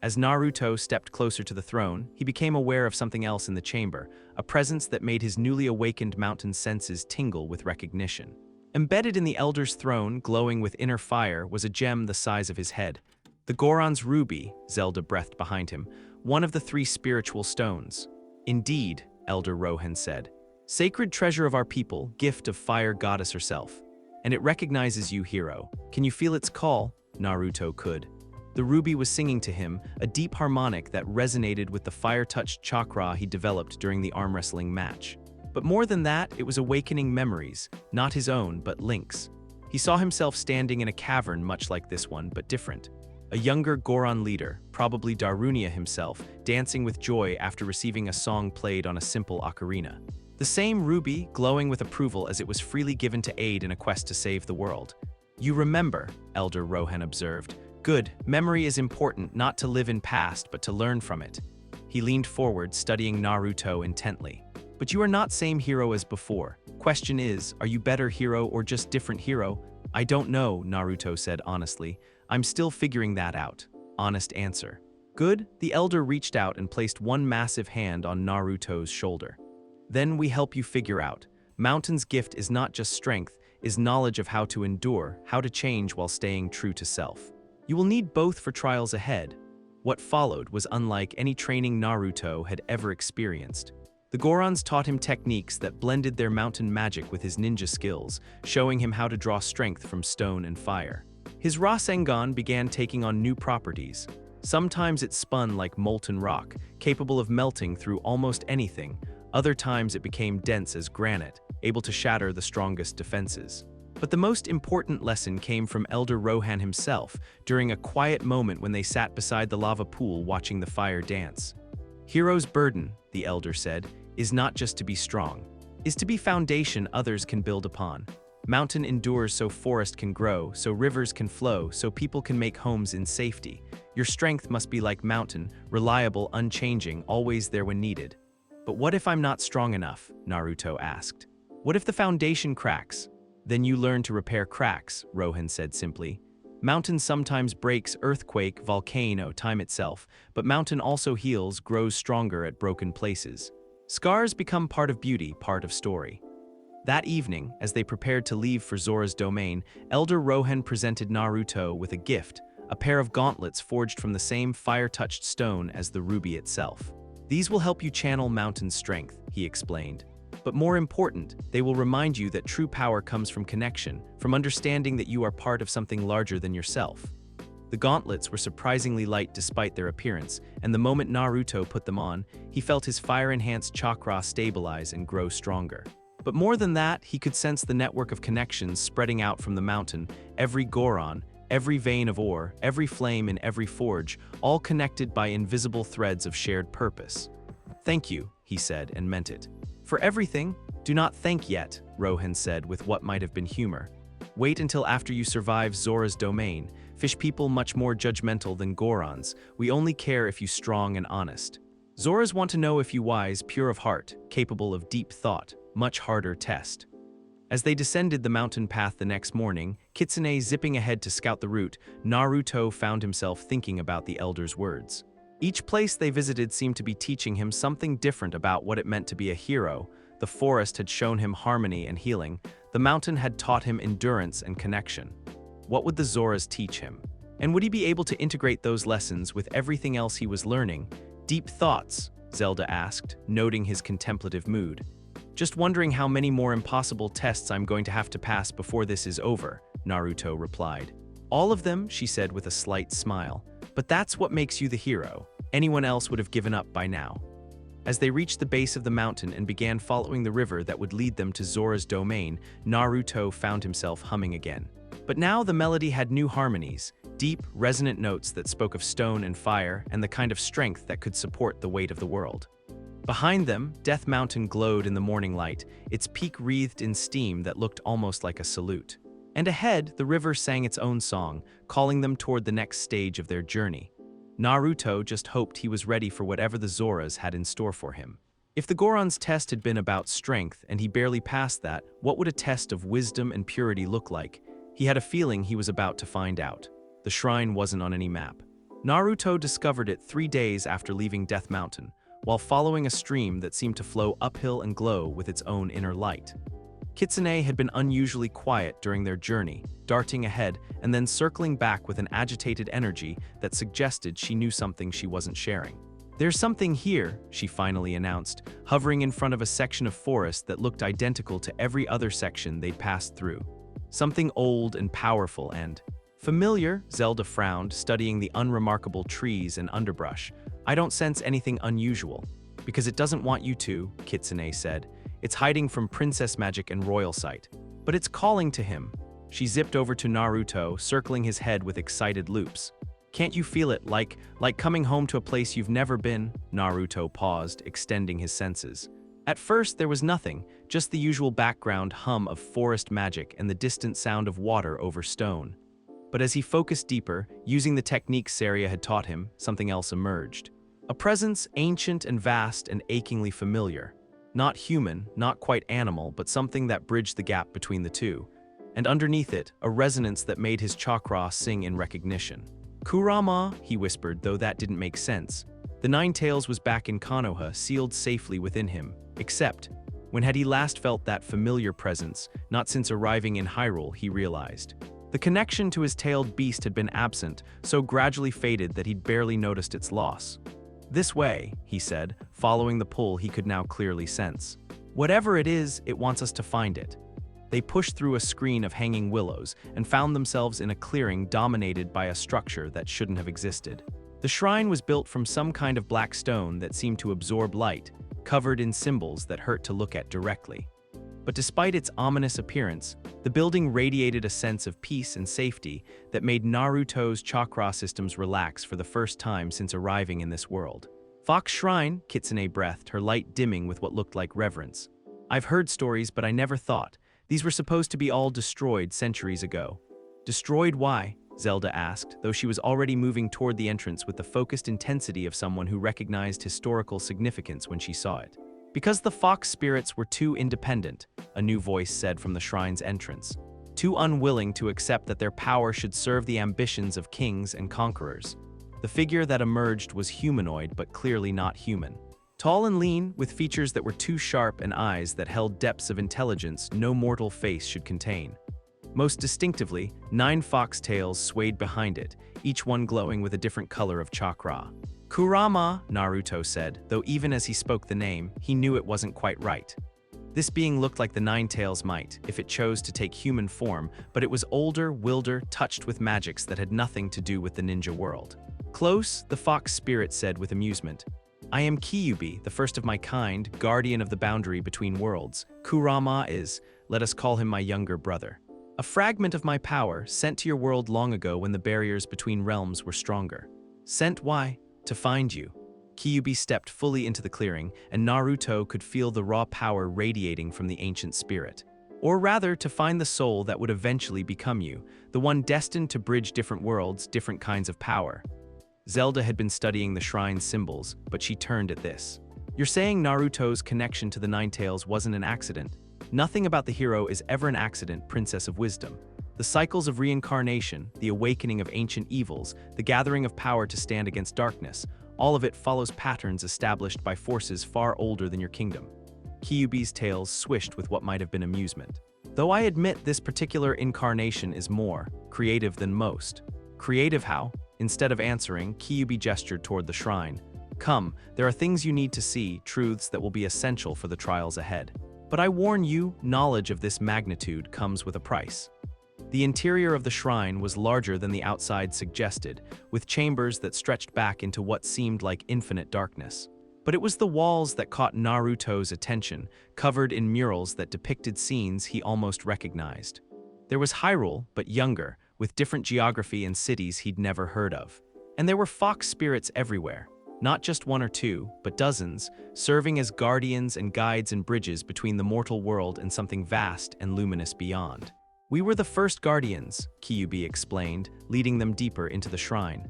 [SPEAKER 1] As Naruto stepped closer to the throne, he became aware of something else in the chamber, a presence that made his newly awakened mountain senses tingle with recognition. Embedded in the elder's throne, glowing with inner fire, was a gem the size of his head. The Goron's ruby, Zelda breathed behind him, one of the 3 spiritual stones. Indeed, Elder Rohan said. Sacred treasure of our people, gift of fire goddess herself. And it recognizes you, hero. Can you feel its call? Naruto could. The ruby was singing to him, a deep harmonic that resonated with the fire-touched chakra he developed during the arm wrestling match. But more than that, it was awakening memories, not his own, but Link's. He saw himself standing in a cavern much like this one, but different. A younger Goron leader, probably Darunia himself, dancing with joy after receiving a song played on a simple ocarina. The same ruby, glowing with approval as it was freely given to aid in a quest to save the world. You remember, Elder Rohan observed. Good, memory is important, not to live in past, but to learn from it. He leaned forward, studying Naruto intently. But you are not same hero as before. Question is, are you better hero or just different hero? I don't know, Naruto said honestly. I'm still figuring that out. Honest answer. Good, the elder reached out and placed one massive hand on Naruto's shoulder. Then we help you figure out. Mountain's gift is not just strength, is knowledge of how to endure, how to change while staying true to self. You will need both for trials ahead. What followed was unlike any training Naruto had ever experienced. The Gorons taught him techniques that blended their mountain magic with his ninja skills, showing him how to draw strength from stone and fire. His Rasengan began taking on new properties. Sometimes it spun like molten rock, capable of melting through almost anything. Other times it became dense as granite, able to shatter the strongest defenses. But the most important lesson came from Elder Rohan himself, during a quiet moment when they sat beside the lava pool watching the fire dance. Hero's burden, the Elder said, is not just to be strong, is to be foundation others can build upon. Mountain endures so forest can grow, so rivers can flow, so people can make homes in safety. Your strength must be like mountain, reliable, unchanging, always there when needed. But what if I'm not strong enough? Naruto asked. What if the foundation cracks? Then you learn to repair cracks, Rohan said simply. Mountain sometimes breaks, earthquake, volcano, time itself, but mountain also heals, grows stronger at broken places. Scars become part of beauty, part of story. That evening, as they prepared to leave for Zora's domain, Elder Rohan presented Naruto with a gift, a pair of gauntlets forged from the same fire-touched stone as the ruby itself. These will help you channel mountain strength, he explained. But more important, they will remind you that true power comes from connection, from understanding that you are part of something larger than yourself. The gauntlets were surprisingly light despite their appearance, and the moment Naruto put them on, he felt his fire-enhanced chakra stabilize and grow stronger. But more than that, he could sense the network of connections spreading out from the mountain, every Goron, every vein of ore, every flame in every forge, all connected by invisible threads of shared purpose. Thank you, he said, and meant it. For everything, do not thank yet, Rohan said with what might have been humor. Wait until after you survive Zora's domain. Fish people much more judgmental than Gorons. We only care if you strong and honest. Zoras want to know if you wise, pure of heart, capable of deep thought. Much harder test. As they descended the mountain path the next morning, Kitsune zipping ahead to scout the route, Naruto found himself thinking about the Elder's words. Each place they visited seemed to be teaching him something different about what it meant to be a hero. The forest had shown him harmony and healing. The mountain had taught him endurance and connection. What would the Zoras teach him? And would he be able to integrate those lessons with everything else he was learning? Deep thoughts, Zelda asked, noting his contemplative mood. Just wondering how many more impossible tests I'm going to have to pass before this is over, Naruto replied. All of them, she said with a slight smile. But that's what makes you the hero. Anyone else would have given up by now. As they reached the base of the mountain and began following the river that would lead them to Zora's domain, Naruto found himself humming again. But now the melody had new harmonies, deep, resonant notes that spoke of stone and fire and the kind of strength that could support the weight of the world. Behind them, Death Mountain glowed in the morning light, its peak wreathed in steam that looked almost like a salute. And ahead, the river sang its own song, calling them toward the next stage of their journey. Naruto just hoped he was ready for whatever the Zoras had in store for him. If the Goron's test had been about strength and he barely passed that, what would a test of wisdom and purity look like? He had a feeling he was about to find out. The shrine wasn't on any map. Naruto discovered it 3 days after leaving Death Mountain, while following a stream that seemed to flow uphill and glow with its own inner light. Kitsune had been unusually quiet during their journey, darting ahead and then circling back with an agitated energy that suggested she knew something she wasn't sharing. There's something here, she finally announced, hovering in front of a section of forest that looked identical to every other section they'd passed through. Something old and powerful and familiar, Zelda frowned, studying the unremarkable trees and underbrush. I don't sense anything unusual. Because it doesn't want you to, Kitsune said. It's hiding from princess magic and royal sight. But it's calling to him. She zipped over to Naruto, circling his head with excited loops. Can't you feel it, like coming home to a place you've never been? Naruto paused, extending his senses. At first, there was nothing, just the usual background hum of forest magic and the distant sound of water over stone. But as he focused deeper, using the techniques Saria had taught him, something else emerged. A presence ancient and vast and achingly familiar. Not human, not quite animal, but something that bridged the gap between the two. And underneath it, a resonance that made his chakra sing in recognition. Kurama, he whispered, though that didn't make sense. The Nine Tails was back in Konoha, sealed safely within him. Except, When had he last felt that familiar presence? Not since arriving in Hyrule, he realized. The connection to his tailed beast had been absent, so gradually faded that he'd barely noticed its loss. "This way," he said, following the pull he could now clearly sense. "Whatever it is, it wants us to find it." They pushed through a screen of hanging willows and found themselves in a clearing dominated by a structure that shouldn't have existed. The shrine was built from some kind of black stone that seemed to absorb light, covered in symbols that hurt to look at directly. But despite its ominous appearance, the building radiated a sense of peace and safety that made Naruto's chakra systems relax for the first time since arriving in this world. "Fox Shrine," Kitsune breathed, her light dimming with what looked like reverence. "I've heard stories, but I never thought. These were supposed to be all destroyed centuries ago." "Destroyed why?" Zelda asked, though she was already moving toward the entrance with the focused intensity of someone who recognized historical significance when she saw it. "Because the fox spirits were too independent," a new voice said from the shrine's entrance. "Too unwilling to accept that their power should serve the ambitions of kings and conquerors." The figure that emerged was humanoid but clearly not human. Tall and lean, with features that were too sharp and eyes that held depths of intelligence no mortal face should contain. Most distinctively, 9 fox tails swayed behind it, each one glowing with a different color of chakra. "Kurama," Naruto said, though even as he spoke the name, he knew it wasn't quite right. This being looked like the 9 tails might, if it chose to take human form, but it was older, wilder, touched with magics that had nothing to do with the ninja world. "Close," the fox spirit said with amusement. "I am Kyubi, the first of my kind, guardian of the boundary between worlds. Kurama is, let us call him my younger brother. A fragment of my power, sent to your world long ago when the barriers between realms were stronger." "Sent why?" "To find you." Kyubi stepped fully into the clearing, and Naruto could feel the raw power radiating from the ancient spirit. "Or rather, to find the soul that would eventually become you, the one destined to bridge different worlds, different kinds of power." Zelda had been studying the shrine's symbols, but she turned at this. "You're saying Naruto's connection to the 9 tails wasn't an accident?" "Nothing about the hero is ever an accident, Princess of Wisdom. The cycles of reincarnation, the awakening of ancient evils, the gathering of power to stand against darkness, all of it follows patterns established by forces far older than your kingdom." Kyubi's tails swished with what might have been amusement. "Though I admit this particular incarnation is more creative than most." "Creative how?" Instead of answering, Kyubi gestured toward the shrine. "Come, there are things you need to see, truths that will be essential for the trials ahead. But I warn you, knowledge of this magnitude comes with a price." The interior of the shrine was larger than the outside suggested, with chambers that stretched back into what seemed like infinite darkness. But it was the walls that caught Naruto's attention, covered in murals that depicted scenes he almost recognized. There was Hyrule, but younger, with different geography and cities he'd never heard of. And there were fox spirits everywhere, not just 1 or 2, but dozens, serving as guardians and guides and bridges between the mortal world and something vast and luminous beyond. "We were the first guardians," Kyubi explained, leading them deeper into the shrine.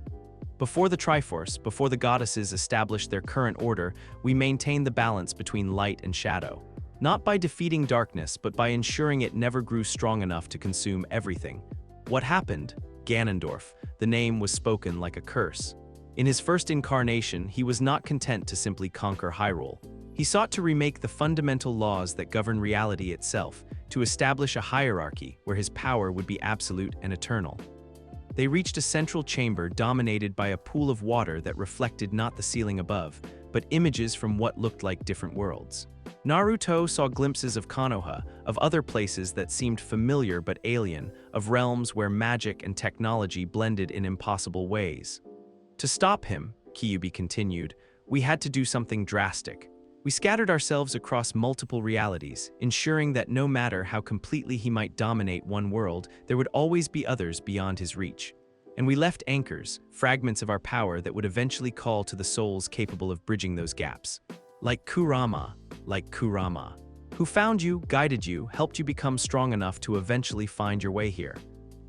[SPEAKER 1] "Before the Triforce, before the goddesses established their current order, we maintained the balance between light and shadow. Not by defeating darkness, but by ensuring it never grew strong enough to consume everything. What happened? Ganondorf. The name was spoken like a curse. In his first incarnation, he was not content to simply conquer Hyrule. He sought to remake the fundamental laws that govern reality itself, to establish a hierarchy where his power would be absolute and eternal. They reached a central chamber dominated by a pool of water that reflected not the ceiling above, but images from what looked like different worlds. Naruto saw glimpses of Konoha, of other places that seemed familiar but alien, of realms where magic and technology blended in impossible ways. To stop him, Kyubi continued, we had to do something drastic. We scattered ourselves across multiple realities, ensuring that no matter how completely he might dominate one world, there would always be others beyond his reach. And we left anchors, fragments of our power that would eventually call to the souls capable of bridging those gaps. Like Kurama, who found you, guided you, helped you become strong enough to eventually find your way here.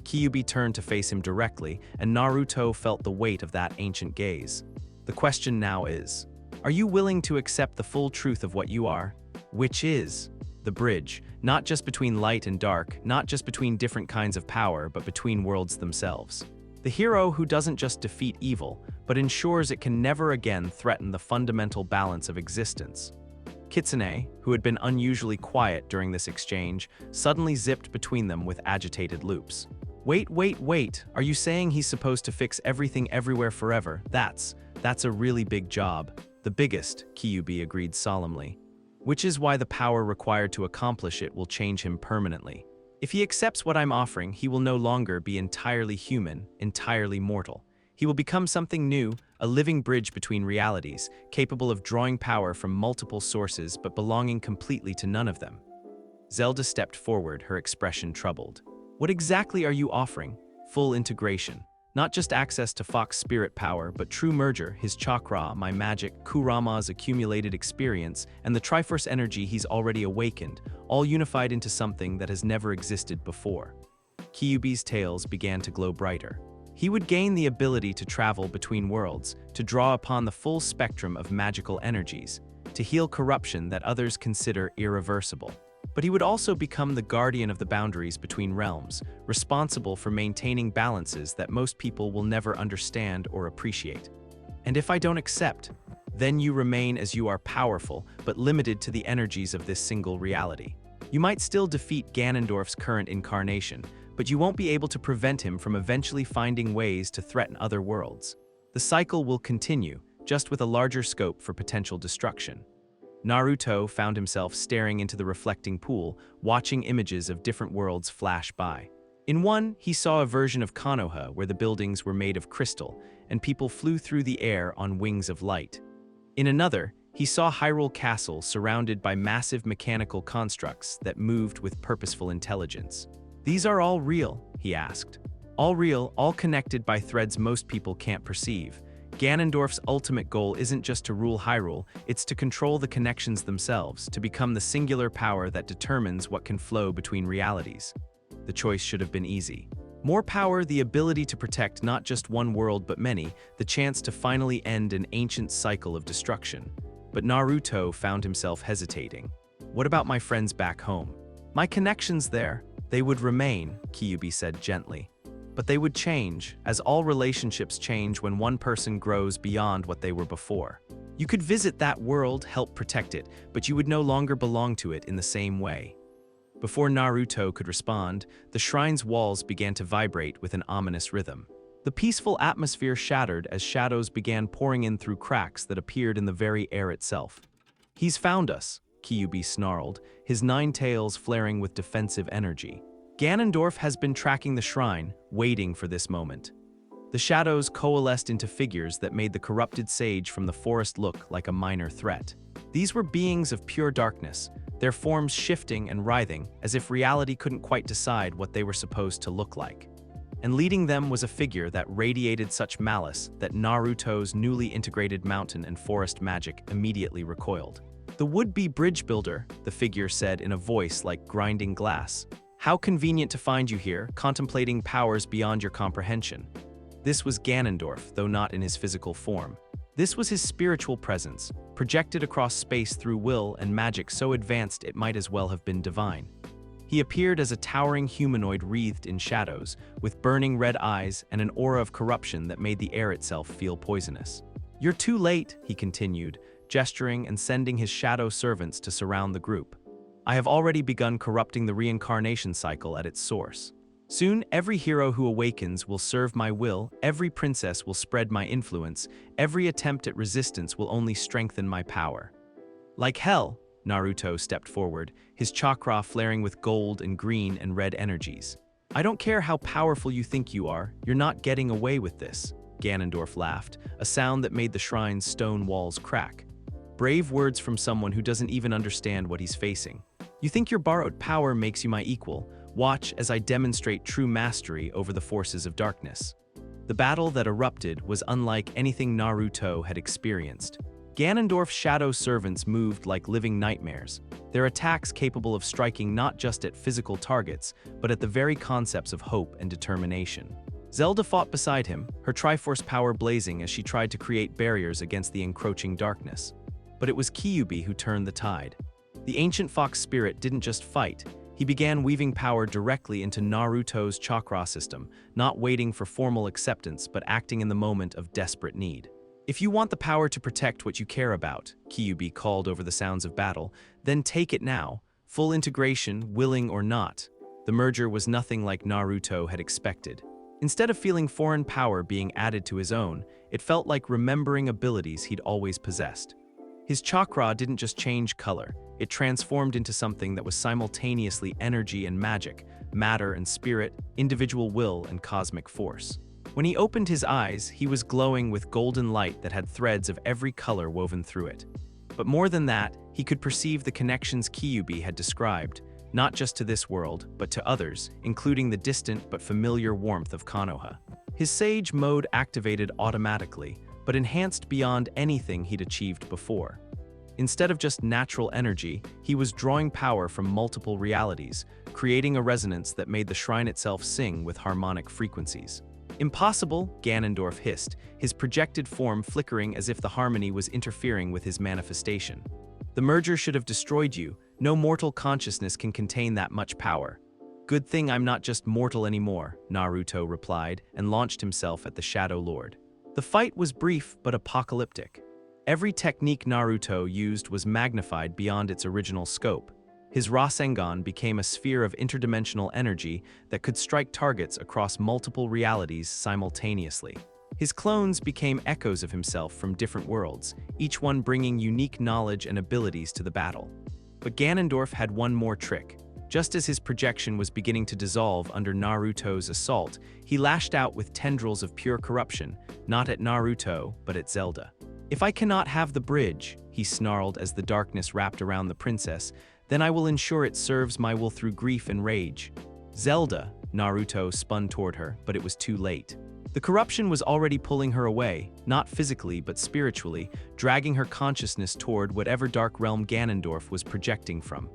[SPEAKER 1] Kyubi turned to face him directly, and Naruto felt the weight of that ancient gaze. The question now is, are you willing to accept the full truth of what you are? Which is the bridge, not just between light and dark, not just between different kinds of power, but between worlds themselves. The hero who doesn't just defeat evil, but ensures it can never again threaten the fundamental balance of existence. Kitsune, who had been unusually quiet during this exchange, suddenly zipped between them with agitated loops. Wait, are you saying he's supposed to fix everything everywhere forever? That's a really big job. The biggest, Kyubi agreed solemnly. Which is why the power required to accomplish it will change him permanently. If he accepts what I'm offering, he will no longer be entirely human, entirely mortal. He will become something new, a living bridge between realities, capable of drawing power from multiple sources but belonging completely to none of them. Zelda stepped forward, her expression troubled. What exactly are you offering? Full integration. Not just access to Fox spirit power, but true merger, his chakra, my magic, Kurama's accumulated experience, and the Triforce energy he's already awakened, all unified into something that has never existed before. Kyubi's tails began to glow brighter. He would gain the ability to travel between worlds, to draw upon the full spectrum of magical energies, to heal corruption that others consider irreversible. But he would also become the guardian of the boundaries between realms, responsible for maintaining balances that most people will never understand or appreciate. And if I don't accept, then you remain as you are powerful, but limited to the energies of this single reality. You might still defeat Ganondorf's current incarnation, but you won't be able to prevent him from eventually finding ways to threaten other worlds. The cycle will continue, just with a larger scope for potential destruction. Naruto found himself staring into the reflecting pool, watching images of different worlds flash by. In one, he saw a version of Konoha where the buildings were made of crystal, and people flew through the air on wings of light. In another, he saw Hyrule Castle surrounded by massive mechanical constructs that moved with purposeful intelligence. These are all real, he asked. All real, all connected by threads most people can't perceive. Ganondorf's ultimate goal isn't just to rule Hyrule, it's to control the connections themselves, to become the singular power that determines what can flow between realities. The choice should have been easy. More power, the ability to protect not just one world but many, the chance to finally end an ancient cycle of destruction. But Naruto found himself hesitating. What about my friends back home? My connections there, they would remain, Kyubi said gently. But they would change, as all relationships change when one person grows beyond what they were before. You could visit that world, help protect it, but you would no longer belong to it in the same way. Before Naruto could respond, the shrine's walls began to vibrate with an ominous rhythm. The peaceful atmosphere shattered as shadows began pouring in through cracks that appeared in the very air itself. He's found us, Kyubi snarled, his 9 tails flaring with defensive energy. Ganondorf has been tracking the shrine, waiting for this moment. The shadows coalesced into figures that made the corrupted sage from the forest look like a minor threat. These were beings of pure darkness, their forms shifting and writhing as if reality couldn't quite decide what they were supposed to look like. And leading them was a figure that radiated such malice that Naruto's newly integrated mountain and forest magic immediately recoiled. The would-be bridge builder, the figure said in a voice like grinding glass. How convenient to find you here, contemplating powers beyond your comprehension. This was Ganondorf, though not in his physical form. This was his spiritual presence, projected across space through will and magic so advanced it might as well have been divine. He appeared as a towering humanoid wreathed in shadows, with burning red eyes and an aura of corruption that made the air itself feel poisonous. You're too late, he continued, gesturing and sending his shadow servants to surround the group. I have already begun corrupting the reincarnation cycle at its source. Soon, every hero who awakens will serve my will, every princess will spread my influence, every attempt at resistance will only strengthen my power. Like hell, Naruto stepped forward, his chakra flaring with gold and green and red energies. I don't care how powerful you think you are, you're not getting away with this, Ganondorf laughed, a sound that made the shrine's stone walls crack. Brave words from someone who doesn't even understand what he's facing. You think your borrowed power makes you my equal? Watch as I demonstrate true mastery over the forces of darkness. The battle that erupted was unlike anything Naruto had experienced. Ganondorf's shadow servants moved like living nightmares, their attacks capable of striking not just at physical targets, but at the very concepts of hope and determination. Zelda fought beside him, her Triforce power blazing as she tried to create barriers against the encroaching darkness. But it was Kyubi who turned the tide. The ancient fox spirit didn't just fight, he began weaving power directly into Naruto's chakra system, not waiting for formal acceptance but acting in the moment of desperate need. If you want the power to protect what you care about, Kyuubi called over the sounds of battle, then take it now, full integration, willing or not. The merger was nothing like Naruto had expected. Instead of feeling foreign power being added to his own, it felt like remembering abilities he'd always possessed. His chakra didn't just change color, it transformed into something that was simultaneously energy and magic, matter and spirit, individual will and cosmic force. When he opened his eyes, he was glowing with golden light that had threads of every color woven through it. But more than that, he could perceive the connections Kyuubi had described, not just to this world, but to others, including the distant but familiar warmth of Konoha. His Sage mode activated automatically, but enhanced beyond anything he'd achieved before. Instead of just natural energy, he was drawing power from multiple realities, creating a resonance that made the shrine itself sing with harmonic frequencies. Impossible, Ganondorf hissed, his projected form flickering as if the harmony was interfering with his manifestation. The merger should have destroyed you. No mortal consciousness can contain that much power. Good thing I'm not just mortal anymore, Naruto replied and launched himself at the Shadow Lord. The fight was brief but apocalyptic. Every technique Naruto used was magnified beyond its original scope. His Rasengan became a sphere of interdimensional energy that could strike targets across multiple realities simultaneously. His clones became echoes of himself from different worlds, each one bringing unique knowledge and abilities to the battle. But Ganondorf had one more trick. Just as his projection was beginning to dissolve under Naruto's assault, he lashed out with tendrils of pure corruption, not at Naruto, but at Zelda. "If I cannot have the bridge," he snarled as the darkness wrapped around the princess, "then I will ensure it serves my will through grief and rage." "Zelda," Naruto spun toward her, but it was too late. The corruption was already pulling her away, not physically but spiritually, dragging her consciousness toward whatever dark realm Ganondorf was projecting from.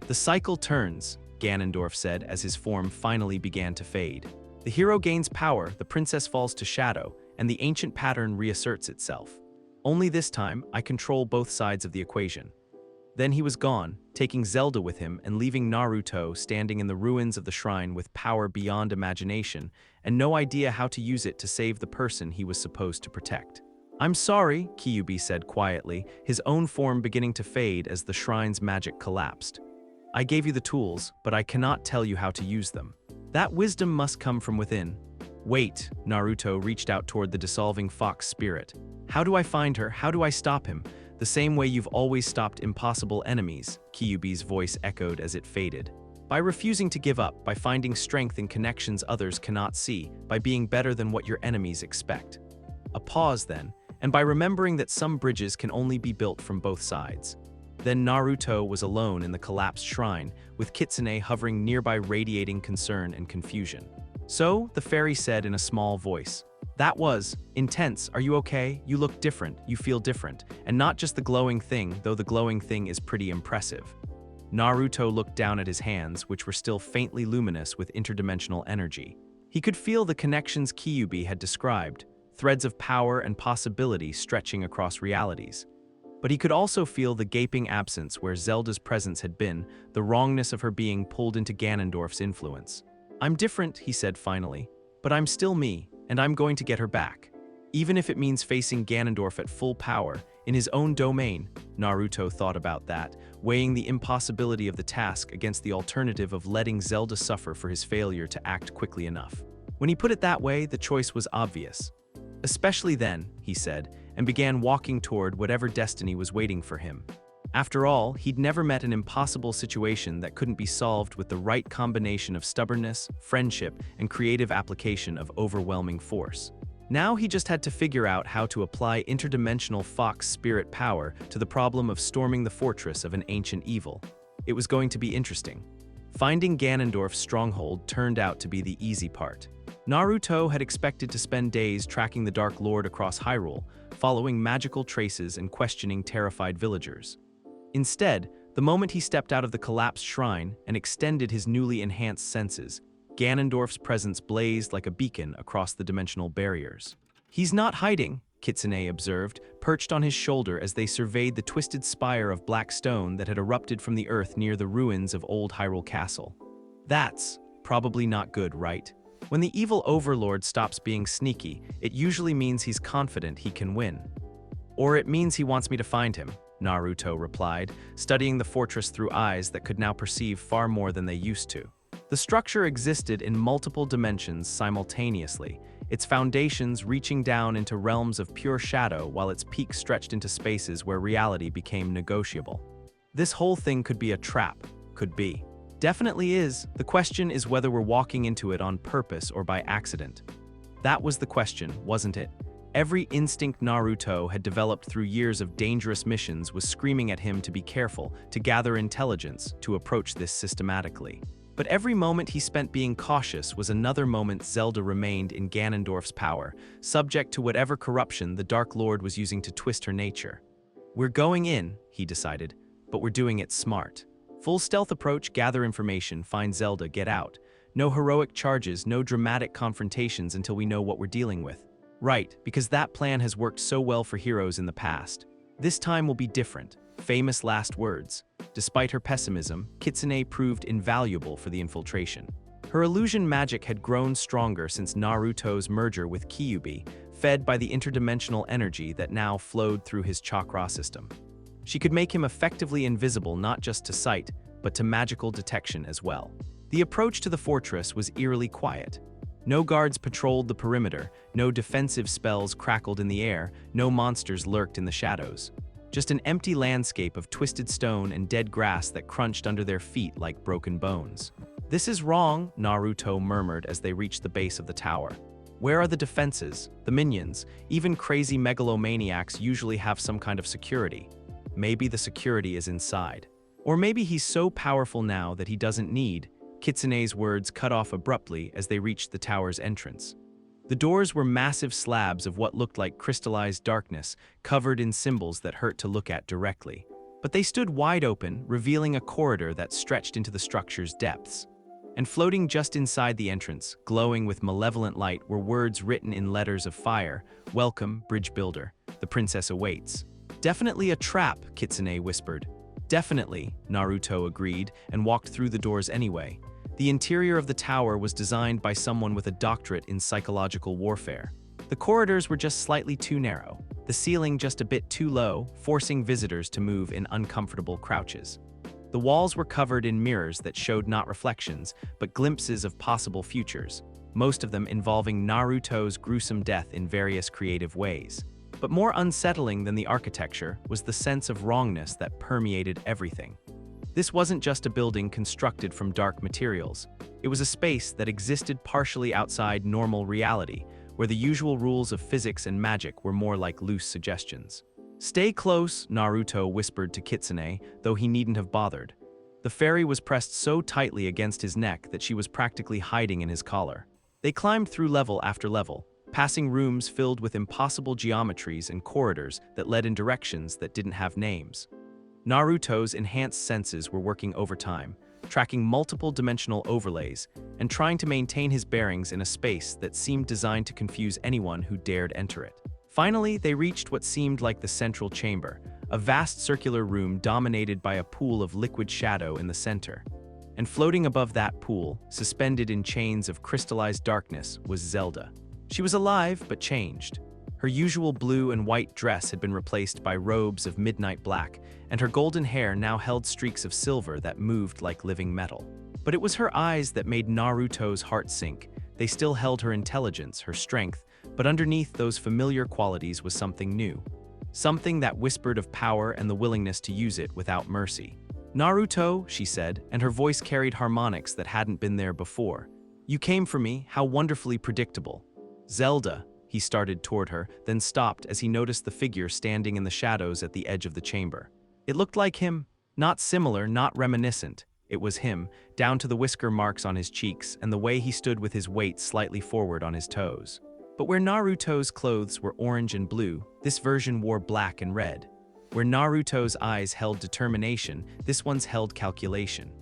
[SPEAKER 1] "The cycle turns," Ganondorf said as his form finally began to fade. "The hero gains power, the princess falls to shadow, and the ancient pattern reasserts itself. Only this time, I control both sides of the equation." Then he was gone, taking Zelda with him and leaving Naruto standing in the ruins of the shrine with power beyond imagination and no idea how to use it to save the person he was supposed to protect. "I'm sorry," Kyuubi said quietly, his own form beginning to fade as the shrine's magic collapsed. "I gave you the tools, but I cannot tell you how to use them. That wisdom must come from within." "Wait," Naruto reached out toward the dissolving fox spirit. "How do I find her? How do I stop him? The same way you've always stopped impossible enemies," Kyuubi's voice echoed as it faded. "By refusing to give up, by finding strength in connections others cannot see, by being better than what your enemies expect." A pause then, and by remembering that some bridges can only be built from both sides. Then Naruto was alone in the collapsed shrine, with Kitsune hovering nearby radiating concern and confusion. "So," the fairy said in a small voice, "that was intense. Are you okay? You look different, you feel different, and not just the glowing thing, though the glowing thing is pretty impressive." Naruto looked down at his hands, which were still faintly luminous with interdimensional energy. He could feel the connections Kyuubi had described, threads of power and possibility stretching across realities. But he could also feel the gaping absence where Zelda's presence had been, the wrongness of her being pulled into Ganondorf's influence. "I'm different," he said finally, "but I'm still me, and I'm going to get her back. Even if it means facing Ganondorf at full power, in his own domain." Naruto thought about that, weighing the impossibility of the task against the alternative of letting Zelda suffer for his failure to act quickly enough. When he put it that way, the choice was obvious. "Especially then," he said, and began walking toward whatever destiny was waiting for him. After all, he'd never met an impossible situation that couldn't be solved with the right combination of stubbornness, friendship, and creative application of overwhelming force. Now he just had to figure out how to apply interdimensional fox spirit power to the problem of storming the fortress of an ancient evil. It was going to be interesting. Finding Ganondorf's stronghold turned out to be the easy part. Naruto had expected to spend days tracking the Dark Lord across Hyrule, following magical traces and questioning terrified villagers. Instead, the moment he stepped out of the collapsed shrine and extended his newly enhanced senses, Ganondorf's presence blazed like a beacon across the dimensional barriers. "He's not hiding," Kitsune observed, perched on his shoulder as they surveyed the twisted spire of black stone that had erupted from the earth near the ruins of old Hyrule Castle. "That's probably not good, right?" When the evil overlord stops being sneaky, it usually means he's confident he can win. Or it means he wants me to find him, Naruto replied, studying the fortress through eyes that could now perceive far more than they used to. The structure existed in multiple dimensions simultaneously, its foundations reaching down into realms of pure shadow while its peak stretched into spaces where reality became negotiable. This whole thing could be a trap, could be. Definitely is. The question is whether we're walking into it on purpose or by accident. That was the question, wasn't it? Every instinct Naruto had developed through years of dangerous missions was screaming at him to be careful, to gather intelligence, to approach this systematically. But every moment he spent being cautious was another moment Zelda remained in Ganondorf's power, subject to whatever corruption the Dark Lord was using to twist her nature. We're going in, he decided, but we're doing it smart. Full stealth approach, gather information, find Zelda, get out. No heroic charges, no dramatic confrontations until we know what we're dealing with. Right, because that plan has worked so well for heroes in the past. This time will be different. Famous last words. Despite her pessimism, Kitsune proved invaluable for the infiltration. Her illusion magic had grown stronger since Naruto's merger with Kyuubi, fed by the interdimensional energy that now flowed through his chakra system. She could make him effectively invisible not just to sight, but to magical detection as well. The approach to the fortress was eerily quiet. No guards patrolled the perimeter, no defensive spells crackled in the air, no monsters lurked in the shadows. Just an empty landscape of twisted stone and dead grass that crunched under their feet like broken bones. This is wrong, Naruto murmured as they reached the base of the tower. Where are the defenses, the minions? Even crazy megalomaniacs usually have some kind of security. Maybe the security is inside. Or maybe he's so powerful now that he doesn't need. Kitsune's words cut off abruptly as they reached the tower's entrance. The doors were massive slabs of what looked like crystallized darkness, covered in symbols that hurt to look at directly. But they stood wide open, revealing a corridor that stretched into the structure's depths. And floating just inside the entrance, glowing with malevolent light, were words written in letters of fire. "Welcome, bridge builder. The princess awaits." "Definitely a trap," Kitsune whispered. "Definitely," Naruto agreed and walked through the doors anyway. The interior of the tower was designed by someone with a doctorate in psychological warfare. The corridors were just slightly too narrow, the ceiling just a bit too low, forcing visitors to move in uncomfortable crouches. The walls were covered in mirrors that showed not reflections, but glimpses of possible futures, most of them involving Naruto's gruesome death in various creative ways. But more unsettling than the architecture was the sense of wrongness that permeated everything. This wasn't just a building constructed from dark materials. It was a space that existed partially outside normal reality, where the usual rules of physics and magic were more like loose suggestions. "Stay close," Naruto whispered to Kitsune, though he needn't have bothered. The fairy was pressed so tightly against his neck that she was practically hiding in his collar. They climbed through level after level, passing rooms filled with impossible geometries and corridors that led in directions that didn't have names. Naruto's enhanced senses were working overtime, tracking multiple dimensional overlays, and trying to maintain his bearings in a space that seemed designed to confuse anyone who dared enter it. Finally, they reached what seemed like the central chamber, a vast circular room dominated by a pool of liquid shadow in the center. And floating above that pool, suspended in chains of crystallized darkness, was Zelda. She was alive, but changed. Her usual blue and white dress had been replaced by robes of midnight black, and her golden hair now held streaks of silver that moved like living metal. But it was her eyes that made Naruto's heart sink. They still held her intelligence, her strength, but underneath those familiar qualities was something new. Something that whispered of power and the willingness to use it without mercy. "Naruto," she said, and her voice carried harmonics that hadn't been there before. "You came for me, how wonderfully predictable." "Zelda," he started toward her, then stopped as he noticed the figure standing in the shadows at the edge of the chamber. It looked like him, not similar, not reminiscent. It was him, down to the whisker marks on his cheeks and the way he stood with his weight slightly forward on his toes. But where Naruto's clothes were orange and blue, this version wore black and red. Where Naruto's eyes held determination, this one's held calculation.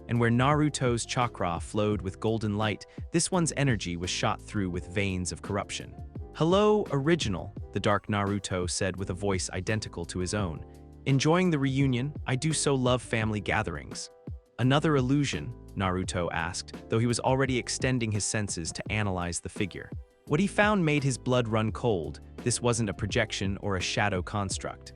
[SPEAKER 1] And where Naruto's chakra flowed with golden light, this one's energy was shot through with veins of corruption. "Hello, original," the dark Naruto said with a voice identical to his own. "Enjoying the reunion? I do so love family gatherings." Another illusion? Naruto asked, though he was already extending his senses to analyze the figure. What he found made his blood run cold. This wasn't a projection or a shadow construct.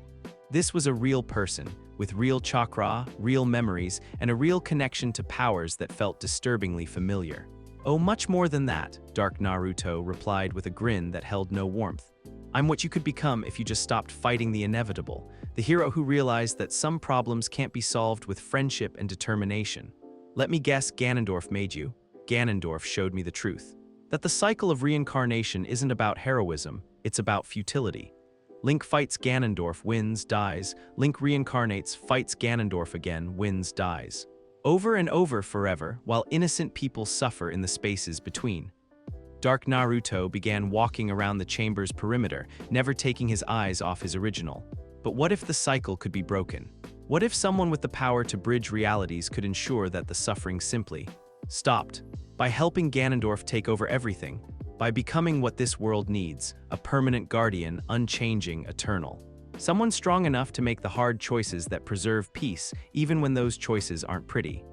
[SPEAKER 1] This was a real person, with real chakra, real memories, and a real connection to powers that felt disturbingly familiar. Oh, much more than that, Dark Naruto replied with a grin that held no warmth. I'm what you could become if you just stopped fighting the inevitable, the hero who realized that some problems can't be solved with friendship and determination. Let me guess, Ganondorf made you. Ganondorf showed me the truth. That the cycle of reincarnation isn't about heroism, it's about futility. Link fights Ganondorf, wins, dies. Link reincarnates, fights Ganondorf again, wins, dies. Over and over forever, while innocent people suffer in the spaces between. Dark Naruto began walking around the chamber's perimeter, never taking his eyes off his original. But what if the cycle could be broken? What if someone with the power to bridge realities could ensure that the suffering simply stopped? By helping Ganondorf take over everything, by becoming what this world needs, a permanent guardian, unchanging, eternal. Someone strong enough to make the hard choices that preserve peace, even when those choices aren't pretty.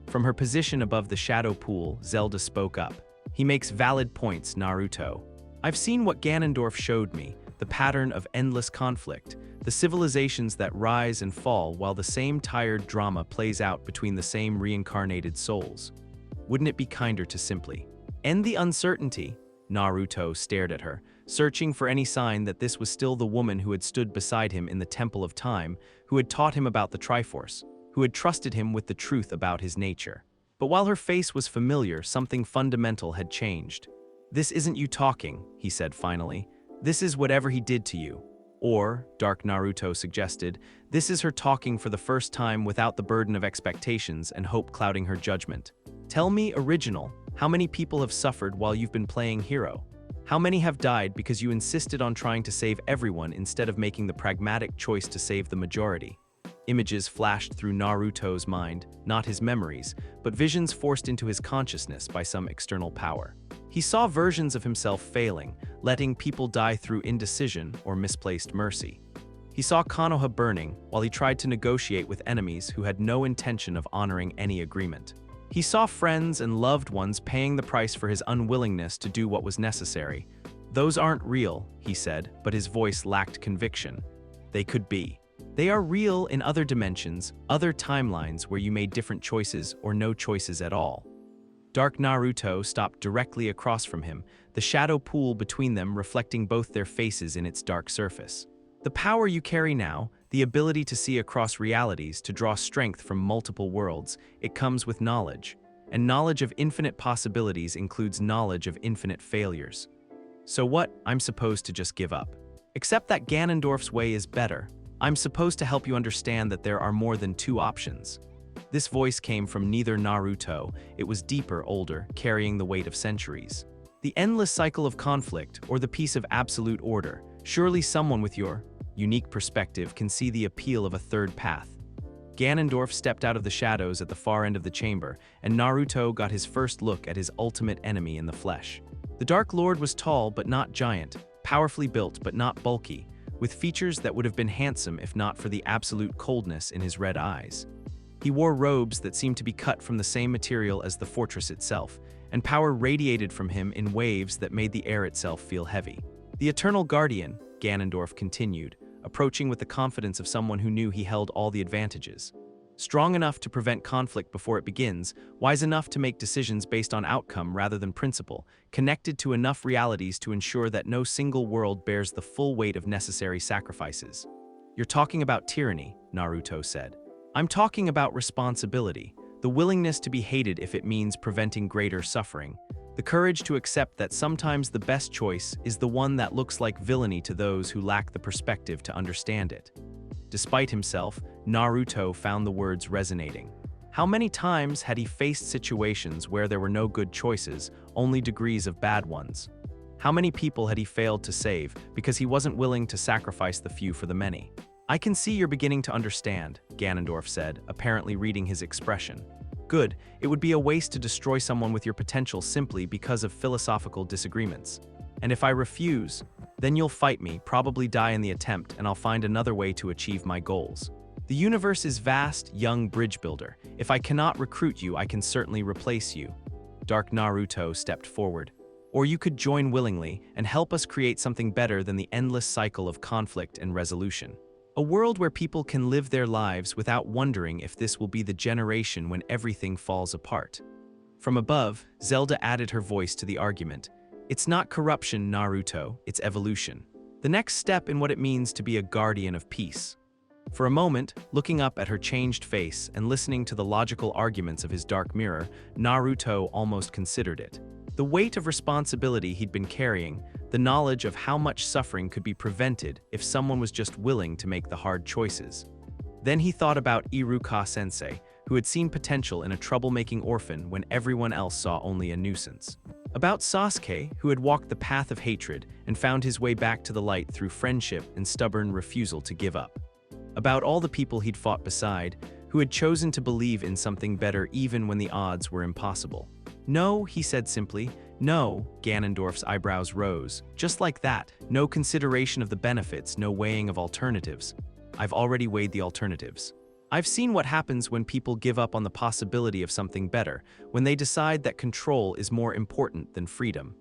[SPEAKER 1] From her position above the shadow pool, Zelda spoke up. He makes valid points, Naruto. I've seen what Ganondorf showed me, the pattern of endless conflict, the civilizations that rise and fall while the same tired drama plays out between the same reincarnated souls. Wouldn't it be kinder to simply end the uncertainty? Naruto stared at her, searching for any sign that this was still the woman who had stood beside him in the Temple of Time, who had taught him about the Triforce, who had trusted him with the truth about his nature. But while her face was familiar, something fundamental had changed. This isn't you talking, he said finally. This is whatever he did to you. Or, Dark Naruto suggested, this is her talking for the first time without the burden of expectations and hope clouding her judgment. Tell me, original, how many people have suffered while you've been playing hero? How many have died because you insisted on trying to save everyone instead of making the pragmatic choice to save the majority? Images flashed through Naruto's mind, not his memories, but visions forced into his consciousness by some external power. He saw versions of himself failing, letting people die through indecision or misplaced mercy. He saw Konoha burning while he tried to negotiate with enemies who had no intention of honoring any agreement. He saw friends and loved ones paying the price for his unwillingness to do what was necessary. Those aren't real, he said, but his voice lacked conviction. They could be. They are real in other dimensions, other timelines where you made different choices or no choices at all. Dark Naruto stopped directly across from him, the shadow pool between them reflecting both their faces in its dark surface. The power you carry now, the ability to see across realities, to draw strength from multiple worlds, it comes with knowledge. And knowledge of infinite possibilities includes knowledge of infinite failures. So what? I'm supposed to just give up. Except that Ganondorf's way is better. I'm supposed to help you understand that there are more than two options. This voice came from neither Naruto, it was deeper, older, carrying the weight of centuries. The endless cycle of conflict, or the peace of absolute order. Surely someone with your unique perspective can see the appeal of a third path. Ganondorf stepped out of the shadows at the far end of the chamber, and Naruto got his first look at his ultimate enemy in the flesh. The Dark Lord was tall but not giant, powerfully built but not bulky, with features that would have been handsome if not for the absolute coldness in his red eyes. He wore robes that seemed to be cut from the same material as the fortress itself, and power radiated from him in waves that made the air itself feel heavy. The Eternal Guardian, Ganondorf continued, approaching with the confidence of someone who knew he held all the advantages. Strong enough to prevent conflict before it begins, wise enough to make decisions based on outcome rather than principle, connected to enough realities to ensure that no single world bears the full weight of necessary sacrifices. You're talking about tyranny, Naruto said. I'm talking about responsibility, the willingness to be hated if it means preventing greater suffering, the courage to accept that sometimes the best choice is the one that looks like villainy to those who lack the perspective to understand it. Despite himself, Naruto found the words resonating. How many times had he faced situations where there were no good choices, only degrees of bad ones? How many people had he failed to save because he wasn't willing to sacrifice the few for the many? I can see you're beginning to understand, Ganondorf said, apparently reading his expression. Good, it would be a waste to destroy someone with your potential simply because of philosophical disagreements. And if I refuse, then you'll fight me, probably die in the attempt, and I'll find another way to achieve my goals. The universe is vast, young bridge builder. If I cannot recruit you, I can certainly replace you. Dark Naruto stepped forward. Or you could join willingly and help us create something better than the endless cycle of conflict and resolution. A world where people can live their lives without wondering if this will be the generation when everything falls apart. From above, Zelda added her voice to the argument. It's not corruption, Naruto, it's evolution. The next step in what it means to be a guardian of peace. For a moment, looking up at her changed face and listening to the logical arguments of his dark mirror, Naruto almost considered it. The weight of responsibility he'd been carrying, the knowledge of how much suffering could be prevented if someone was just willing to make the hard choices. Then he thought about Iruka-sensei, who had seen potential in a troublemaking orphan when everyone else saw only a nuisance. About Sasuke, who had walked the path of hatred and found his way back to the light through friendship and stubborn refusal to give up. About all the people he'd fought beside, who had chosen to believe in something better even when the odds were impossible. No, he said simply. No, Ganondorf's eyebrows rose. Just like that, no consideration of the benefits, no weighing of alternatives. I've already weighed the alternatives. I've seen what happens when people give up on the possibility of something better, when they decide that control is more important than freedom.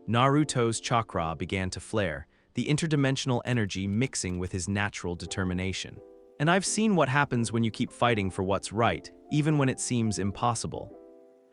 [SPEAKER 1] Naruto's chakra began to flare, the interdimensional energy mixing with his natural determination. And I've seen what happens when you keep fighting for what's right, even when it seems impossible.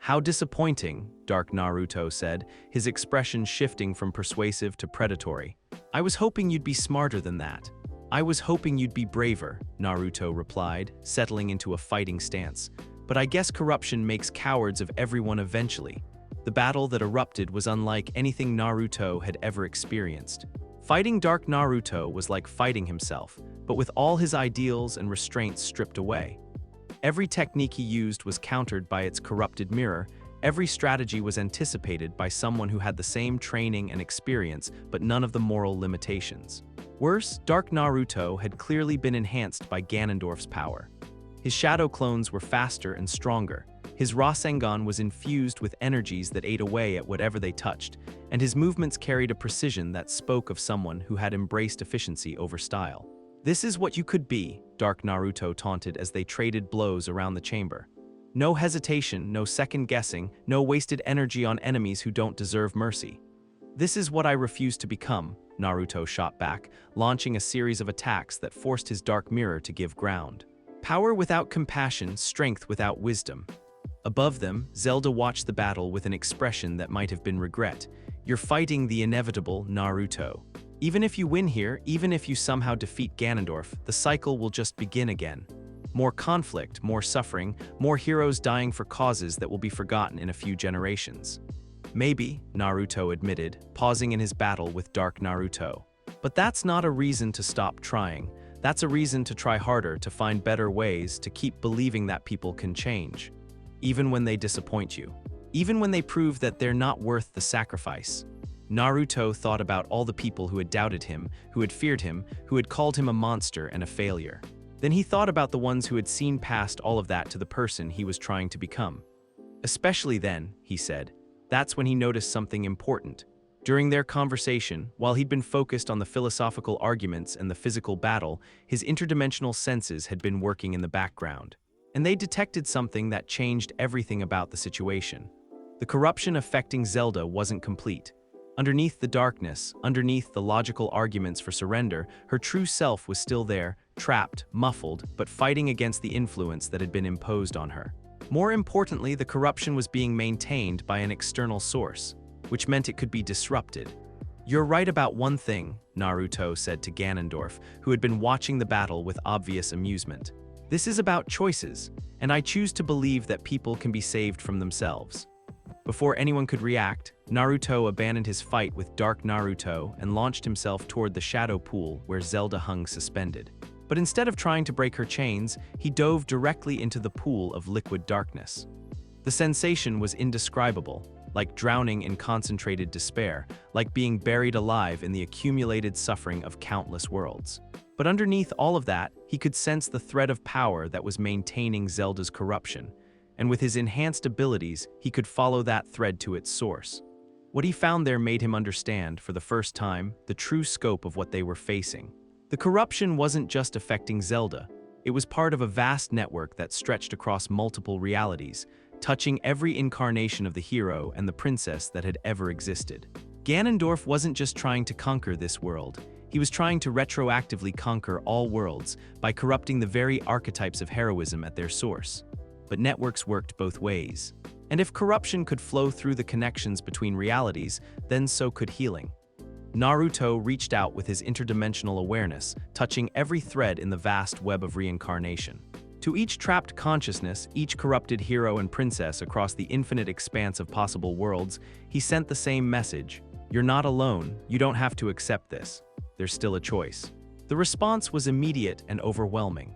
[SPEAKER 1] How disappointing, Dark Naruto said, his expression shifting from persuasive to predatory. I was hoping you'd be smarter than that. I was hoping you'd be braver, Naruto replied, settling into a fighting stance. But I guess corruption makes cowards of everyone eventually. The battle that erupted was unlike anything Naruto had ever experienced. Fighting Dark Naruto was like fighting himself, but with all his ideals and restraints stripped away. Every technique he used was countered by its corrupted mirror. Every strategy was anticipated by someone who had the same training and experience, but none of the moral limitations. Worse, Dark Naruto had clearly been enhanced by Ganondorf's power. His shadow clones were faster and stronger. His Rasengan was infused with energies that ate away at whatever they touched, and his movements carried a precision that spoke of someone who had embraced efficiency over style. This is what you could be, Dark Naruto taunted as they traded blows around the chamber. No hesitation, no second guessing, no wasted energy on enemies who don't deserve mercy. This is what I refuse to become, Naruto shot back, launching a series of attacks that forced his dark mirror to give ground. Power without compassion, strength without wisdom. Above them, Zelda watched the battle with an expression that might have been regret. You're fighting the inevitable, Naruto. Even if you win here, even if you somehow defeat Ganondorf, the cycle will just begin again. More conflict, more suffering, more heroes dying for causes that will be forgotten in a few generations. Maybe, Naruto admitted, pausing in his battle with Dark Naruto. But that's not a reason to stop trying. That's a reason to try harder, to find better ways, to keep believing that people can change. Even when they disappoint you. Even when they prove that they're not worth the sacrifice. Naruto thought about all the people who had doubted him, who had feared him, who had called him a monster and a failure. Then he thought about the ones who had seen past all of that to the person he was trying to become. Especially then, he said, that's when he noticed something important. During their conversation, while he'd been focused on the philosophical arguments and the physical battle, his interdimensional senses had been working in the background. And they detected something that changed everything about the situation. The corruption affecting Zelda wasn't complete. Underneath the darkness, underneath the logical arguments for surrender, her true self was still there, trapped, muffled, but fighting against the influence that had been imposed on her. More importantly, the corruption was being maintained by an external source, which meant it could be disrupted. You're right about one thing, Naruto said to Ganondorf, who had been watching the battle with obvious amusement. This is about choices, and I choose to believe that people can be saved from themselves. Before anyone could react, Naruto abandoned his fight with Dark Naruto and launched himself toward the shadow pool where Zelda hung suspended. But instead of trying to break her chains, he dove directly into the pool of liquid darkness. The sensation was indescribable, like drowning in concentrated despair, like being buried alive in the accumulated suffering of countless worlds. But underneath all of that, he could sense the thread of power that was maintaining Zelda's corruption. And with his enhanced abilities, he could follow that thread to its source. What he found there made him understand, for the first time, the true scope of what they were facing. The corruption wasn't just affecting Zelda. It was part of a vast network that stretched across multiple realities, touching every incarnation of the hero and the princess that had ever existed. Ganondorf wasn't just trying to conquer this world. He was trying to retroactively conquer all worlds by corrupting the very archetypes of heroism at their source. But networks worked both ways. And if corruption could flow through the connections between realities, then so could healing. Naruto reached out with his interdimensional awareness, touching every thread in the vast web of reincarnation. To each trapped consciousness, each corrupted hero and princess across the infinite expanse of possible worlds, he sent the same message: "You're not alone, you don't have to accept this. There's still a choice." The response was immediate and overwhelming.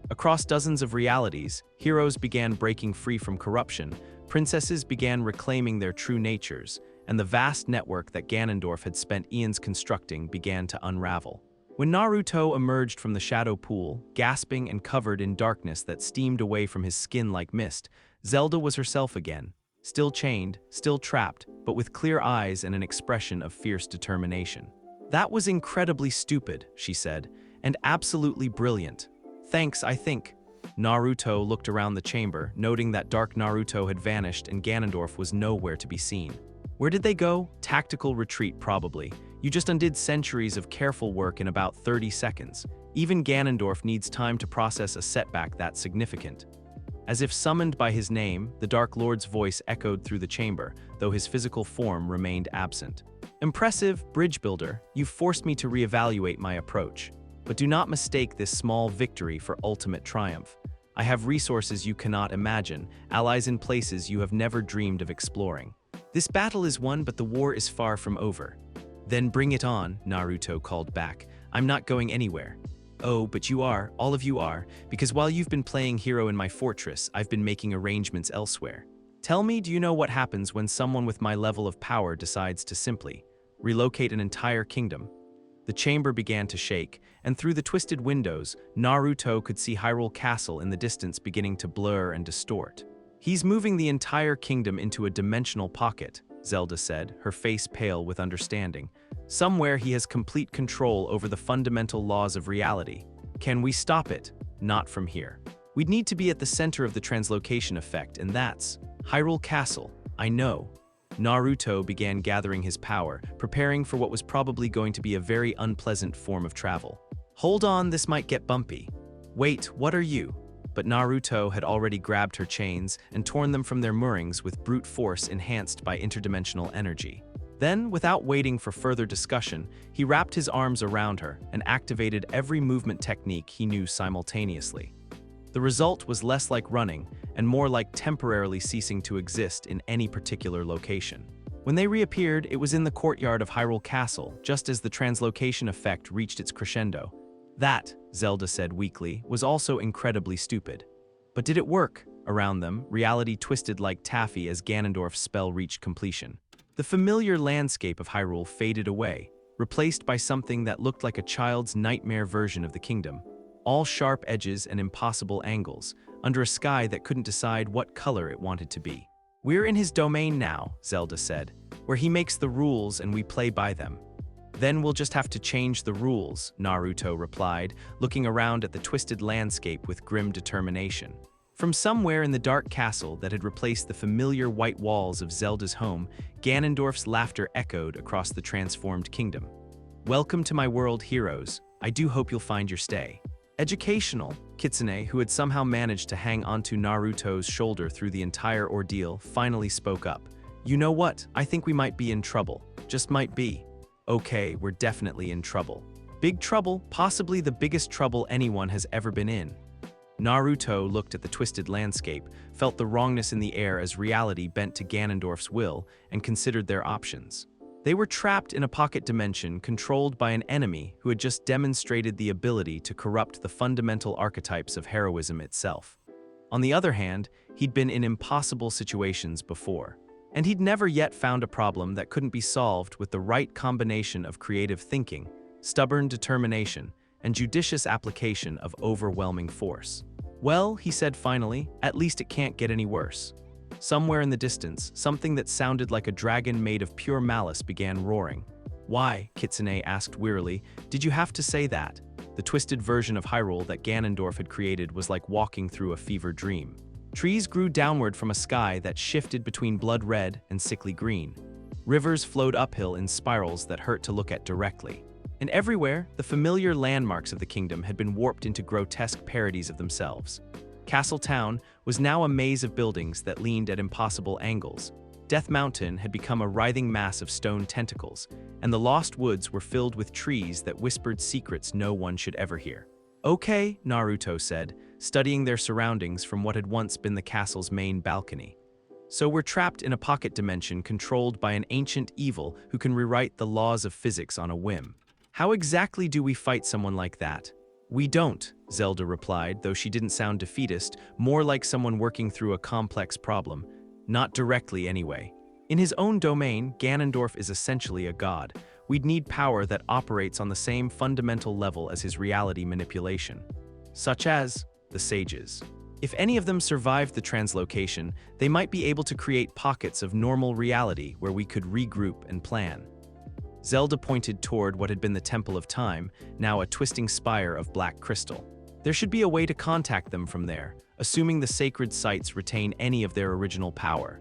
[SPEAKER 1] Across dozens of realities, heroes began breaking free from corruption, princesses began reclaiming their true natures, and the vast network that Ganondorf had spent eons constructing began to unravel. When Naruto emerged from the shadow pool, gasping and covered in darkness that steamed away from his skin like mist, Zelda was herself again, still chained, still trapped, but with clear eyes and an expression of fierce determination. "That was incredibly stupid," she said, "and absolutely brilliant. Thanks, I think." Naruto looked around the chamber, noting that Dark Naruto had vanished and Ganondorf was nowhere to be seen. Where did they go? Tactical retreat, probably. You just undid centuries of careful work in about 30 seconds. Even Ganondorf needs time to process a setback that significant. As if summoned by his name, the Dark Lord's voice echoed through the chamber, though his physical form remained absent. "Impressive, bridge builder. You've forced me to reevaluate my approach. But do not mistake this small victory for ultimate triumph. I have resources you cannot imagine, allies in places you have never dreamed of exploring. This battle is won, but the war is far from over." "Then bring it on," Naruto called back. "I'm not going anywhere." "Oh, but you are, all of you are, because while you've been playing hero in my fortress, I've been making arrangements elsewhere. Tell me, do you know what happens when someone with my level of power decides to simply relocate an entire kingdom?" The chamber began to shake, and through the twisted windows, Naruto could see Hyrule Castle in the distance beginning to blur and distort. "He's moving the entire kingdom into a dimensional pocket," Zelda said, her face pale with understanding. "Somewhere he has complete control over the fundamental laws of reality. Can we stop it? Not from here. We'd need to be at the center of the translocation effect, and that's Hyrule Castle. I know." Naruto began gathering his power, preparing for what was probably going to be a very unpleasant form of travel. "Hold on, this might get bumpy." "Wait, what are you?" But Naruto had already grabbed her chains and torn them from their moorings with brute force enhanced by interdimensional energy. Then, without waiting for further discussion, he wrapped his arms around her and activated every movement technique he knew simultaneously. The result was less like running and more like temporarily ceasing to exist in any particular location. When they reappeared, it was in the courtyard of Hyrule Castle, just as the translocation effect reached its crescendo. "That," Zelda said weakly, "was also incredibly stupid." But did it work? Around them, reality twisted like taffy as Ganondorf's spell reached completion. The familiar landscape of Hyrule faded away, replaced by something that looked like a child's nightmare version of the kingdom. All sharp edges and impossible angles, under a sky that couldn't decide what color it wanted to be. "We're in his domain now," Zelda said, "where he makes the rules and we play by them." "Then we'll just have to change the rules," Naruto replied, looking around at the twisted landscape with grim determination. From somewhere in the dark castle that had replaced the familiar white walls of Zelda's home, Ganondorf's laughter echoed across the transformed kingdom. "Welcome to my world, heroes. I do hope you'll find your stay." Educational, Kitsune, who had somehow managed to hang onto Naruto's shoulder through the entire ordeal, finally spoke up. "You know what? I think we might be in trouble. Just might be." "Okay, we're definitely in trouble. Big trouble, possibly the biggest trouble anyone has ever been in." Naruto looked at the twisted landscape, felt the wrongness in the air as reality bent to Ganondorf's will, and considered their options. They were trapped in a pocket dimension controlled by an enemy who had just demonstrated the ability to corrupt the fundamental archetypes of heroism itself. On the other hand, he'd been in impossible situations before. And he'd never yet found a problem that couldn't be solved with the right combination of creative thinking, stubborn determination, and judicious application of overwhelming force. "Well," he said finally, "at least it can't get any worse." Somewhere in the distance, something that sounded like a dragon made of pure malice began roaring. "Why?" Kitsune asked wearily. "Did you have to say that?" The twisted version of Hyrule that Ganondorf had created was like walking through a fever dream. Trees grew downward from a sky that shifted between blood red and sickly green. Rivers flowed uphill in spirals that hurt to look at directly. And everywhere, the familiar landmarks of the kingdom had been warped into grotesque parodies of themselves. Castle Town was now a maze of buildings that leaned at impossible angles. Death Mountain had become a writhing mass of stone tentacles, and the Lost Woods were filled with trees that whispered secrets no one should ever hear. "Okay," Naruto said, studying their surroundings from what had once been the castle's main balcony. "So we're trapped in a pocket dimension controlled by an ancient evil who can rewrite the laws of physics on a whim. How exactly do we fight someone like that?" "We don't," Zelda replied, though she didn't sound defeatist, more like someone working through a complex problem. Not directly, anyway. In his own domain, Ganondorf is essentially a god. We'd need power that operates on the same fundamental level as his reality manipulation. Such as the sages. If any of them survived the translocation, they might be able to create pockets of normal reality where we could regroup and plan. Zelda pointed toward what had been the Temple of Time, now a twisting spire of black crystal. There should be a way to contact them from there, assuming the sacred sites retain any of their original power.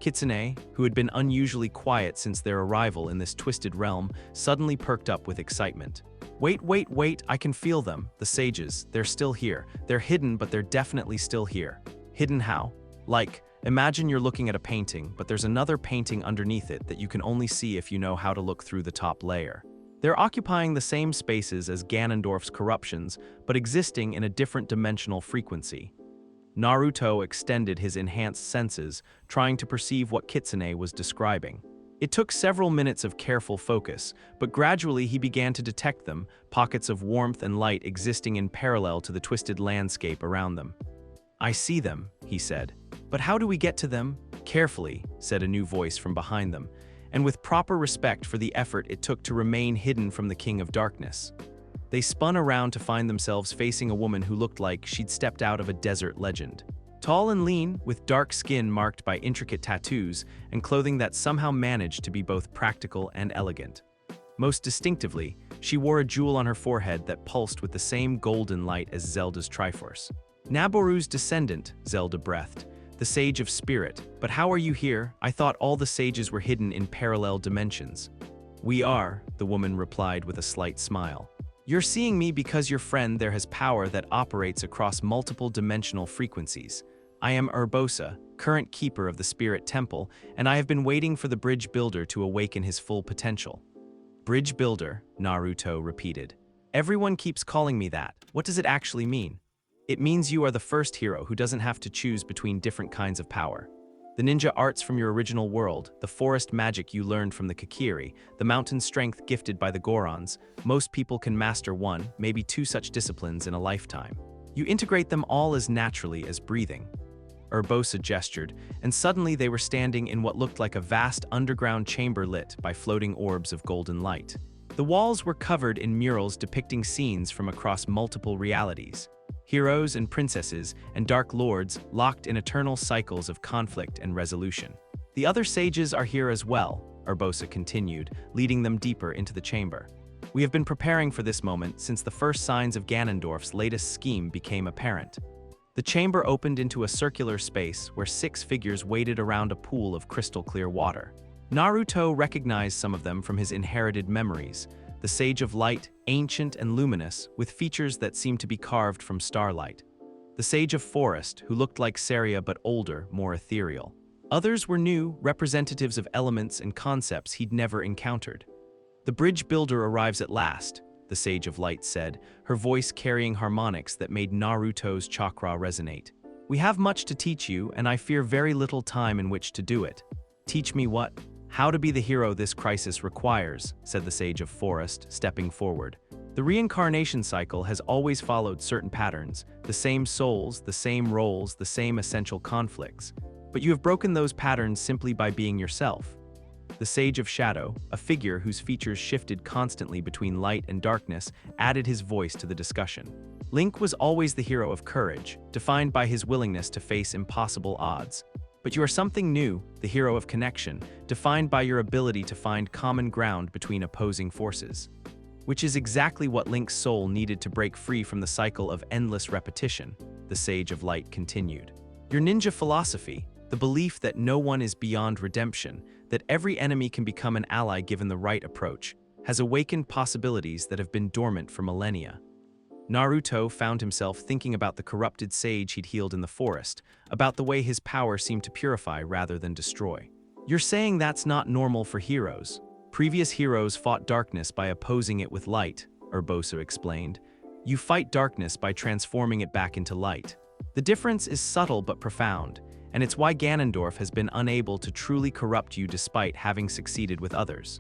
[SPEAKER 1] Kitsune, who had been unusually quiet since their arrival in this twisted realm, suddenly perked up with excitement. Wait, I can feel them, the sages, they're still here. They're hidden, but they're definitely still here." "Hidden how?" "Like, imagine you're looking at a painting, but there's another painting underneath it that you can only see if you know how to look through the top layer. They're occupying the same spaces as Ganondorf's corruptions, but existing in a different dimensional frequency." Naruto extended his enhanced senses, trying to perceive what Kitsune was describing. It took several minutes of careful focus, but gradually he began to detect them, pockets of warmth and light existing in parallel to the twisted landscape around them. "I see them," he said. "But how do we get to them?" "Carefully," said a new voice from behind them, and with proper respect for the effort it took to remain hidden from the King of Darkness. They spun around to find themselves facing a woman who looked like she'd stepped out of a desert legend. Tall and lean, with dark skin marked by intricate tattoos, and clothing that somehow managed to be both practical and elegant. Most distinctively, she wore a jewel on her forehead that pulsed with the same golden light as Zelda's Triforce. "Naboru's descendant," Zelda breathed, "the Sage of Spirit. But how are you here? I thought all the sages were hidden in parallel dimensions." "We are," the woman replied with a slight smile. "You're seeing me because your friend there has power that operates across multiple dimensional frequencies. I am Urbosa, current keeper of the Spirit Temple, and I have been waiting for the Bridge Builder to awaken his full potential." "Bridge Builder," Naruto repeated. "Everyone keeps calling me that. What does it actually mean?" "It means you are the first hero who doesn't have to choose between different kinds of power. The ninja arts from your original world, the forest magic you learned from the Kakiri, the mountain strength gifted by the Gorons, most people can master one, maybe two such disciplines in a lifetime. You integrate them all as naturally as breathing." Urbosa gestured, and suddenly they were standing in what looked like a vast underground chamber lit by floating orbs of golden light. The walls were covered in murals depicting scenes from across multiple realities. Heroes and princesses and dark lords locked in eternal cycles of conflict and resolution. "The other sages are here as well," Urbosa continued, leading them deeper into the chamber. "We have been preparing for this moment since the first signs of Ganondorf's latest scheme became apparent." The chamber opened into a circular space where 6 figures waited around a pool of crystal-clear water. Naruto recognized some of them from his inherited memories. The Sage of Light, ancient and luminous, with features that seemed to be carved from starlight. The Sage of Forest, who looked like Saria but older, more ethereal. Others were new, representatives of elements and concepts he'd never encountered. "The Bridge Builder arrives at last," the Sage of Light said, her voice carrying harmonics that made Naruto's chakra resonate. "We have much to teach you, and I fear very little time in which to do it." "Teach me what?" "How to be the hero this crisis requires," said the Sage of Forest, stepping forward. "The reincarnation cycle has always followed certain patterns, the same souls, the same roles, the same essential conflicts. But you have broken those patterns simply by being yourself." The Sage of Shadow, a figure whose features shifted constantly between light and darkness, added his voice to the discussion. "Link was always the hero of courage, defined by his willingness to face impossible odds. But you are something new, the hero of connection, defined by your ability to find common ground between opposing forces." which is exactly what Link's soul needed to break free from the cycle of endless repetition, the Sage of Light continued. Your ninja philosophy, the belief that no one is beyond redemption, that every enemy can become an ally given the right approach, has awakened possibilities that have been dormant for millennia. Naruto found himself thinking about the corrupted sage he'd healed in the forest, about the way his power seemed to purify rather than destroy. You're saying that's not normal for heroes. Previous heroes fought darkness by opposing it with light, Urbosa explained. You fight darkness by transforming it back into light. The difference is subtle but profound, and it's why Ganondorf has been unable to truly corrupt you despite having succeeded with others.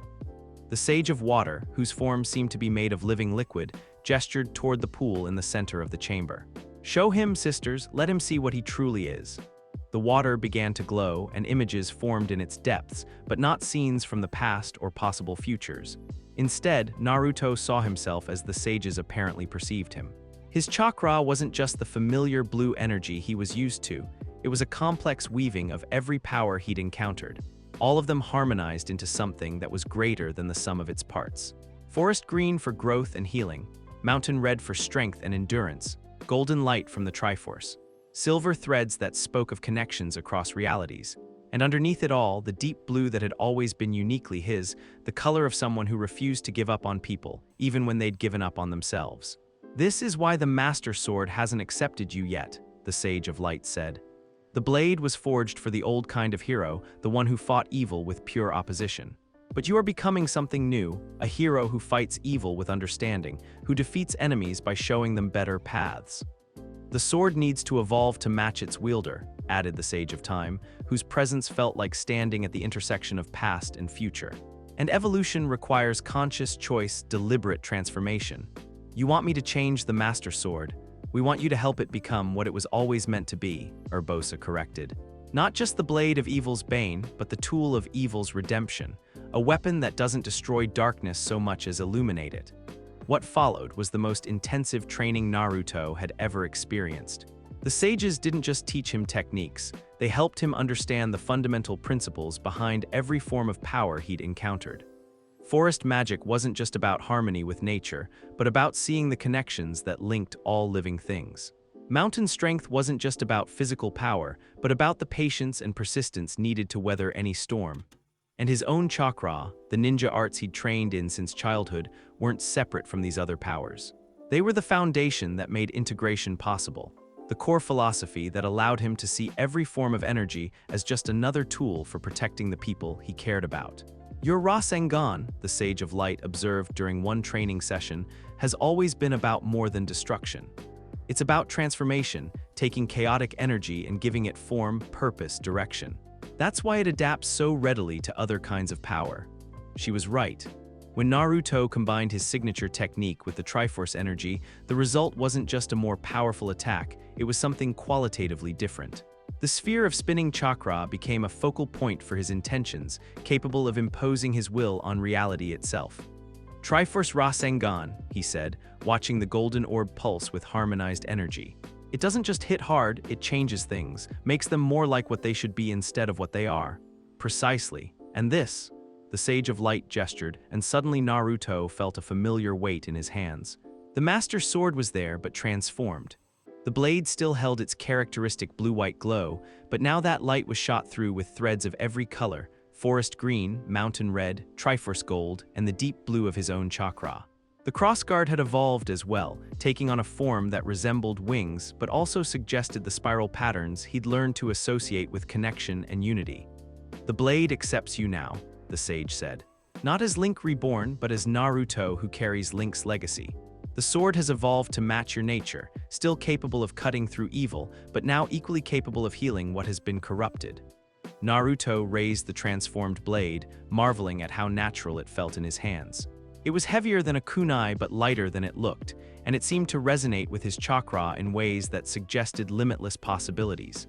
[SPEAKER 1] The Sage of Water, whose form seemed to be made of living liquid, gestured toward the pool in the center of the chamber. Show him, sisters, let him see what he truly is. The water began to glow, and images formed in its depths, but not scenes from the past or possible futures. Instead, Naruto saw himself as the sages apparently perceived him. His chakra wasn't just the familiar blue energy he was used to, it was a complex weaving of every power he'd encountered. All of them harmonized into something that was greater than the sum of its parts. Forest green for growth and healing, mountain red for strength and endurance, golden light from the Triforce, silver threads that spoke of connections across realities, and underneath it all, the deep blue that had always been uniquely his, the color of someone who refused to give up on people, even when they'd given up on themselves. This is why the Master Sword hasn't accepted you yet, the Sage of Light said. The blade was forged for the old kind of hero, the one who fought evil with pure opposition. But you are becoming something new, a hero who fights evil with understanding, who defeats enemies by showing them better paths. The sword needs to evolve to match its wielder, added the Sage of Time, whose presence felt like standing at the intersection of past and future. And evolution requires conscious choice, deliberate transformation. You want me to change the Master Sword. We want you to help it become what it was always meant to be, Urbosa corrected. Not just the blade of evil's bane, but the tool of evil's redemption, a weapon that doesn't destroy darkness so much as illuminate it. What followed was the most intensive training Naruto had ever experienced. The sages didn't just teach him techniques, they helped him understand the fundamental principles behind every form of power he'd encountered. Forest magic wasn't just about harmony with nature, but about seeing the connections that linked all living things. Mountain strength wasn't just about physical power, but about the patience and persistence needed to weather any storm. And his own chakra, the ninja arts he'd trained in since childhood, weren't separate from these other powers. They were the foundation that made integration possible, the core philosophy that allowed him to see every form of energy as just another tool for protecting the people he cared about. Your Rasengan, the Sage of Light observed during one training session, has always been about more than destruction. It's about transformation, taking chaotic energy and giving it form, purpose, direction. That's why it adapts so readily to other kinds of power. She was right. When Naruto combined his signature technique with the Triforce energy, the result wasn't just a more powerful attack, it was something qualitatively different. The sphere of spinning chakra became a focal point for his intentions, capable of imposing his will on reality itself. Triforce Rasengan, he said, watching the golden orb pulse with harmonized energy. It doesn't just hit hard, it changes things, makes them more like what they should be instead of what they are. Precisely. And this, the Sage of Light gestured, and suddenly Naruto felt a familiar weight in his hands. The Master Sword was there, but transformed. The blade still held its characteristic blue-white glow, but now that light was shot through with threads of every color: forest green, mountain red, Triforce gold, and the deep blue of his own chakra. The crossguard had evolved as well, taking on a form that resembled wings, but also suggested the spiral patterns he'd learned to associate with connection and unity. The blade accepts you now, the sage said. Not as Link reborn, but as Naruto who carries Link's legacy. The sword has evolved to match your nature, still capable of cutting through evil, but now equally capable of healing what has been corrupted. Naruto raised the transformed blade, marveling at how natural it felt in his hands. It was heavier than a kunai but lighter than it looked, and it seemed to resonate with his chakra in ways that suggested limitless possibilities.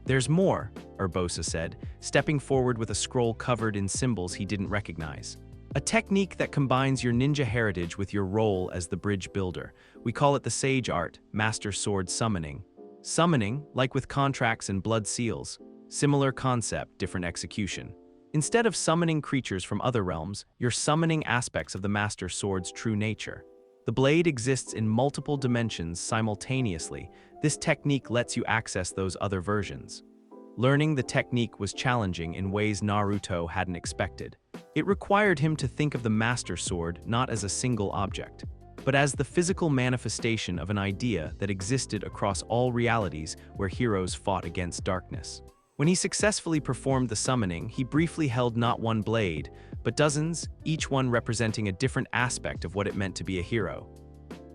[SPEAKER 1] There's more, Urbosa said, stepping forward with a scroll covered in symbols he didn't recognize. A technique that combines your ninja heritage with your role as the bridge builder. We call it the Sage Art, Master Sword Summoning. Summoning, like with contracts and blood seals. Similar concept, different execution. Instead of summoning creatures from other realms, you're summoning aspects of the Master Sword's true nature. The blade exists in multiple dimensions simultaneously. This technique lets you access those other versions. Learning the technique was challenging in ways Naruto hadn't expected. It required him to think of the Master Sword not as a single object, but as the physical manifestation of an idea that existed across all realities where heroes fought against darkness. When he successfully performed the summoning, he briefly held not one blade, but dozens, each one representing a different aspect of what it meant to be a hero.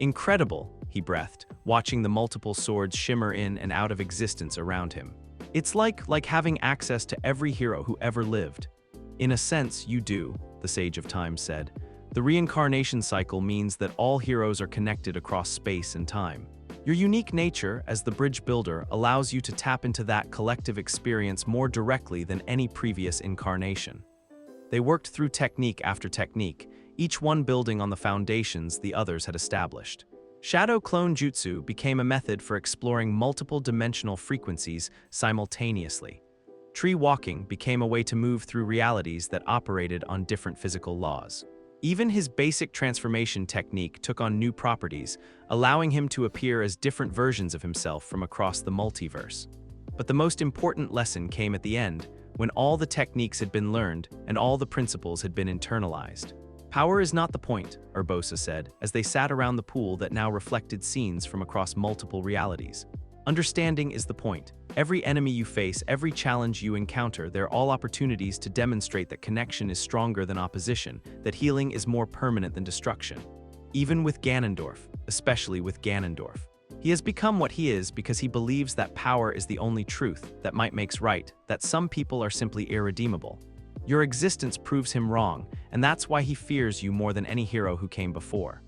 [SPEAKER 1] Incredible, he breathed, watching the multiple swords shimmer in and out of existence around him. It's like having access to every hero who ever lived. In a sense, you do, the Sage of Time said. The reincarnation cycle means that all heroes are connected across space and time. Your unique nature as the bridge builder allows you to tap into that collective experience more directly than any previous incarnation. They worked through technique after technique, each one building on the foundations the others had established. Shadow Clone Jutsu became a method for exploring multiple dimensional frequencies simultaneously. Tree walking became a way to move through realities that operated on different physical laws. Even his basic transformation technique took on new properties, allowing him to appear as different versions of himself from across the multiverse. But the most important lesson came at the end, when all the techniques had been learned and all the principles had been internalized. Power is not the point, Urbosa said, as they sat around the pool that now reflected scenes from across multiple realities. Understanding is the point. Every enemy you face, every challenge you encounter, they're all opportunities to demonstrate that connection is stronger than opposition, that healing is more permanent than destruction. Even with Ganondorf, especially with Ganondorf. He has become what he is because he believes that power is the only truth, that might makes right, that some people are simply irredeemable. Your existence proves him wrong, and that's why he fears you more than any hero who came before.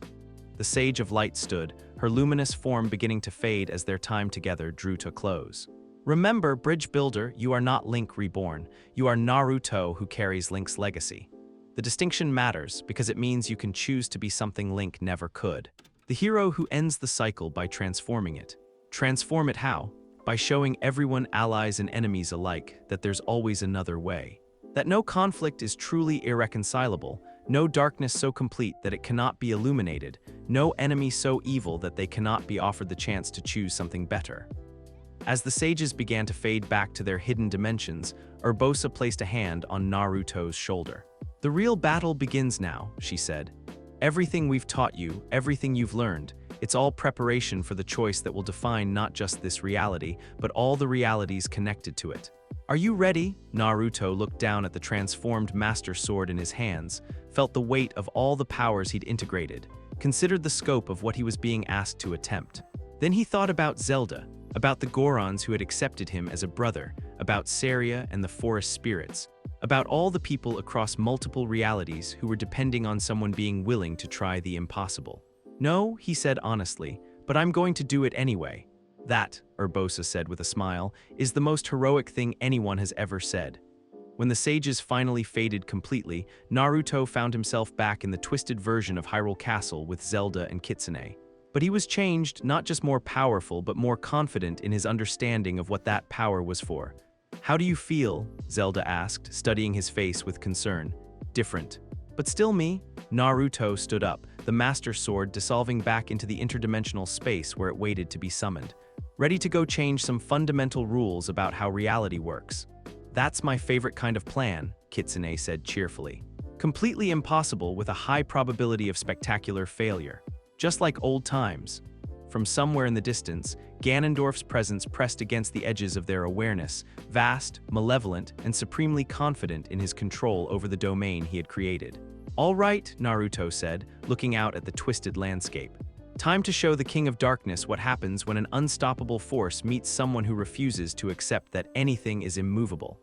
[SPEAKER 1] The Sage of Light stood, her luminous form beginning to fade as their time together drew to a close. Remember, Bridge Builder, you are not Link reborn. You are Naruto who carries Link's legacy. The distinction matters because it means you can choose to be something Link never could. The hero who ends the cycle by transforming it. Transform it how? By showing everyone, allies and enemies alike, that there's always another way. That no conflict is truly irreconcilable, no darkness so complete that it cannot be illuminated, no enemy so evil that they cannot be offered the chance to choose something better. As the sages began to fade back to their hidden dimensions, Urbosa placed a hand on Naruto's shoulder. The real battle begins now, she said. Everything we've taught you, everything you've learned, it's all preparation for the choice that will define not just this reality, but all the realities connected to it. Are you ready? Naruto looked down at the transformed Master Sword in his hands, felt the weight of all the powers he'd integrated, considered the scope of what he was being asked to attempt. Then he thought about Zelda, about the Gorons who had accepted him as a brother, about Saria and the forest spirits, about all the people across multiple realities who were depending on someone being willing to try the impossible. No, he said honestly, but I'm going to do it anyway. That, Urbosa said with a smile, is the most heroic thing anyone has ever said. When the sages finally faded completely, Naruto found himself back in the twisted version of Hyrule Castle with Zelda and Kitsune. But he was changed, not just more powerful, but more confident in his understanding of what that power was for. How do you feel? Zelda asked, studying his face with concern. Different. But still me? Naruto stood up, the Master Sword dissolving back into the interdimensional space where it waited to be summoned. Ready to go change some fundamental rules about how reality works. That's my favorite kind of plan, Kitsune said cheerfully. Completely impossible with a high probability of spectacular failure. Just like old times. From somewhere in the distance, Ganondorf's presence pressed against the edges of their awareness, vast, malevolent, and supremely confident in his control over the domain he had created. All right, Naruto said, looking out at the twisted landscape. Time to show the King of Darkness what happens when an unstoppable force meets someone who refuses to accept that anything is immovable.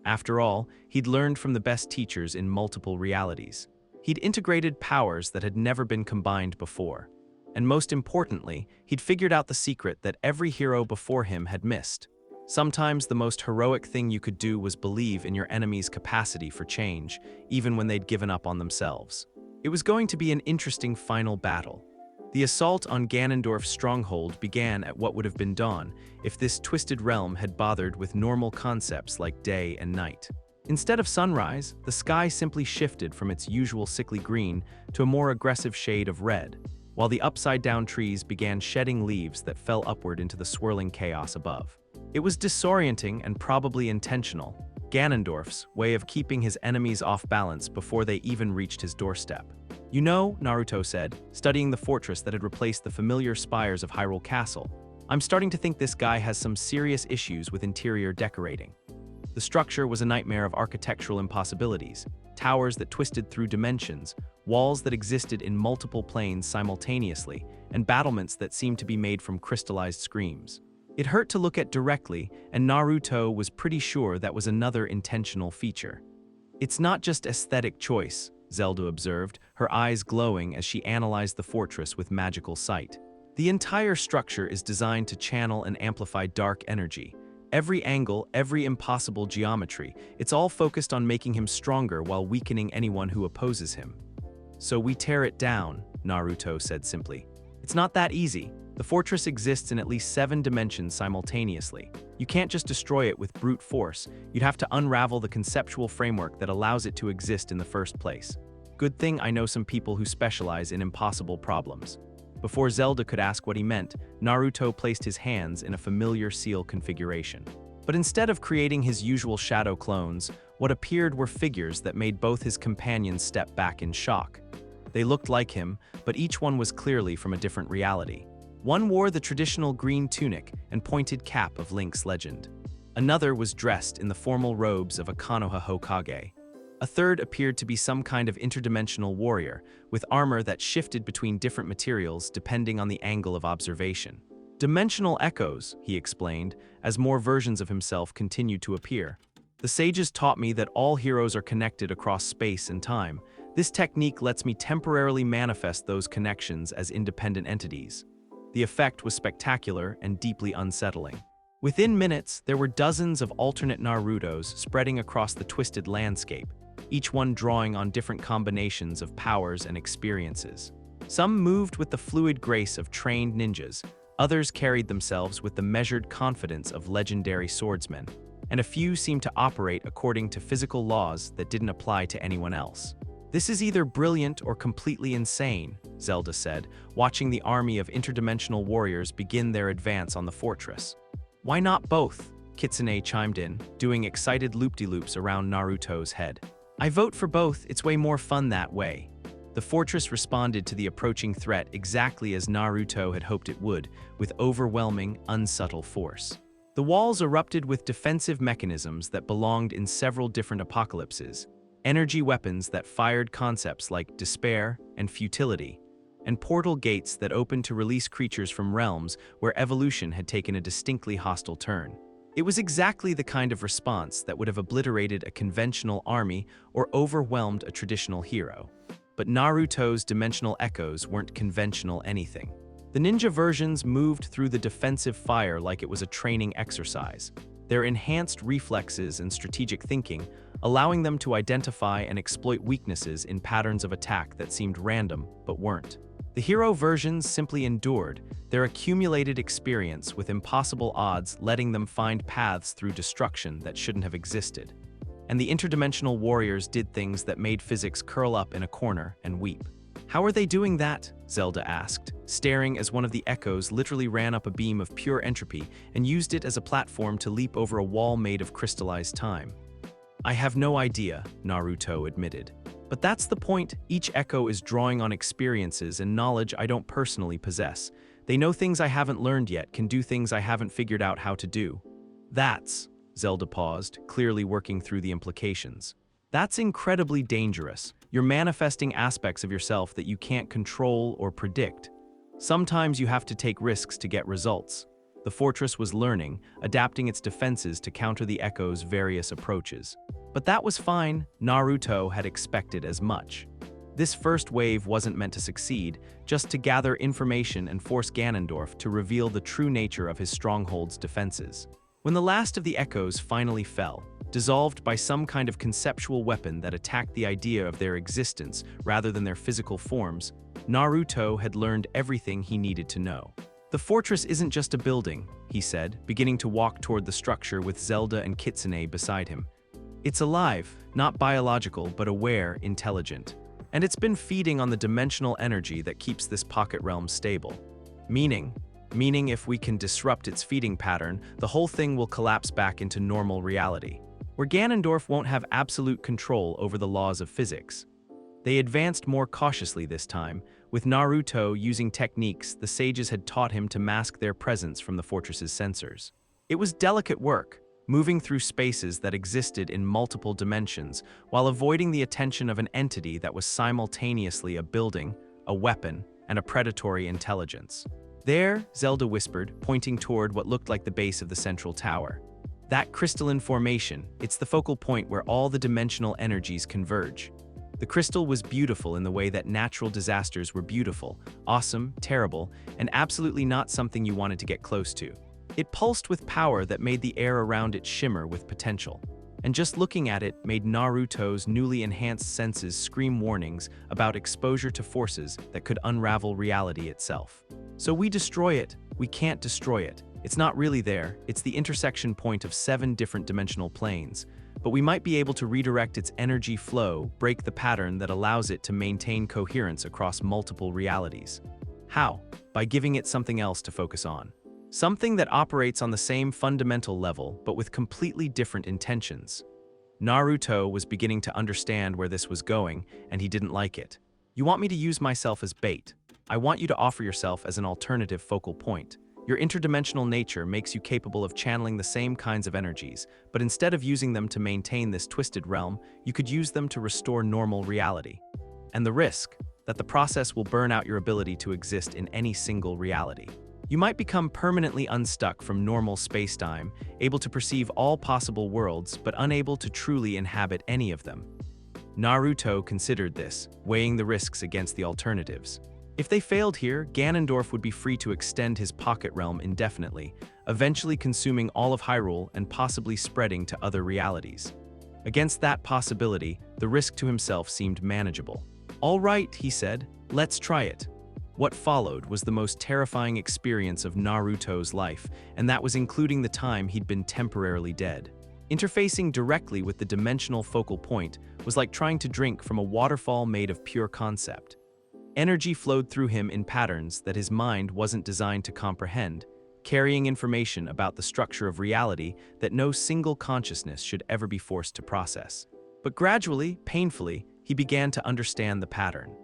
[SPEAKER 1] After all, he'd learned from the best teachers in multiple realities. He'd integrated powers that had never been combined before. And most importantly, he'd figured out the secret that every hero before him had missed. Sometimes the most heroic thing you could do was believe in your enemy's capacity for change, even when they'd given up on themselves. It was going to be an interesting final battle. The assault on Ganondorf's stronghold began at what would have been dawn if this twisted realm had bothered with normal concepts like day and night. Instead of sunrise, the sky simply shifted from its usual sickly green to a more aggressive shade of red, while the upside-down trees began shedding leaves that fell upward into the swirling chaos above. It was disorienting and probably intentional, Ganondorf's way of keeping his enemies off balance before they even reached his doorstep. "You know," Naruto said, studying the fortress that had replaced the familiar spires of Hyrule Castle, "I'm starting to think this guy has some serious issues with interior decorating." The structure was a nightmare of architectural impossibilities, towers that twisted through dimensions, walls that existed in multiple planes simultaneously, and battlements that seemed to be made from crystallized screams. It hurt to look at directly, and Naruto was pretty sure that was another intentional feature. "It's not just aesthetic choice," Zelda observed, her eyes glowing as she analyzed the fortress with magical sight. "The entire structure is designed to channel and amplify dark energy. Every angle, every impossible geometry, it's all focused on making him stronger while weakening anyone who opposes him." "So we tear it down," Naruto said simply. "It's not that easy. The fortress exists in at least 7 dimensions simultaneously. You can't just destroy it with brute force. You'd have to unravel the conceptual framework that allows it to exist in the first place. Good thing I know some people who specialize in impossible problems." Before Zelda could ask what he meant, Naruto placed his hands in a familiar seal configuration. But instead of creating his usual shadow clones, what appeared were figures that made both his companions step back in shock. They looked like him, but each one was clearly from a different reality. One wore the traditional green tunic and pointed cap of Link's legend. Another was dressed in the formal robes of a Konoha Hokage. A third appeared to be some kind of interdimensional warrior, with armor that shifted between different materials depending on the angle of observation. "Dimensional echoes," he explained, as more versions of himself continued to appear. "The sages taught me that all heroes are connected across space and time. This technique lets me temporarily manifest those connections as independent entities." The effect was spectacular and deeply unsettling. Within minutes, there were dozens of alternate Narutos spreading across the twisted landscape, each one drawing on different combinations of powers and experiences. Some moved with the fluid grace of trained ninjas, others carried themselves with the measured confidence of legendary swordsmen, and a few seemed to operate according to physical laws that didn't apply to anyone else. "This is either brilliant or completely insane," Zelda said, watching the army of interdimensional warriors begin their advance on the fortress. "Why not both?" Kitsune chimed in, doing excited loop-de-loops around Naruto's head. "I vote for both, it's way more fun that way." The fortress responded to the approaching threat exactly as Naruto had hoped it would, with overwhelming, unsubtle force. The walls erupted with defensive mechanisms that belonged in several different apocalypses, energy weapons that fired concepts like despair and futility, and portal gates that opened to release creatures from realms where evolution had taken a distinctly hostile turn. It was exactly the kind of response that would have obliterated a conventional army or overwhelmed a traditional hero. But Naruto's dimensional echoes weren't conventional anything. The ninja versions moved through the defensive fire like it was a training exercise, their enhanced reflexes and strategic thinking allowing them to identify and exploit weaknesses in patterns of attack that seemed random but weren't. The hero versions simply endured, their accumulated experience with impossible odds letting them find paths through destruction that shouldn't have existed. And the interdimensional warriors did things that made physics curl up in a corner and weep. "How are they doing that?" Zelda asked, staring as one of the echoes literally ran up a beam of pure entropy and used it as a platform to leap over a wall made of crystallized time. "I have no idea," Naruto admitted. "But that's the point. Each echo is drawing on experiences and knowledge I don't personally possess. They know things I haven't learned yet, can do things I haven't figured out how to do." "That's," Zelda paused, clearly working through the implications. "That's incredibly dangerous. You're manifesting aspects of yourself that you can't control or predict. Sometimes you have to take risks to get results." The fortress was learning, adapting its defenses to counter the echo's various approaches. But that was fine. Naruto had expected as much. This first wave wasn't meant to succeed, just to gather information and force Ganondorf to reveal the true nature of his stronghold's defenses. When the last of the echoes finally fell, dissolved by some kind of conceptual weapon that attacked the idea of their existence rather than their physical forms, Naruto had learned everything he needed to know. "The fortress isn't just a building," he said, beginning to walk toward the structure with Zelda and Kitsune beside him. It's alive, not biological but aware, intelligent. And it's been feeding on the dimensional energy that keeps this pocket realm stable. Meaning if we can disrupt its feeding pattern, the whole thing will collapse back into normal reality, where Ganondorf won't have absolute control over the laws of physics. They advanced more cautiously this time, with Naruto using techniques the sages had taught him to mask their presence from the fortress's sensors. It was delicate work, moving through spaces that existed in multiple dimensions while avoiding the attention of an entity that was simultaneously a building, a weapon, and a predatory intelligence. There, Zelda whispered, pointing toward what looked like the base of the central tower. That crystalline formation, it's the focal point where all the dimensional energies converge. The crystal was beautiful in the way that natural disasters were beautiful, awesome, terrible, and absolutely not something you wanted to get close to. It pulsed with power that made the air around it shimmer with potential. And just looking at it made Naruto's newly enhanced senses scream warnings about exposure to forces that could unravel reality itself. So we destroy it, we can't destroy it. It's not really there, it's the intersection point of 7 different dimensional planes. But we might be able to redirect its energy flow, break the pattern that allows it to maintain coherence across multiple realities. How? By giving it something else to focus on. Something that operates on the same fundamental level, but with completely different intentions. Naruto was beginning to understand where this was going, and he didn't like it. You want me to use myself as bait. I want you to offer yourself as an alternative focal point. Your interdimensional nature makes you capable of channeling the same kinds of energies, but instead of using them to maintain this twisted realm, you could use them to restore normal reality. And the risk, that the process will burn out your ability to exist in any single reality. You might become permanently unstuck from normal spacetime, able to perceive all possible worlds, but unable to truly inhabit any of them. Naruto considered this, weighing the risks against the alternatives. If they failed here, Ganondorf would be free to extend his pocket realm indefinitely, eventually consuming all of Hyrule and possibly spreading to other realities. Against that possibility, the risk to himself seemed manageable. "All right," he said, "let's try it." What followed was the most terrifying experience of Naruto's life, and that was including the time he'd been temporarily dead. Interfacing directly with the dimensional focal point was like trying to drink from a waterfall made of pure concept. Energy flowed through him in patterns that his mind wasn't designed to comprehend, carrying information about the structure of reality that no single consciousness should ever be forced to process. But gradually, painfully, he began to understand the pattern.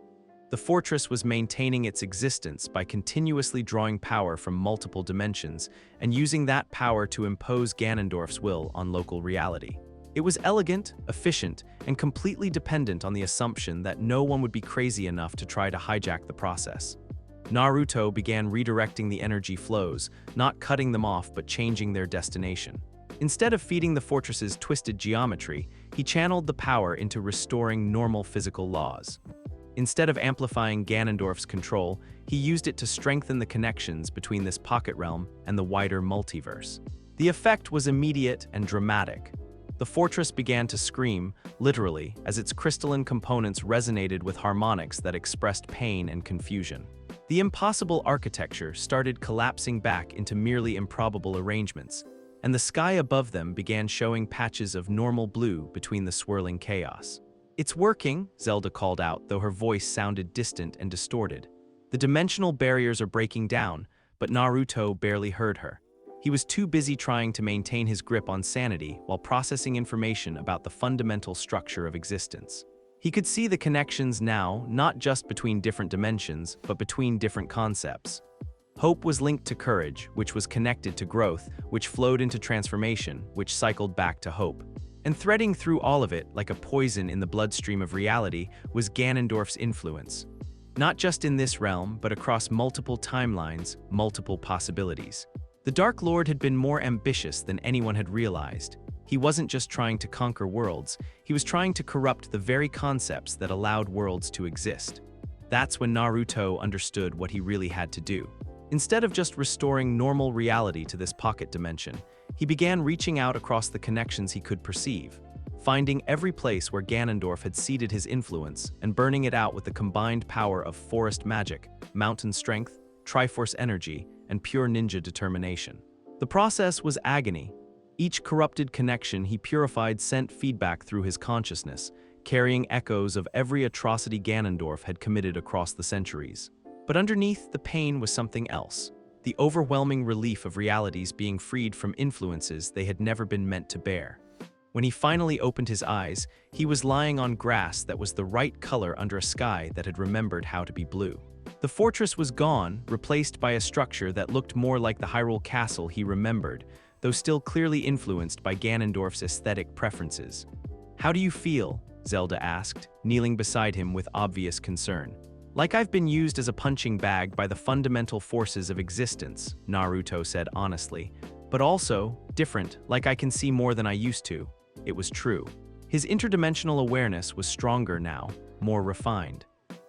[SPEAKER 1] The fortress was maintaining its existence by continuously drawing power from multiple dimensions and using that power to impose Ganondorf's will on local reality. It was elegant, efficient, and completely dependent on the assumption that no one would be crazy enough to try to hijack the process. Naruto began redirecting the energy flows, not cutting them off but changing their destination. Instead of feeding the fortress's twisted geometry, he channeled the power into restoring normal physical laws. Instead of amplifying Ganondorf's control, he used it to strengthen the connections between this pocket realm and the wider multiverse. The effect was immediate and dramatic. The fortress began to scream, literally, as its crystalline components resonated with harmonics that expressed pain and confusion. The impossible architecture started collapsing back into merely improbable arrangements, and the sky above them began showing patches of normal blue between the swirling chaos. "It's working," Zelda called out, though her voice sounded distant and distorted. The dimensional barriers are breaking down, but Naruto barely heard her. He was too busy trying to maintain his grip on sanity while processing information about the fundamental structure of existence. He could see the connections now, not just between different dimensions, but between different concepts. Hope was linked to courage, which was connected to growth, which flowed into transformation, which cycled back to hope. And threading through all of it, like a poison in the bloodstream of reality, was Ganondorf's influence. Not just in this realm, but across multiple timelines, multiple possibilities. The Dark Lord had been more ambitious than anyone had realized. He wasn't just trying to conquer worlds, he was trying to corrupt the very concepts that allowed worlds to exist. That's when Naruto understood what he really had to do. Instead of just restoring normal reality to this pocket dimension, he began reaching out across the connections he could perceive, finding every place where Ganondorf had seeded his influence and burning it out with the combined power of forest magic, mountain strength, Triforce energy, and pure ninja determination. The process was agony. Each corrupted connection he purified sent feedback through his consciousness, carrying echoes of every atrocity Ganondorf had committed across the centuries. But underneath the pain was something else, the overwhelming relief of realities being freed from influences they had never been meant to bear. When he finally opened his eyes, he was lying on grass that was the right color under a sky that had remembered how to be blue. The fortress was gone, replaced by a structure that looked more like the Hyrule castle he remembered, though still clearly influenced by Ganondorf's aesthetic preferences. "How do you feel?" Zelda asked, kneeling beside him with obvious concern. "Like I've been used as a punching bag by the fundamental forces of existence," Naruto said honestly. "But also, different, like I can see more than I used to." It was true. His interdimensional awareness was stronger now, more refined.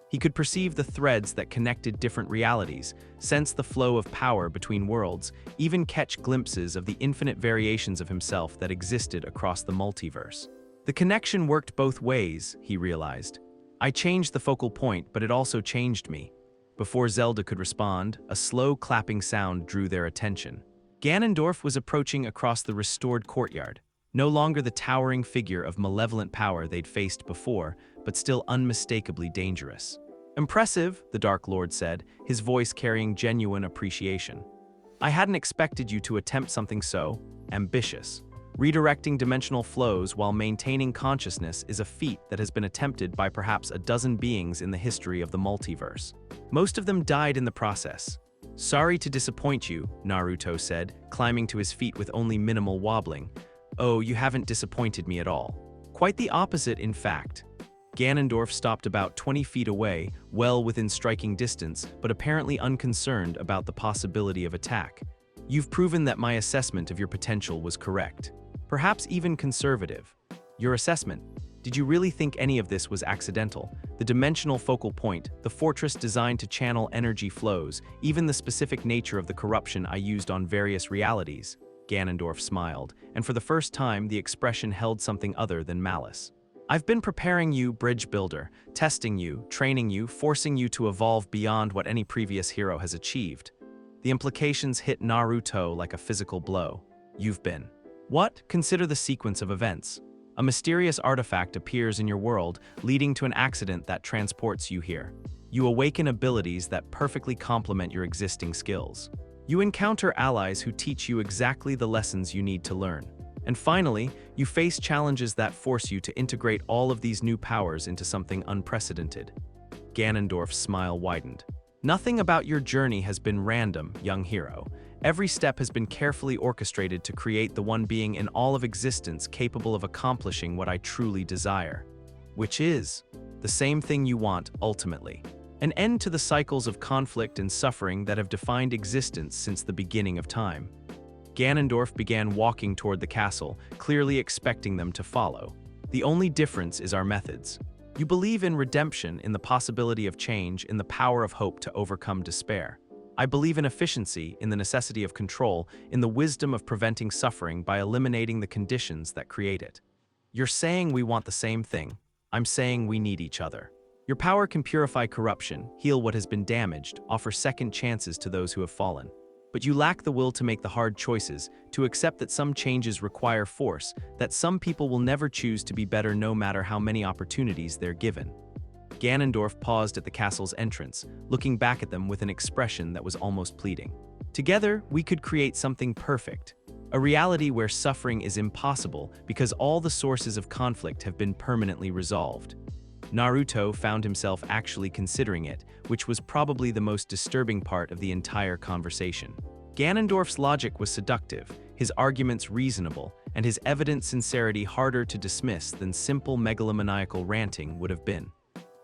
[SPEAKER 1] He could perceive the threads that connected different realities, sense the flow of power between worlds, even catch glimpses of the infinite variations of himself that existed across the multiverse. The connection worked both ways, he realized. I changed the focal point, but it also changed me. Before Zelda could respond, a slow clapping sound drew their attention. Ganondorf was approaching across the restored courtyard, no longer the towering figure of malevolent power they'd faced before, but still unmistakably dangerous. "Impressive," the Dark Lord said, his voice carrying genuine appreciation. "I hadn't expected you to attempt something so ambitious. Redirecting dimensional flows while maintaining consciousness is a feat that has been attempted by perhaps a dozen beings in the history of the multiverse. Most of them died in the process." "Sorry to disappoint you," Naruto said, climbing to his feet with only minimal wobbling. "Oh, you haven't disappointed me at all. Quite the opposite, in fact." Ganondorf stopped about 20 feet away, well within striking distance, but apparently unconcerned about the possibility of attack. "You've proven that my assessment of your potential was correct. Perhaps even conservative. Your assessment? Did you really think any of this was accidental? The dimensional focal point, the fortress designed to channel energy flows, even the specific nature of the corruption I used on various realities?" Ganondorf smiled, and for the first time the expression held something other than malice. "I've been preparing you, bridge builder, testing you, training you, forcing you to evolve beyond what any previous hero has achieved." The implications hit Naruto like a physical blow. "You've been." "What? Consider the sequence of events. A mysterious artifact appears in your world, leading to an accident that transports you here. You awaken abilities that perfectly complement your existing skills. You encounter allies who teach you exactly the lessons you need to learn. And finally, you face challenges that force you to integrate all of these new powers into something unprecedented." Ganondorf's smile widened. "Nothing about your journey has been random, young hero. Every step has been carefully orchestrated to create the one being in all of existence capable of accomplishing what I truly desire. Which is the same thing you want, ultimately. An end to the cycles of conflict and suffering that have defined existence since the beginning of time." Ganondorf began walking toward the castle, clearly expecting them to follow. "The only difference is our methods. You believe in redemption, in the possibility of change, in the power of hope to overcome despair. I believe in efficiency, in the necessity of control, in the wisdom of preventing suffering by eliminating the conditions that create it. You're saying we want the same thing. I'm saying we need each other. Your power can purify corruption, heal what has been damaged, offer second chances to those who have fallen. But you lack the will to make the hard choices, to accept that some changes require force, that some people will never choose to be better no matter how many opportunities they're given." Ganondorf paused at the castle's entrance, looking back at them with an expression that was almost pleading. "Together, we could create something perfect. A reality where suffering is impossible because all the sources of conflict have been permanently resolved." Naruto found himself actually considering it, which was probably the most disturbing part of the entire conversation. Ganondorf's logic was seductive, his arguments reasonable, and his evident sincerity harder to dismiss than simple megalomaniacal ranting would have been.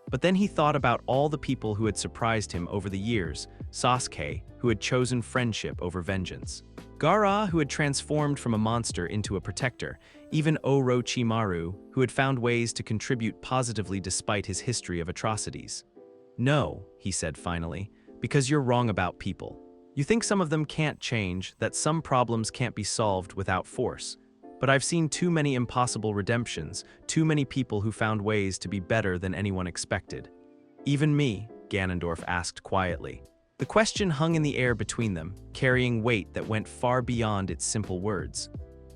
[SPEAKER 1] But then he thought about all the people who had surprised him over the years: Sasuke, who had chosen friendship over vengeance; Gaara, who had transformed from a monster into a protector; even Orochimaru, who had found ways to contribute positively despite his history of atrocities. "No," he said finally, "because you're wrong about people. You think some of them can't change, that some problems can't be solved without force. But I've seen too many impossible redemptions, too many people who found ways to be better than anyone expected." "Even me?" Ganondorf asked quietly. The question hung in the air between them, carrying weight that went far beyond its simple words.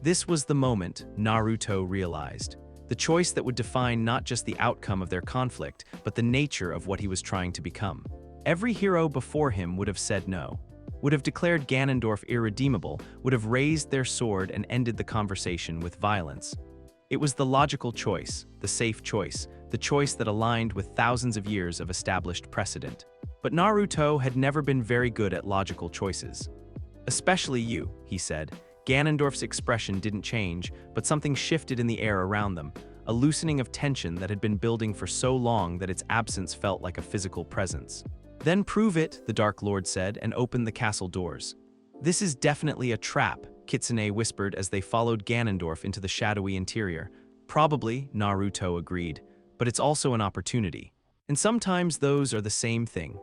[SPEAKER 1] This was the moment Naruto realized. The choice that would define not just the outcome of their conflict, but the nature of what he was trying to become. Every hero before him would have said no, would have declared Ganondorf irredeemable, would have raised their sword and ended the conversation with violence. It was the logical choice, the safe choice, the choice that aligned with thousands of years of established precedent. But Naruto had never been very good at logical choices. "Especially you," he said. Ganondorf's expression didn't change, but something shifted in the air around them, a loosening of tension that had been building for so long that its absence felt like a physical presence. "Then prove it," the Dark Lord said, and opened the castle doors. "This is definitely a trap," Kitsune whispered as they followed Ganondorf into the shadowy interior. "Probably," Naruto agreed, "but it's also an opportunity. And sometimes those are the same thing."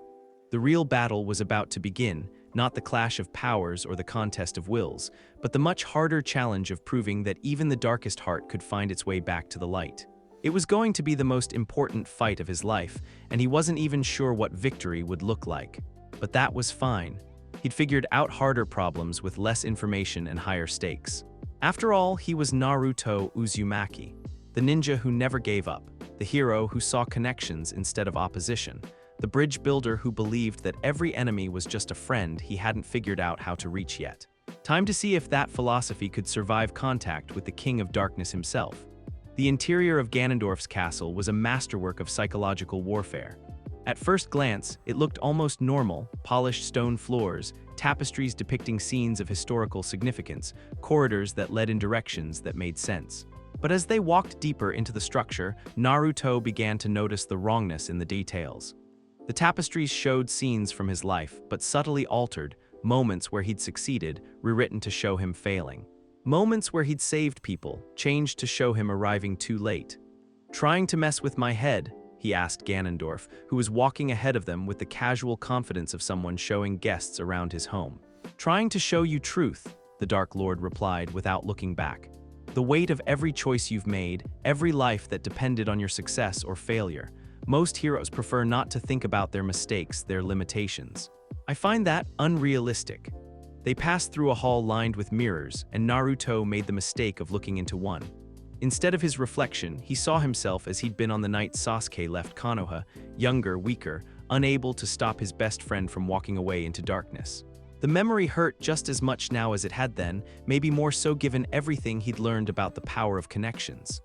[SPEAKER 1] The real battle was about to begin, not the clash of powers or the contest of wills, but the much harder challenge of proving that even the darkest heart could find its way back to the light. It was going to be the most important fight of his life, and he wasn't even sure what victory would look like. But that was fine. He'd figured out harder problems with less information and higher stakes. After all, he was Naruto Uzumaki, the ninja who never gave up, the hero who saw connections instead of opposition, the bridge builder who believed that every enemy was just a friend he hadn't figured out how to reach yet. Time to see if that philosophy could survive contact with the King of Darkness himself. The interior of Ganondorf's castle was a masterwork of psychological warfare. At first glance, it looked almost normal: polished stone floors, tapestries depicting scenes of historical significance, corridors that led in directions that made sense. But as they walked deeper into the structure, Naruto began to notice the wrongness in the details. The tapestries showed scenes from his life, but subtly altered, moments where he'd succeeded, rewritten to show him failing. Moments where he'd saved people, changed to show him arriving too late. "Trying to mess with my head?" he asked Ganondorf, who was walking ahead of them with the casual confidence of someone showing guests around his home. "Trying to show you truth," the Dark Lord replied without looking back. "The weight of every choice you've made, every life that depended on your success or failure. Most heroes prefer not to think about their mistakes, their limitations. I find that unrealistic." They passed through a hall lined with mirrors, and Naruto made the mistake of looking into one. Instead of his reflection, he saw himself as he'd been on the night Sasuke left Konoha, younger, weaker, unable to stop his best friend from walking away into darkness. The memory hurt just as much now as it had then, maybe more so given everything he'd learned about the power of connections.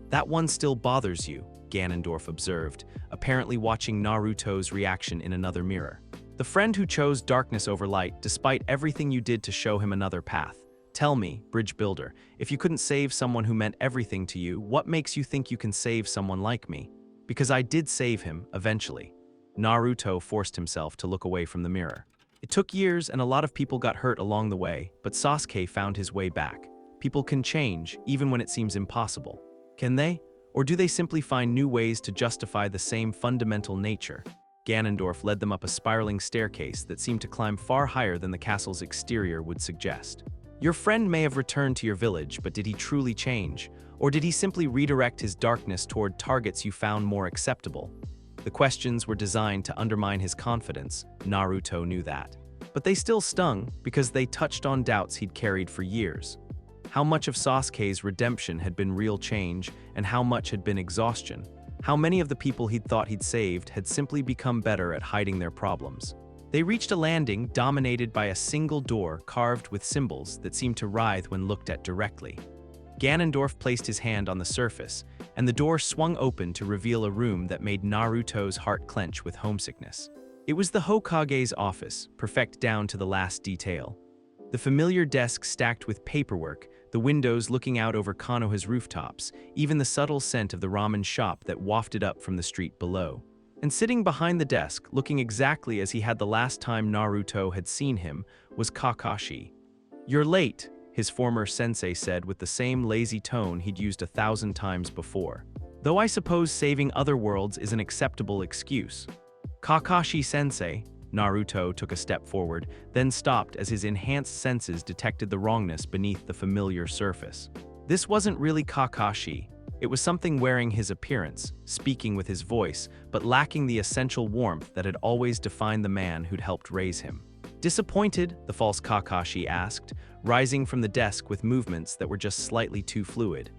[SPEAKER 1] "That one still bothers you," Ganondorf observed, apparently watching Naruto's reaction in another mirror. "The friend who chose darkness over light, despite everything you did to show him another path. Tell me, bridge builder, if you couldn't save someone who meant everything to you, what makes you think you can save someone like me? Because I did save him, eventually." Naruto forced himself to look away from the mirror. "It took years and a lot of people got hurt along the way, but Sasuke found his way back. People can change, even when it seems impossible. Can they? Or do they simply find new ways to justify the same fundamental nature?" Ganondorf led them up a spiraling staircase that seemed to climb far higher than the castle's exterior would suggest. "Your friend may have returned to your village, but did he truly change? Or did he simply redirect his darkness toward targets you found more acceptable?" The questions were designed to undermine his confidence. Naruto knew that. But they still stung, because they touched on doubts he'd carried for years. How much of Sasuke's redemption had been real change, and how much had been exhaustion? How many of the people he'd thought he'd saved had simply become better at hiding their problems? They reached a landing dominated by a single door carved with symbols that seemed to writhe when looked at directly. Ganondorf placed his hand on the surface, and the door swung open to reveal a room that made Naruto's heart clench with homesickness. It was the Hokage's office, perfect down to the last detail. The familiar desk stacked with paperwork, the windows looking out over Konoha's rooftops, even the subtle scent of the ramen shop that wafted up from the street below. And sitting behind the desk, looking exactly as he had the last time Naruto had seen him, was Kakashi. "You're late," his former sensei said with the same lazy tone he'd used 1,000 times before. "Though I suppose saving other worlds is an acceptable excuse." "Kakashi-sensei," Naruto took a step forward, then stopped as his enhanced senses detected the wrongness beneath the familiar surface. This wasn't really Kakashi. It was something wearing his appearance, speaking with his voice, but lacking the essential warmth that had always defined the man who'd helped raise him. Disappointed, the false Kakashi asked, rising from the desk with movements that were just slightly too fluid.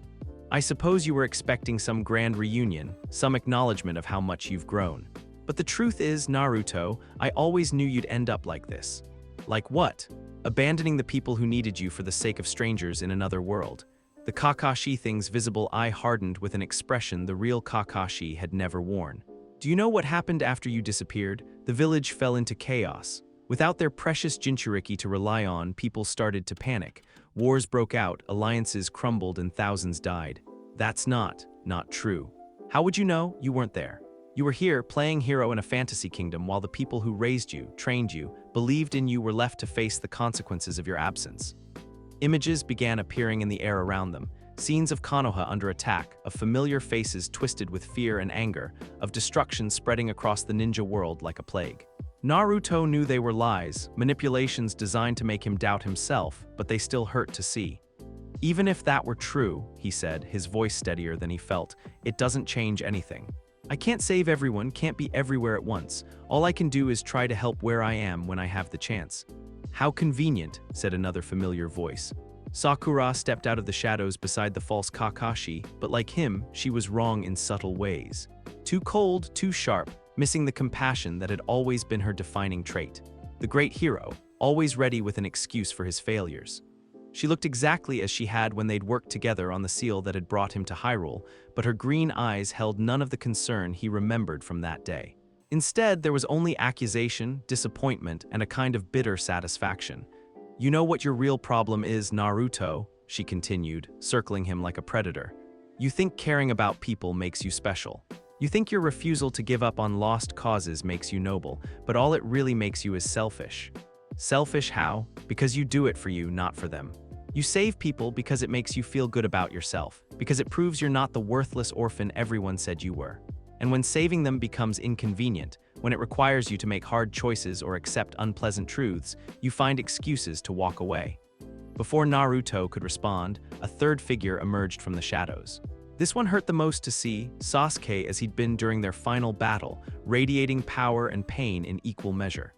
[SPEAKER 1] I suppose you were expecting some grand reunion, some acknowledgement of how much you've grown. But the truth is, Naruto, I always knew you'd end up like this. Like what? Abandoning the people who needed you for the sake of strangers in another world. The Kakashi thing's visible eye hardened with an expression the real Kakashi had never worn. Do you know what happened after you disappeared? The village fell into chaos. Without their precious Jinchuriki to rely on, people started to panic. Wars broke out, alliances crumbled, and thousands died. That's not true. How would you know? You weren't there. You were here, playing hero in a fantasy kingdom, while the people who raised you, trained you, believed in you were left to face the consequences of your absence. Images began appearing in the air around them. Scenes of Konoha under attack, of familiar faces twisted with fear and anger, of destruction spreading across the ninja world like a plague. Naruto knew they were lies, manipulations designed to make him doubt himself, but they still hurt to see. Even if that were true, he said, his voice steadier than he felt, it doesn't change anything. I can't save everyone, can't be everywhere at once. All I can do is try to help where I am when I have the chance. How convenient, said another familiar voice. Sakura stepped out of the shadows beside the false Kakashi, but like him, she was wrong in subtle ways. Too cold, too sharp, missing the compassion that had always been her defining trait. The great hero, always ready with an excuse for his failures. She looked exactly as she had when they'd worked together on the seal that had brought him to Hyrule, but her green eyes held none of the concern he remembered from that day. Instead, there was only accusation, disappointment, and a kind of bitter satisfaction. You know what your real problem is, Naruto, she continued, circling him like a predator. You think caring about people makes you special. You think your refusal to give up on lost causes makes you noble, but all it really makes you is selfish. Selfish how? Because you do it for you, not for them. You save people because it makes you feel good about yourself, because it proves you're not the worthless orphan everyone said you were. And when saving them becomes inconvenient, when it requires you to make hard choices or accept unpleasant truths, you find excuses to walk away. Before Naruto could respond, a third figure emerged from the shadows. This one hurt the most to see, Sasuke as he'd been during their final battle, radiating power and pain in equal measure.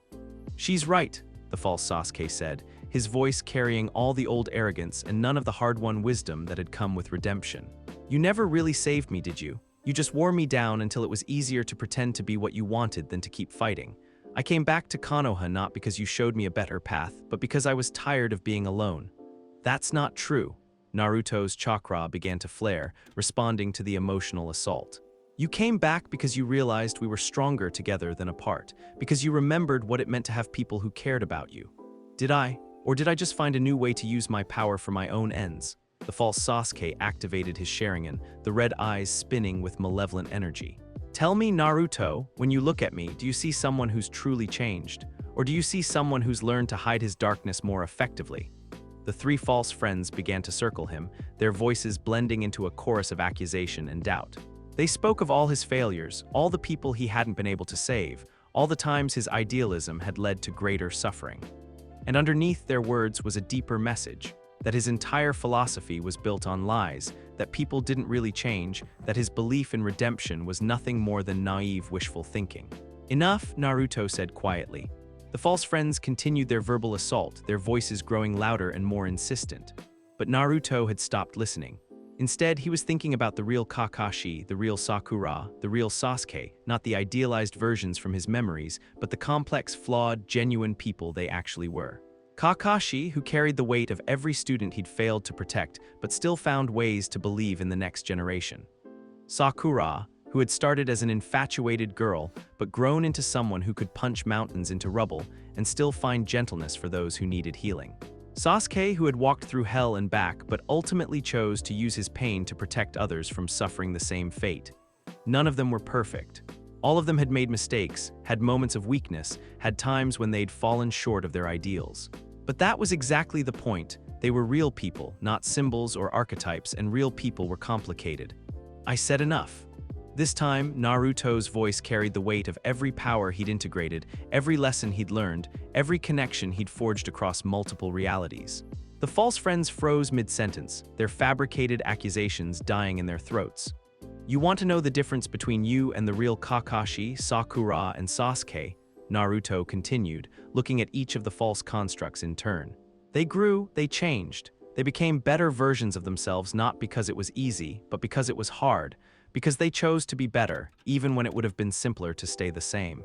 [SPEAKER 1] She's right, the false Sasuke said, his voice carrying all the old arrogance and none of the hard-won wisdom that had come with redemption. You never really saved me, did you? You just wore me down until it was easier to pretend to be what you wanted than to keep fighting. I came back to Konoha not because you showed me a better path, but because I was tired of being alone. That's not true. Naruto's chakra began to flare, responding to the emotional assault. You came back because you realized we were stronger together than apart, because you remembered what it meant to have people who cared about you. Did I? Or did I just find a new way to use my power for my own ends? The false Sasuke activated his Sharingan, the red eyes spinning with malevolent energy. Tell me, Naruto, when you look at me, do you see someone who's truly changed? Or do you see someone who's learned to hide his darkness more effectively? The three false friends began to circle him, their voices blending into a chorus of accusation and doubt. They spoke of all his failures, all the people he hadn't been able to save, all the times his idealism had led to greater suffering. And underneath their words was a deeper message, that his entire philosophy was built on lies, that people didn't really change, that his belief in redemption was nothing more than naive wishful thinking. Enough, Naruto said quietly. The false friends continued their verbal assault, their voices growing louder and more insistent. But Naruto had stopped listening. Instead, he was thinking about the real Kakashi, the real Sakura, the real Sasuke, not the idealized versions from his memories, but the complex, flawed, genuine people they actually were. Kakashi, who carried the weight of every student he'd failed to protect, but still found ways to believe in the next generation. Sakura, who had started as an infatuated girl, but grown into someone who could punch mountains into rubble and still find gentleness for those who needed healing. Sasuke, who had walked through hell and back, but ultimately chose to use his pain to protect others from suffering the same fate. None of them were perfect. All of them had made mistakes, had moments of weakness, had times when they'd fallen short of their ideals. But that was exactly the point. They were real people, not symbols or archetypes, and real people were complicated. I said enough. This time, Naruto's voice carried the weight of every power he'd integrated, every lesson he'd learned, every connection he'd forged across multiple realities. The false friends froze mid-sentence, their fabricated accusations dying in their throats. You want to know the difference between you and the real Kakashi, Sakura, and Sasuke? Naruto continued, looking at each of the false constructs in turn. They grew, they changed. They became better versions of themselves not because it was easy, but because it was hard, because they chose to be better, even when it would have been simpler to stay the same.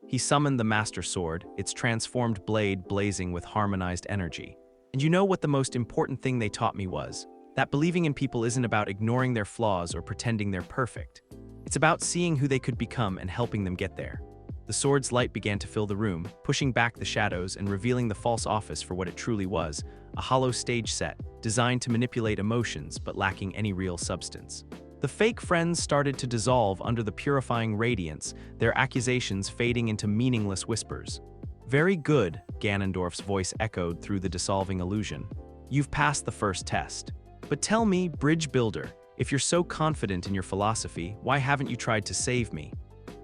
[SPEAKER 1] He summoned the Master Sword, its transformed blade blazing with harmonized energy. And you know what the most important thing they taught me was? That believing in people isn't about ignoring their flaws or pretending they're perfect. It's about seeing who they could become and helping them get there. The sword's light began to fill the room, pushing back the shadows and revealing the false office for what it truly was, a hollow stage set, designed to manipulate emotions but lacking any real substance. The fake friends started to dissolve under the purifying radiance, their accusations fading into meaningless whispers. "Very good," Ganondorf's voice echoed through the dissolving illusion. "You've passed the first test. But tell me, Bridge Builder, if you're so confident in your philosophy, why haven't you tried to save me?"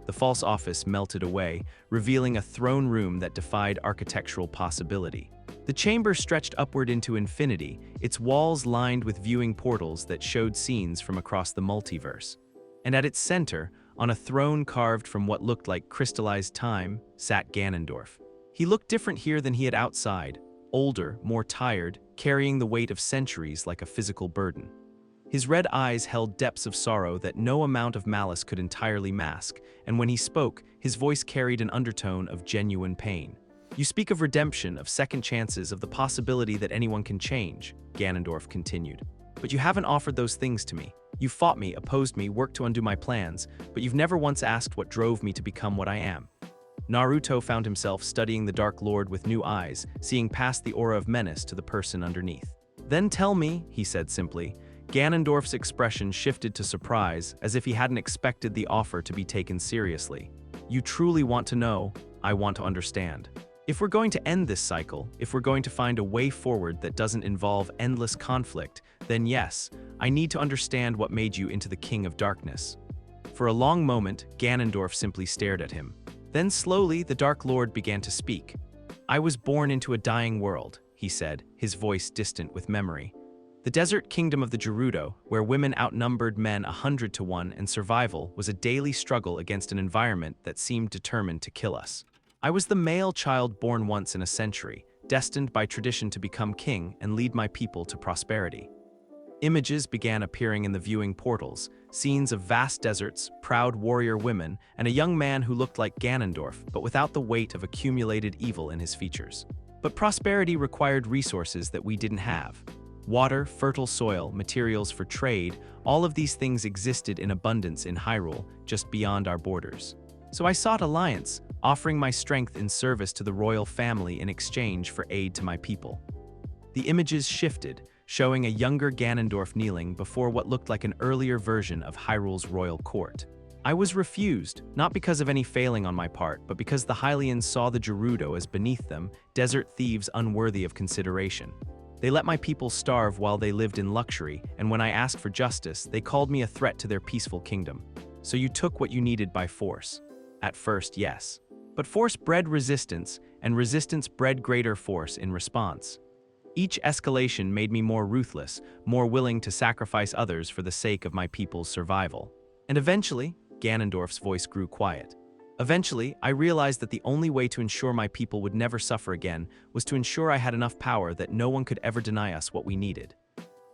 [SPEAKER 1] The false office melted away, revealing a throne room that defied architectural possibility. The chamber stretched upward into infinity, its walls lined with viewing portals that showed scenes from across the multiverse. And at its center, on a throne carved from what looked like crystallized time, sat Ganondorf. He looked different here than he had outside, older, more tired, carrying the weight of centuries like a physical burden. His red eyes held depths of sorrow that no amount of malice could entirely mask, and when he spoke, his voice carried an undertone of genuine pain. "You speak of redemption, of second chances, of the possibility that anyone can change," Ganondorf continued. "But you haven't offered those things to me. You fought me, opposed me, worked to undo my plans, but you've never once asked what drove me to become what I am." Naruto found himself studying the Dark Lord with new eyes, seeing past the aura of menace to the person underneath. "Then tell me," he said simply. Ganondorf's expression shifted to surprise, as if he hadn't expected the offer to be taken seriously. "You truly want to know? I want to understand. If we're going to end this cycle, if we're going to find a way forward that doesn't involve endless conflict, then yes, I need to understand what made you into the King of Darkness." For a long moment, Ganondorf simply stared at him. Then slowly, the Dark Lord began to speak. "I was born into a dying world," he said, his voice distant with memory. "The desert kingdom of the Gerudo, where women outnumbered men 100 to 1 and survival was a daily struggle against an environment that seemed determined to kill us. I was the male child born once in a century, destined by tradition to become king and lead my people to prosperity." Images began appearing in the viewing portals, scenes of vast deserts, proud warrior women, and a young man who looked like Ganondorf, but without the weight of accumulated evil in his features. But prosperity required resources that we didn't have. Water, fertile soil, materials for trade, all of these things existed in abundance in Hyrule, just beyond our borders. So I sought alliance, offering my strength in service to the royal family in exchange for aid to my people. The images shifted, showing a younger Ganondorf kneeling before what looked like an earlier version of Hyrule's royal court. I was refused, not because of any failing on my part, but because the Hylians saw the Gerudo as beneath them, desert thieves unworthy of consideration. They let my people starve while they lived in luxury, and when I asked for justice, they called me a threat to their peaceful kingdom. So you took what you needed by force. At first, yes. But force bred resistance, and resistance bred greater force in response. Each escalation made me more ruthless, more willing to sacrifice others for the sake of my people's survival. And eventually, Ganondorf's voice grew quiet. Eventually, I realized that the only way to ensure my people would never suffer again was to ensure I had enough power that no one could ever deny us what we needed.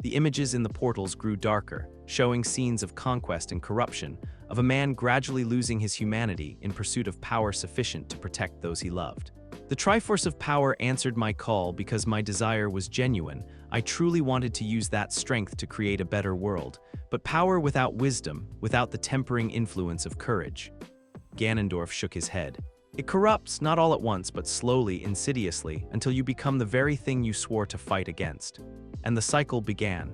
[SPEAKER 1] The images in the portals grew darker, showing scenes of conquest and corruption, of a man gradually losing his humanity in pursuit of power sufficient to protect those he loved. The Triforce of Power answered my call because my desire was genuine. I truly wanted to use that strength to create a better world, but power without wisdom, without the tempering influence of courage. Ganondorf shook his head. It corrupts, not all at once, but slowly, insidiously, until you become the very thing you swore to fight against. And the cycle began.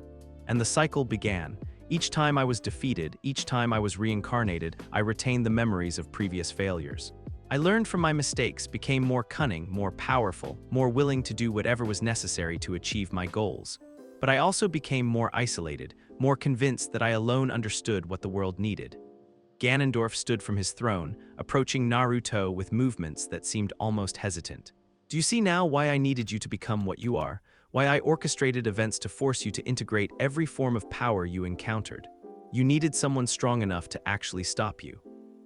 [SPEAKER 1] And the cycle began. Each time I was defeated, each time I was reincarnated, I retained the memories of previous failures. I learned from my mistakes, became more cunning, more powerful, more willing to do whatever was necessary to achieve my goals. But I also became more isolated, more convinced that I alone understood what the world needed. Ganondorf stood from his throne, approaching Naruto with movements that seemed almost hesitant. "Do you see now why I needed you to become what you are? Why I orchestrated events to force you to integrate every form of power you encountered? You needed someone strong enough to actually stop you."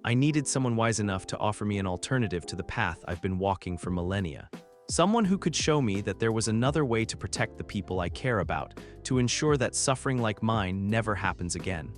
[SPEAKER 1] I needed someone wise enough to offer me an alternative to the path I've been walking for millennia. Someone who could show me that there was another way to protect the people I care about, to ensure that suffering like mine never happens again.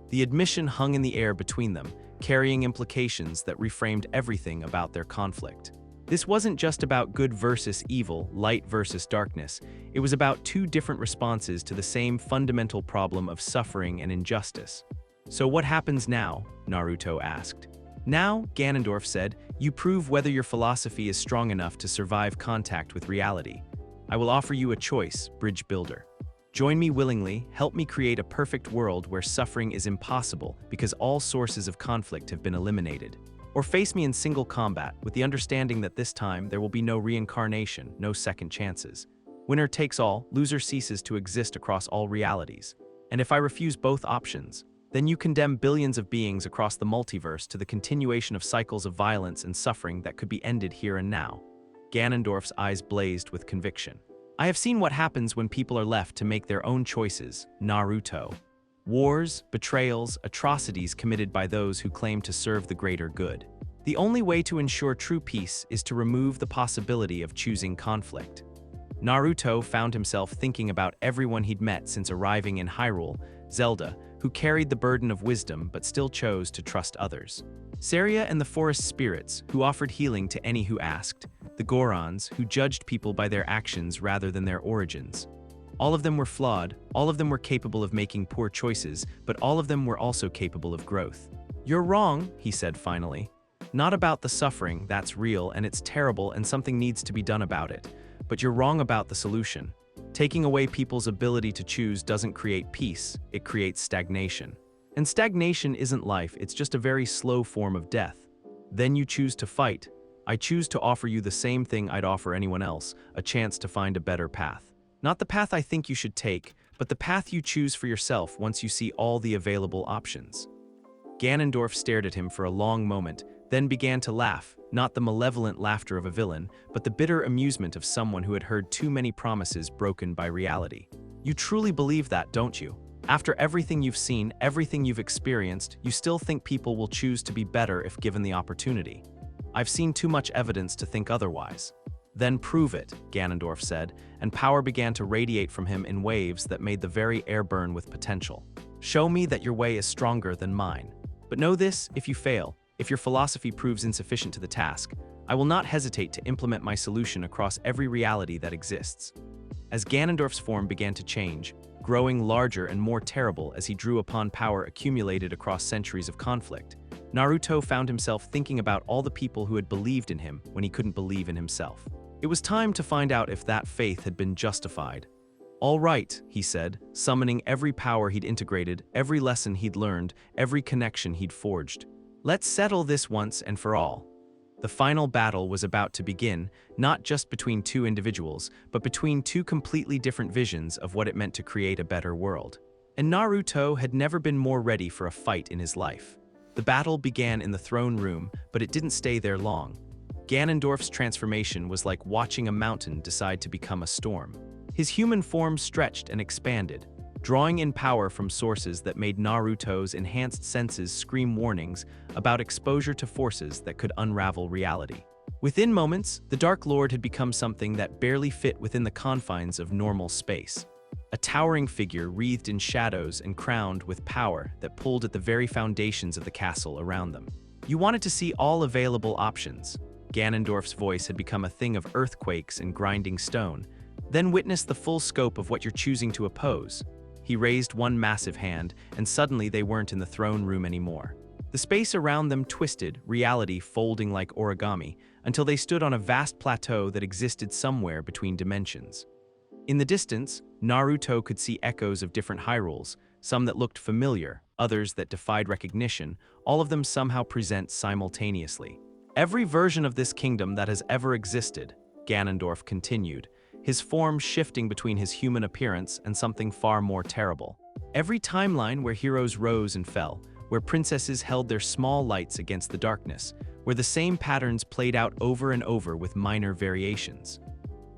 [SPEAKER 1] The admission hung in the air between them, carrying implications that reframed everything about their conflict. This wasn't just about good versus evil, light versus darkness. It was about two different responses to the same fundamental problem of suffering and injustice. "So what happens now?" Naruto asked. "Now," Ganondorf said, "you prove whether your philosophy is strong enough to survive contact with reality. I will offer you a choice, bridge builder. Join me willingly, help me create a perfect world where suffering is impossible because all sources of conflict have been eliminated. Or face me in single combat with the understanding that this time there will be no reincarnation, no second chances. Winner takes all, loser ceases to exist across all realities. And if I refuse both options, then you condemn billions of beings across the multiverse to the continuation of cycles of violence and suffering that could be ended here and now." Ganondorf's eyes blazed with conviction. "I have seen what happens when people are left to make their own choices, Naruto. Wars, betrayals, atrocities committed by those who claim to serve the greater good. The only way to ensure true peace is to remove the possibility of choosing conflict." Naruto found himself thinking about everyone he'd met since arriving in Hyrule: Zelda, who carried the burden of wisdom but still chose to trust others; Saria and the forest spirits, who offered healing to any who asked; the Gorons, who judged people by their actions rather than their origins. All of them were flawed, all of them were capable of making poor choices, but all of them were also capable of growth. "You're wrong," he said finally. "Not about the suffering, that's real and it's terrible and something needs to be done about it. But you're wrong about the solution. Taking away people's ability to choose doesn't create peace, it creates stagnation. And stagnation isn't life, it's just a very slow form of death. Then you choose to fight. I choose to offer you the same thing I'd offer anyone else, a chance to find a better path. Not the path I think you should take, but the path you choose for yourself once you see all the available options." Ganondorf stared at him for a long moment, then began to laugh, not the malevolent laughter of a villain, but the bitter amusement of someone who had heard too many promises broken by reality. "You truly believe that, don't you? After everything you've seen, everything you've experienced, you still think people will choose to be better if given the opportunity? I've seen too much evidence to think otherwise." "Then prove it," Ganondorf said, and power began to radiate from him in waves that made the very air burn with potential. "Show me that your way is stronger than mine. But know this, if you fail, if your philosophy proves insufficient to the task, I will not hesitate to implement my solution across every reality that exists." As Ganondorf's form began to change, growing larger and more terrible as he drew upon power accumulated across centuries of conflict, Naruto found himself thinking about all the people who had believed in him when he couldn't believe in himself. It was time to find out if that faith had been justified. "All right," he said, summoning every power he'd integrated, every lesson he'd learned, every connection he'd forged. "Let's settle this once and for all." The final battle was about to begin, not just between two individuals, but between two completely different visions of what it meant to create a better world. And Naruto had never been more ready for a fight in his life. The battle began in the throne room, but it didn't stay there long. Ganondorf's transformation was like watching a mountain decide to become a storm. His human form stretched and expanded, drawing in power from sources that made Naruto's enhanced senses scream warnings about exposure to forces that could unravel reality. Within moments, the Dark Lord had become something that barely fit within the confines of normal space. A towering figure wreathed in shadows and crowned with power that pulled at the very foundations of the castle around them. "You wanted to see all available options." Ganondorf's voice had become a thing of earthquakes and grinding stone. "Then witness the full scope of what you're choosing to oppose." He raised one massive hand, and suddenly they weren't in the throne room anymore. The space around them twisted, reality folding like origami, until they stood on a vast plateau that existed somewhere between dimensions. In the distance, Naruto could see echoes of different Hyrules, some that looked familiar, others that defied recognition, all of them somehow present simultaneously. "Every version of this kingdom that has ever existed," Ganondorf continued, his form shifting between his human appearance and something far more terrible. "Every timeline where heroes rose and fell, where princesses held their small lights against the darkness, where the same patterns played out over and over with minor variations."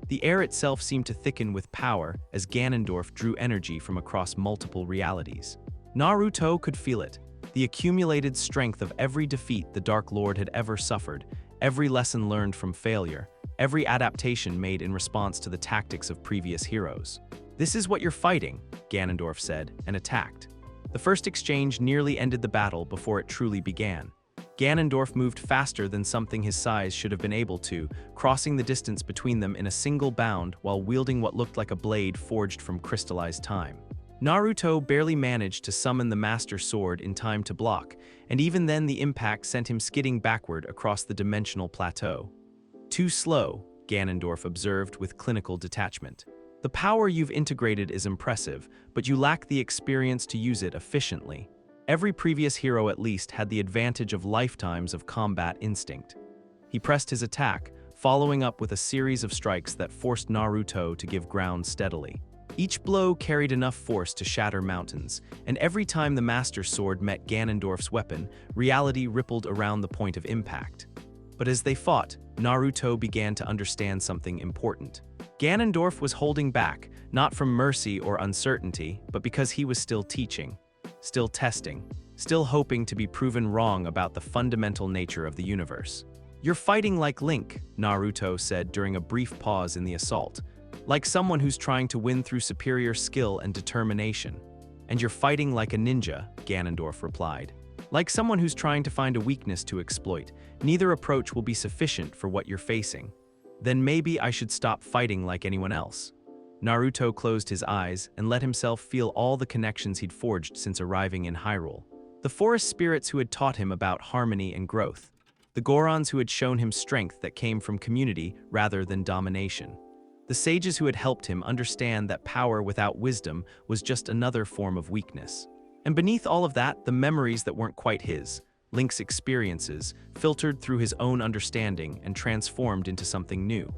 [SPEAKER 1] The air itself seemed to thicken with power as Ganondorf drew energy from across multiple realities. Naruto could feel it, The accumulated strength of every defeat the Dark Lord had ever suffered, every lesson learned from failure, every adaptation made in response to the tactics of previous heroes. "This is what you're fighting," Ganondorf said, and attacked. The first exchange nearly ended the battle before it truly began. Ganondorf moved faster than something his size should have been able to, crossing the distance between them in a single bound while wielding what looked like a blade forged from crystallized time. Naruto barely managed to summon the Master Sword in time to block, and even then the impact sent him skidding backward across the dimensional plateau. "Too slow," Ganondorf observed with clinical detachment. "The power you've integrated is impressive, but you lack the experience to use it efficiently. Every previous hero at least had the advantage of lifetimes of combat instinct." He pressed his attack, following up with a series of strikes that forced Naruto to give ground steadily. Each blow carried enough force to shatter mountains, and every time the Master Sword met Ganondorf's weapon, reality rippled around the point of impact. But as they fought, Naruto began to understand something important. Ganondorf was holding back, not from mercy or uncertainty, but because he was still teaching, still testing, still hoping to be proven wrong about the fundamental nature of the universe. "You're fighting like Link," Naruto said during a brief pause in the assault. "Like someone who's trying to win through superior skill and determination." "And you're fighting like a ninja," Ganondorf replied. "Like someone who's trying to find a weakness to exploit. Neither approach will be sufficient for what you're facing." "Then maybe I should stop fighting like anyone else." Naruto closed his eyes and let himself feel all the connections he'd forged since arriving in Hyrule. The forest spirits who had taught him about harmony and growth. The Gorons who had shown him strength that came from community rather than domination. The sages who had helped him understand that power without wisdom was just another form of weakness. And beneath all of that, the memories that weren't quite his, Link's experiences, filtered through his own understanding and transformed into something new.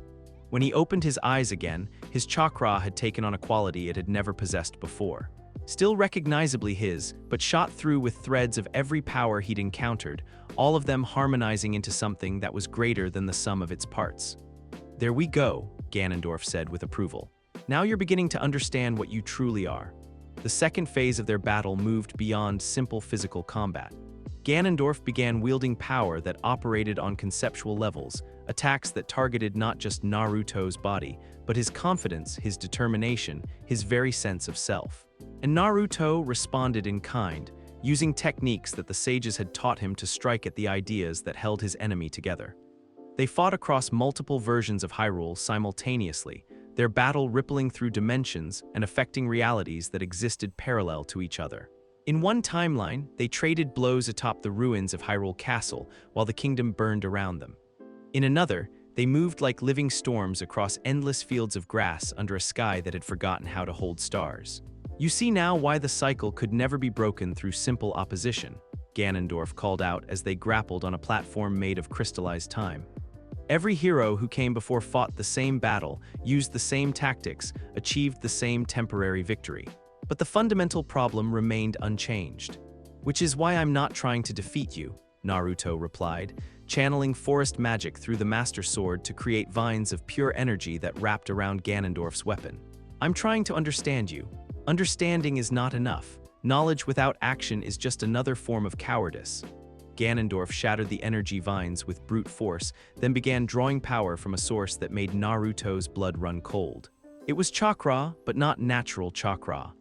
[SPEAKER 1] When he opened his eyes again, his chakra had taken on a quality it had never possessed before. Still recognizably his, but shot through with threads of every power he'd encountered, all of them harmonizing into something that was greater than the sum of its parts. "There we go," Ganondorf said with approval. "Now you're beginning to understand what you truly are." The second phase of their battle moved beyond simple physical combat. Ganondorf began wielding power that operated on conceptual levels, attacks that targeted not just Naruto's body, but his confidence, his determination, his very sense of self. And Naruto responded in kind, using techniques that the sages had taught him to strike at the ideas that held his enemy together. They fought across multiple versions of Hyrule simultaneously, their battle rippling through dimensions and affecting realities that existed parallel to each other. In one timeline, they traded blows atop the ruins of Hyrule Castle while the kingdom burned around them. In another, they moved like living storms across endless fields of grass under a sky that had forgotten how to hold stars. "You see now why the cycle could never be broken through simple opposition," Ganondorf called out as they grappled on a platform made of crystallized time. Every hero who came before fought the same battle, used the same tactics, achieved the same temporary victory. But the fundamental problem remained unchanged. "Which is why I'm not trying to defeat you," Naruto replied, channeling forest magic through the Master Sword to create vines of pure energy that wrapped around Ganondorf's weapon. "I'm trying to understand you. Understanding is not enough. Knowledge without action is just another form of cowardice." Ganondorf shattered the energy vines with brute force, then began drawing power from a source that made Naruto's blood run cold. It was chakra, but not natural chakra.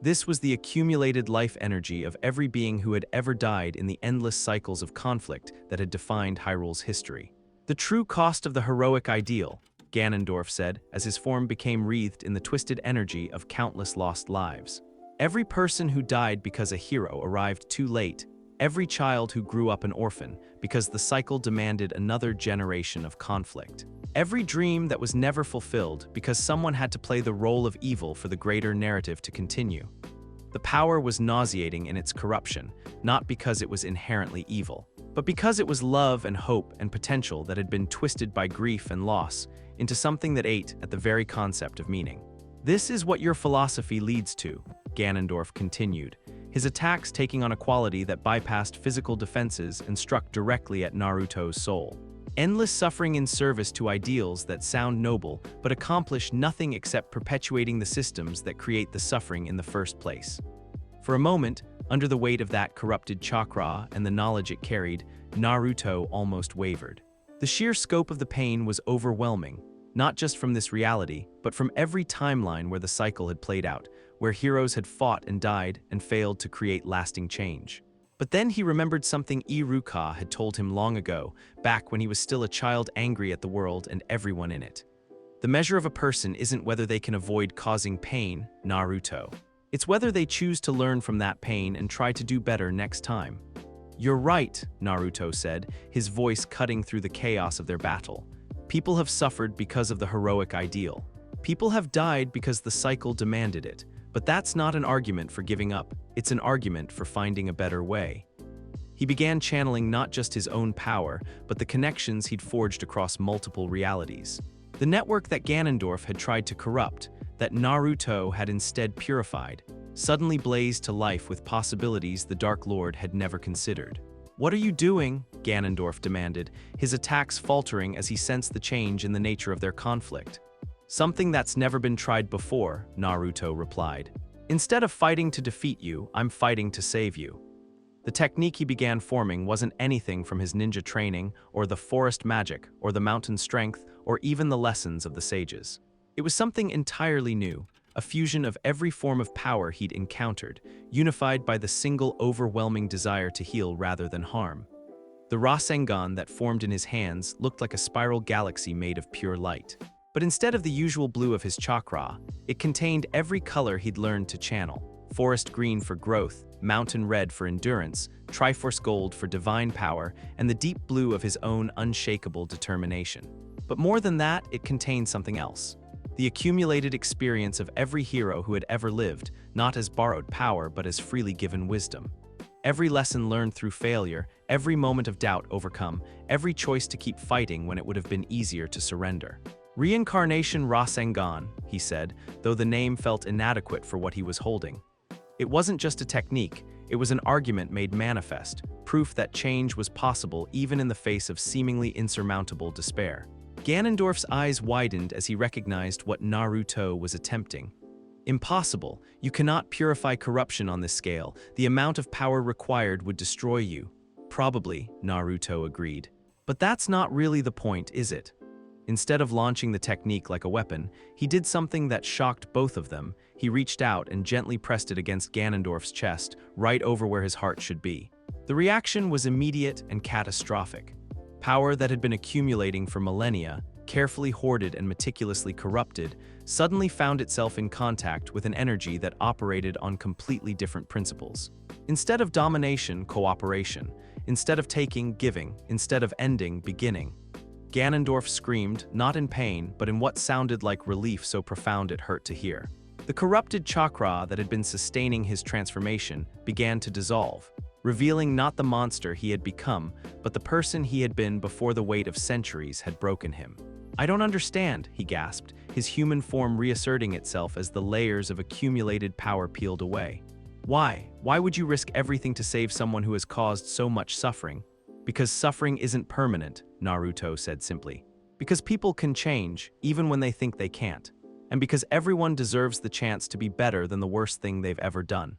[SPEAKER 1] This was the accumulated life energy of every being who had ever died in the endless cycles of conflict that had defined Hyrule's history. "The true cost of the heroic ideal," Ganondorf said as his form became wreathed in the twisted energy of countless lost lives. "Every person who died because a hero arrived too late, every child who grew up an orphan because the cycle demanded another generation of conflict. Every dream that was never fulfilled because someone had to play the role of evil for the greater narrative to continue." The power was nauseating in its corruption, not because it was inherently evil, but because it was love and hope and potential that had been twisted by grief and loss into something that ate at the very concept of meaning. "This is what your philosophy leads to," Ganondorf continued, his attacks taking on a quality that bypassed physical defenses and struck directly at Naruto's soul. "Endless suffering in service to ideals that sound noble but accomplish nothing except perpetuating the systems that create the suffering in the first place." For a moment, Under the weight of that corrupted chakra and the knowledge it carried, Naruto almost wavered. The sheer scope of the pain was overwhelming, not just from this reality, but from every timeline where the cycle had played out, where heroes had fought and died and failed to create lasting change. But then he remembered something Iruka had told him long ago, back when he was still a child angry at the world and everyone in it. The measure of a person isn't whether they can avoid causing pain, Naruto. It's whether they choose to learn from that pain and try to do better next time. You're right, Naruto said, his voice cutting through the chaos of their battle. People have suffered because of the heroic ideal. People have died because the cycle demanded it. But that's not an argument for giving up, it's an argument for finding a better way. He began channeling not just his own power, but the connections he'd forged across multiple realities. The network that Ganondorf had tried to corrupt, that Naruto had instead purified, suddenly blazed to life with possibilities the Dark Lord had never considered. "What are you doing?" Ganondorf demanded, his attacks faltering as he sensed the change in the nature of their conflict. "Something that's never been tried before," Naruto replied. "Instead of fighting to defeat you, I'm fighting to save you." The technique he began forming wasn't anything from his ninja training, or the forest magic, or the mountain strength, or even the lessons of the sages. It was something entirely new, a fusion of every form of power he'd encountered, unified by the single overwhelming desire to heal rather than harm. The Rasengan that formed in his hands looked like a spiral galaxy made of pure light. But instead of the usual blue of his chakra, it contained every color he'd learned to channel. Forest green for growth, mountain red for endurance, Triforce gold for divine power, and the deep blue of his own unshakable determination. But more than that, it contained something else. The accumulated experience of every hero who had ever lived, not as borrowed power but as freely given wisdom. Every lesson learned through failure, every moment of doubt overcome, every choice to keep fighting when it would have been easier to surrender. "Reincarnation Rasengan," he said, though the name felt inadequate for what he was holding. It wasn't just a technique, it was an argument made manifest, proof that change was possible even in the face of seemingly insurmountable despair. Ganondorf's eyes widened as he recognized what Naruto was attempting. "Impossible. You cannot purify corruption on this scale. The amount of power required would destroy you." "Probably," Naruto agreed. "But that's not really the point, is it?" Instead of launching the technique like a weapon, he did something that shocked both of them. He reached out and gently pressed it against Ganondorf's chest, right over where his heart should be. The reaction was immediate and catastrophic. Power that had been accumulating for millennia, carefully hoarded and meticulously corrupted, suddenly found itself in contact with an energy that operated on completely different principles. Instead of domination, cooperation. Instead of taking, giving. Instead of ending, beginning. Ganondorf screamed, not in pain, but in what sounded like relief so profound it hurt to hear. The corrupted chakra that had been sustaining his transformation began to dissolve, revealing not the monster he had become, but the person he had been before the weight of centuries had broken him. "I don't understand," he gasped, his human form reasserting itself as the layers of accumulated power peeled away. "Why? Why would you risk everything to save someone who has caused so much suffering?" "Because suffering isn't permanent," Naruto said simply. "Because people can change, even when they think they can't. And because everyone deserves the chance to be better than the worst thing they've ever done."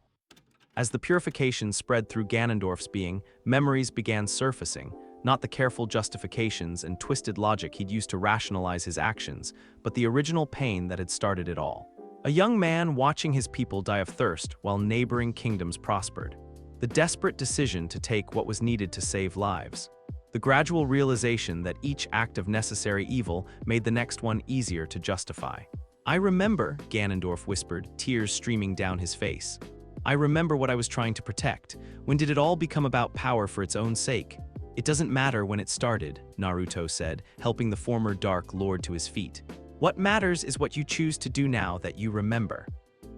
[SPEAKER 1] As the purification spread through Ganondorf's being, memories began surfacing, not the careful justifications and twisted logic he'd used to rationalize his actions, but the original pain that had started it all. A young man watching his people die of thirst while neighboring kingdoms prospered. The desperate decision to take what was needed to save lives. The gradual realization that each act of necessary evil made the next one easier to justify. "I remember," Ganondorf whispered, tears streaming down his face. "I remember what I was trying to protect. When did it all become about power for its own sake?" "It doesn't matter when it started," Naruto said, helping the former Dark Lord to his feet. "What matters is what you choose to do now that you remember."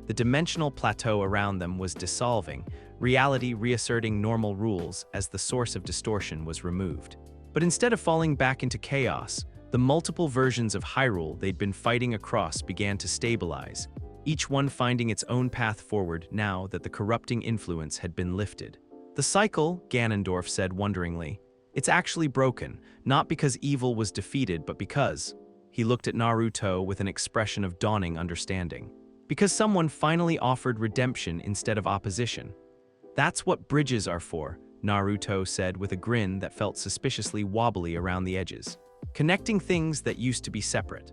[SPEAKER 1] The dimensional plateau around them was dissolving, reality reasserting normal rules as the source of distortion was removed. But instead of falling back into chaos, the multiple versions of Hyrule they'd been fighting across began to stabilize, each one finding its own path forward now that the corrupting influence had been lifted. "The cycle," Ganondorf said wonderingly, "it's actually broken, not because evil was defeated, but because—" He looked at Naruto with an expression of dawning understanding. "Because someone finally offered redemption instead of opposition." That's what bridges are for, Naruto said with a grin that felt suspiciously wobbly around the edges. Connecting things that used to be separate.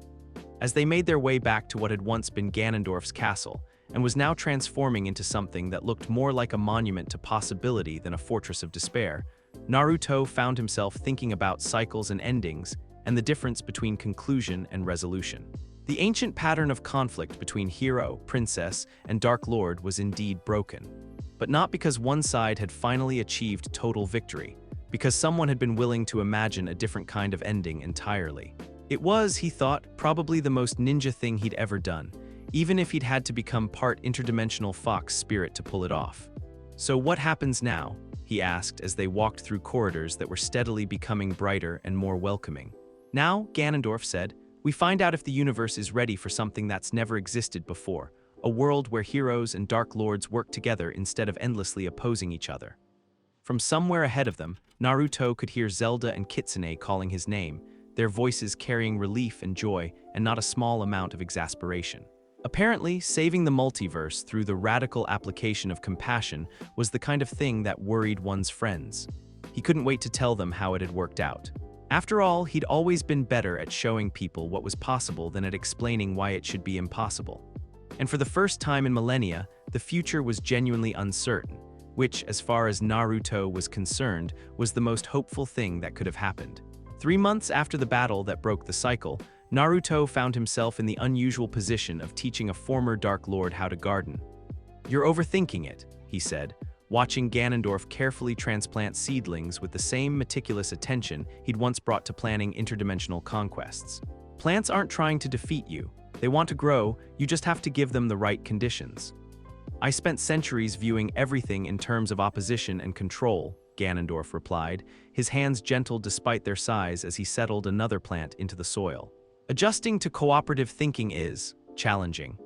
[SPEAKER 1] As they made their way back to what had once been Ganondorf's castle, and was now transforming into something that looked more like a monument to possibility than a fortress of despair, Naruto found himself thinking about cycles and endings, and the difference between conclusion and resolution. The ancient pattern of conflict between hero, princess, and Dark Lord was indeed broken. But not because one side had finally achieved total victory, because someone had been willing to imagine a different kind of ending entirely. It was, he thought, probably the most ninja thing he'd ever done, even if he'd had to become part interdimensional fox spirit to pull it off. So what happens now? He asked as they walked through corridors that were steadily becoming brighter and more welcoming. Now, Ganondorf said, we find out if the universe is ready for something that's never existed before, a world where heroes and Dark Lords work together instead of endlessly opposing each other. From somewhere ahead of them, Naruto could hear Zelda and Kitsune calling his name, their voices carrying relief and joy and not a small amount of exasperation. Apparently, saving the multiverse through the radical application of compassion was the kind of thing that worried one's friends. He couldn't wait to tell them how it had worked out. After all, he'd always been better at showing people what was possible than at explaining why it should be impossible. And for the first time in millennia, the future was genuinely uncertain, which, as far as Naruto was concerned, was the most hopeful thing that could have happened. 3 months after the battle that broke the cycle, Naruto found himself in the unusual position of teaching a former Dark Lord how to garden. You're overthinking it, he said, watching Ganondorf carefully transplant seedlings with the same meticulous attention he'd once brought to planning interdimensional conquests. Plants aren't trying to defeat you. They want to grow, you just have to give them the right conditions. I spent centuries viewing everything in terms of opposition and control, Ganondorf replied, his hands gentle despite their size as he settled another plant into the soil. Adjusting to cooperative thinking is challenging.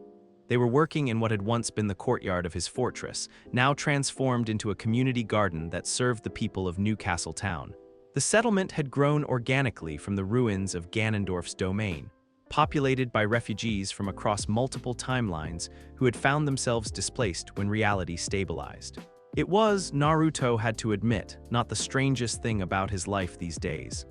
[SPEAKER 1] They were working in what had once been the courtyard of his fortress, now transformed into a community garden that served the people of Newcastle Town. The settlement had grown organically from the ruins of Ganondorf's domain, populated by refugees from across multiple timelines who had found themselves displaced when reality stabilized. It was, Naruto had to admit, not the strangest thing about his life these days.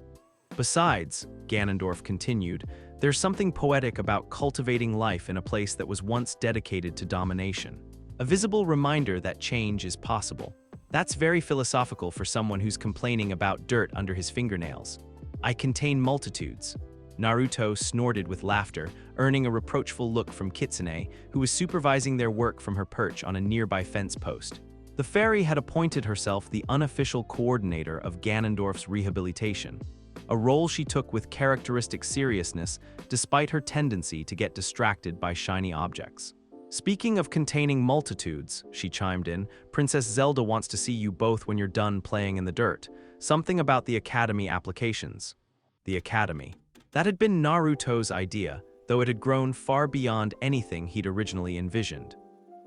[SPEAKER 1] Besides, Ganondorf continued, there's something poetic about cultivating life in a place that was once dedicated to domination. A visible reminder that change is possible. That's very philosophical for someone who's complaining about dirt under his fingernails. I contain multitudes. Naruto snorted with laughter, earning a reproachful look from Kitsune, who was supervising their work from her perch on a nearby fence post. The fairy had appointed herself the unofficial coordinator of Ganondorf's rehabilitation, a role she took with characteristic seriousness despite her tendency to get distracted by shiny objects. Speaking of containing multitudes, she chimed in, Princess Zelda wants to see you both when you're done playing in the dirt. Something about the Academy applications. The Academy. That had been Naruto's idea, though it had grown far beyond anything he'd originally envisioned.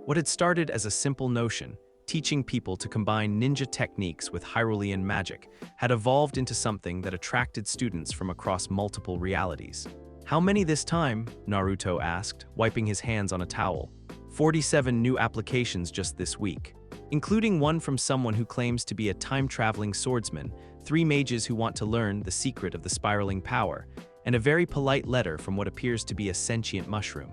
[SPEAKER 1] What had started as a simple notion, teaching people to combine ninja techniques with Hyrulean magic, had evolved into something that attracted students from across multiple realities. How many this time? Naruto asked, wiping his hands on a towel. 47 new applications just this week, including one from someone who claims to be a time-traveling swordsman, 3 mages who want to learn the secret of the spiraling power, and a very polite letter from what appears to be a sentient mushroom.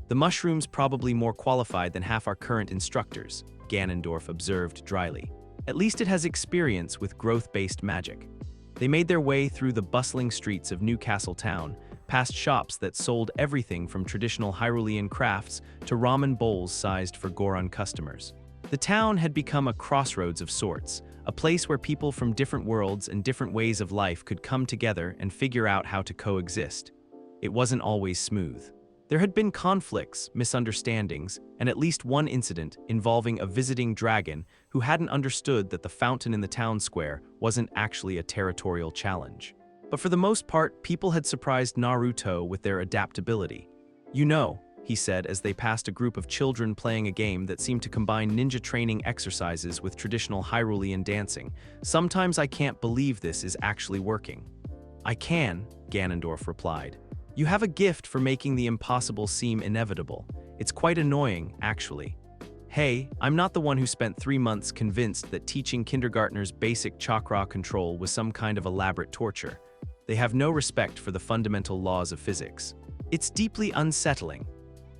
[SPEAKER 1] The mushroom's probably more qualified than half our current instructors, Ganondorf observed dryly. At least it has experience with growth-based magic. They made their way through the bustling streets of Newcastle Town, past shops that sold everything from traditional Hyrulean crafts to ramen bowls sized for Goron customers. The town had become a crossroads of sorts, a place where people from different worlds and different ways of life could come together and figure out how to coexist. It wasn't always smooth. There had been conflicts, misunderstandings, and at least one incident involving a visiting dragon who hadn't understood that the fountain in the town square wasn't actually a territorial challenge. But for the most part, people had surprised Naruto with their adaptability. You know, he said as they passed a group of children playing a game that seemed to combine ninja training exercises with traditional Hyrulean dancing. Sometimes I can't believe this is actually working. I can, Ganondorf replied. You have a gift for making the impossible seem inevitable. It's quite annoying, actually. Hey, I'm not the one who spent 3 months convinced that teaching kindergartners basic chakra control was some kind of elaborate torture. They have no respect for the fundamental laws of physics. It's deeply unsettling.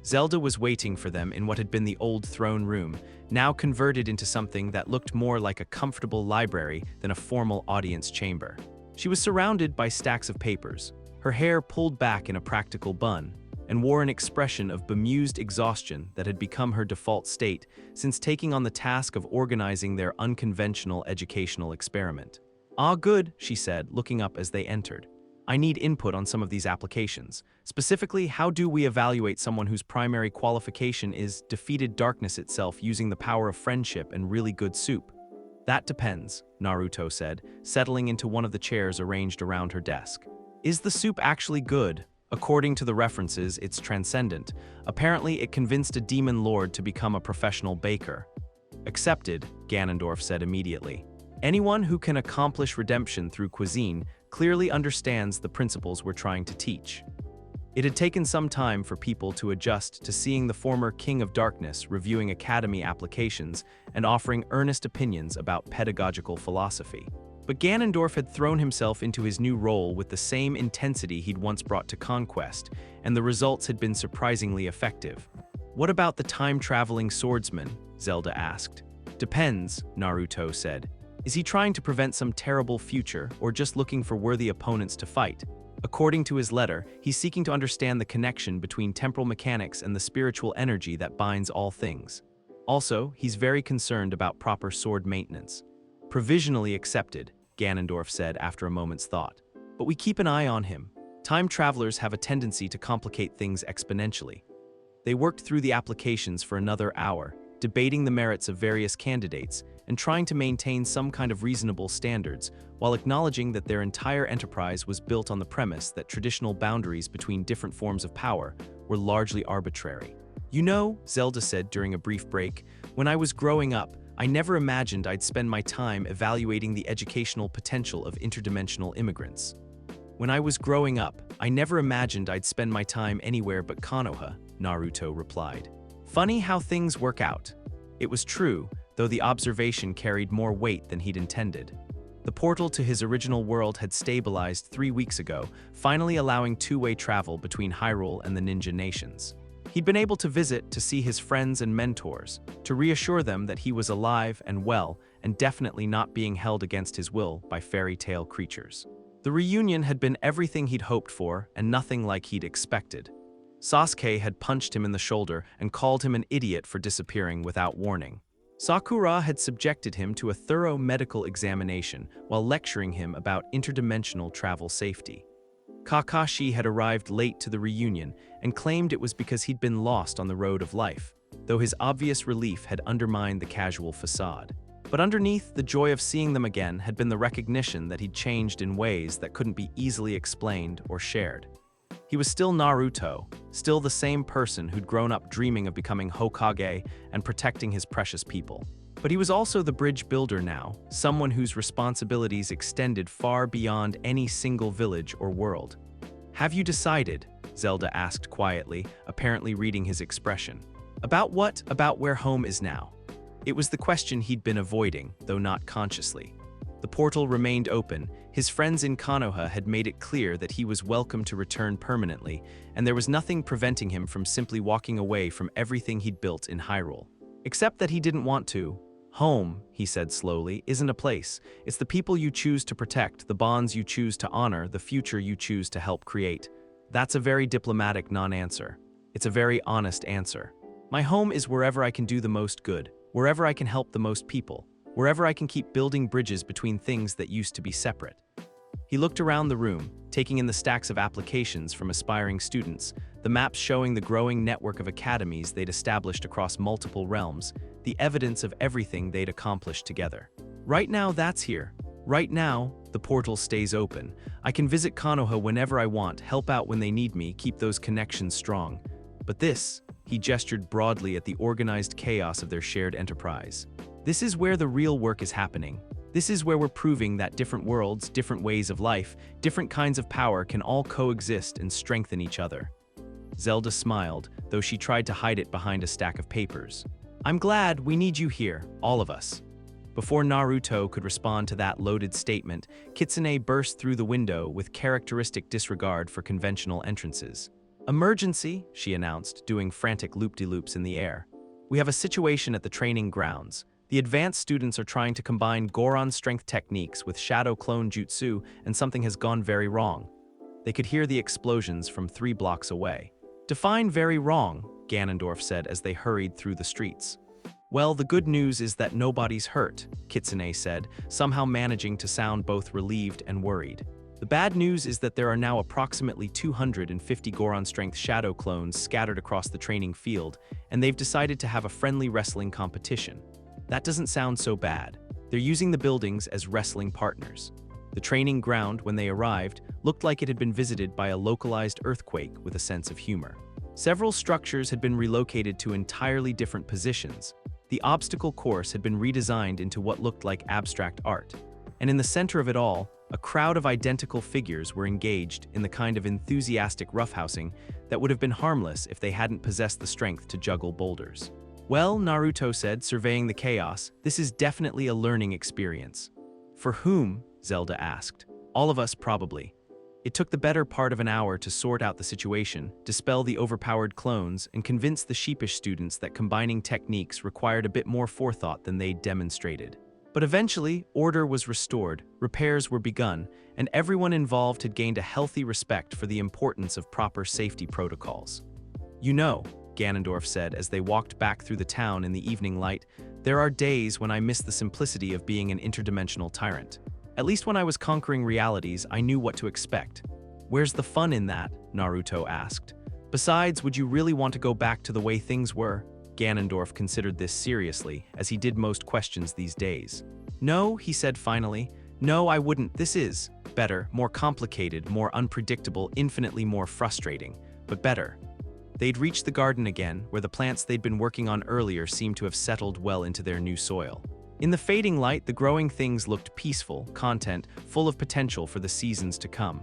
[SPEAKER 1] Zelda was waiting for them in what had been the old throne room, now converted into something that looked more like a comfortable library than a formal audience chamber. She was surrounded by stacks of papers, her hair pulled back in a practical bun, and wore an expression of bemused exhaustion that had become her default state since taking on the task of organizing their unconventional educational experiment. "Ah, good," she said, looking up as they entered. "I need input on some of these applications. Specifically, how do we evaluate someone whose primary qualification is defeated darkness itself using the power of friendship and really good soup?" "That depends," Naruto said, settling into one of the chairs arranged around her desk. "Is the soup actually good? According to the references, it's transcendent. Apparently, it convinced a demon lord to become a professional baker." "Accepted," Ganondorf said immediately. "Anyone who can accomplish redemption through cuisine clearly understands the principles we're trying to teach." It had taken some time for people to adjust to seeing the former King of Darkness reviewing academy applications and offering earnest opinions about pedagogical philosophy. But Ganondorf had thrown himself into his new role with the same intensity he'd once brought to Conquest, and the results had been surprisingly effective. "What about the time-traveling swordsman?" Zelda asked. "Depends," Naruto said. "Is he trying to prevent some terrible future, or just looking for worthy opponents to fight?" According to his letter, he's seeking to understand the connection between temporal mechanics and the spiritual energy that binds all things. Also, he's very concerned about proper sword maintenance. "Provisionally accepted," Ganondorf said after a moment's thought. "But we keep an eye on him. Time travelers have a tendency to complicate things exponentially." They worked through the applications for another hour, debating the merits of various candidates and trying to maintain some kind of reasonable standards, while acknowledging that their entire enterprise was built on the premise that traditional boundaries between different forms of power were largely arbitrary. "You know," Zelda said during a brief break, "when I was growing up, I never imagined I'd spend my time evaluating the educational potential of interdimensional immigrants." "When I was growing up, I never imagined I'd spend my time anywhere but Konoha," Naruto replied. Funny how things work out. It was true, though the observation carried more weight than he'd intended. The portal to his original world had stabilized 3 weeks ago, finally allowing two-way travel between Hyrule and the ninja nations. He'd been able to visit to see his friends and mentors, to reassure them that he was alive and well, and definitely not being held against his will by fairy tale creatures. The reunion had been everything he'd hoped for and nothing like he'd expected. Sasuke had punched him in the shoulder and called him an idiot for disappearing without warning. Sakura had subjected him to a thorough medical examination while lecturing him about interdimensional travel safety. Kakashi had arrived late to the reunion and claimed it was because he'd been lost on the road of life, though his obvious relief had undermined the casual facade. But underneath the joy of seeing them again had been the recognition that he'd changed in ways that couldn't be easily explained or shared. He was still Naruto, still the same person who'd grown up dreaming of becoming Hokage and protecting his precious people. But he was also the bridge builder now, someone whose responsibilities extended far beyond any single village or world. "Have you decided?" Zelda asked quietly, apparently reading his expression. "About what? About where home is now?" It was the question he'd been avoiding, though not consciously. The portal remained open. His friends in Konoha had made it clear that he was welcome to return permanently, and there was nothing preventing him from simply walking away from everything he'd built in Hyrule. Except that he didn't want to. "Home," he said slowly, "isn't a place. It's the people you choose to protect, the bonds you choose to honor, the future you choose to help create." That's a very diplomatic non-answer. It's a very honest answer. "My home is wherever I can do the most good, wherever I can help the most people, wherever I can keep building bridges between things that used to be separate." He looked around the room, taking in the stacks of applications from aspiring students, the maps showing the growing network of academies they'd established across multiple realms, the evidence of everything they'd accomplished together. "Right now, that's here. Right now, the portal stays open. I can visit Konoha whenever I want, help out when they need me, keep those connections strong. But this," he gestured broadly at the organized chaos of their shared enterprise. "This is where the real work is happening. This is where we're proving that different worlds, different ways of life, different kinds of power can all coexist and strengthen each other." Zelda smiled, though she tried to hide it behind a stack of papers. I'm glad, we need you here, all of us. Before Naruto could respond to that loaded statement, Kitsune burst through the window with characteristic disregard for conventional entrances. Emergency, she announced, doing frantic loop-de-loops in the air. We have a situation at the training grounds. The advanced students are trying to combine Goron strength techniques with shadow clone jutsu, and something has gone very wrong. They could hear the explosions from 3 blocks away. Define very wrong, Ganondorf said as they hurried through the streets. Well, the good news is that nobody's hurt, Kitsune said, somehow managing to sound both relieved and worried. The bad news is that there are now approximately 250 Goron strength shadow clones scattered across the training field, and they've decided to have a friendly wrestling competition. That doesn't sound so bad. They're using the buildings as wrestling partners. The training ground, when they arrived, looked like it had been visited by a localized earthquake with a sense of humor. Several structures had been relocated to entirely different positions. The obstacle course had been redesigned into what looked like abstract art. And in the center of it all, a crowd of identical figures were engaged in the kind of enthusiastic roughhousing that would have been harmless if they hadn't possessed the strength to juggle boulders. Well, Naruto said, surveying the chaos, this is definitely a learning experience. For whom? Zelda asked. All of us, probably. It took the better part of an hour to sort out the situation, dispel the overpowered clones, and convince the sheepish students that combining techniques required a bit more forethought than they'd demonstrated. But eventually, order was restored, repairs were begun, and everyone involved had gained a healthy respect for the importance of proper safety protocols. You know, Ganondorf said as they walked back through the town in the evening light, there are days when I miss the simplicity of being an interdimensional tyrant. At least when I was conquering realities, I knew what to expect. Where's the fun in that? Naruto asked. Besides, would you really want to go back to the way things were? Ganondorf considered this seriously, as he did most questions these days. No, he said finally. No, I wouldn't. This is better, more complicated, more unpredictable, infinitely more frustrating, but better. They'd reached the garden again, where the plants they'd been working on earlier seemed to have settled well into their new soil. In the fading light, the growing things looked peaceful, content, full of potential for the seasons to come.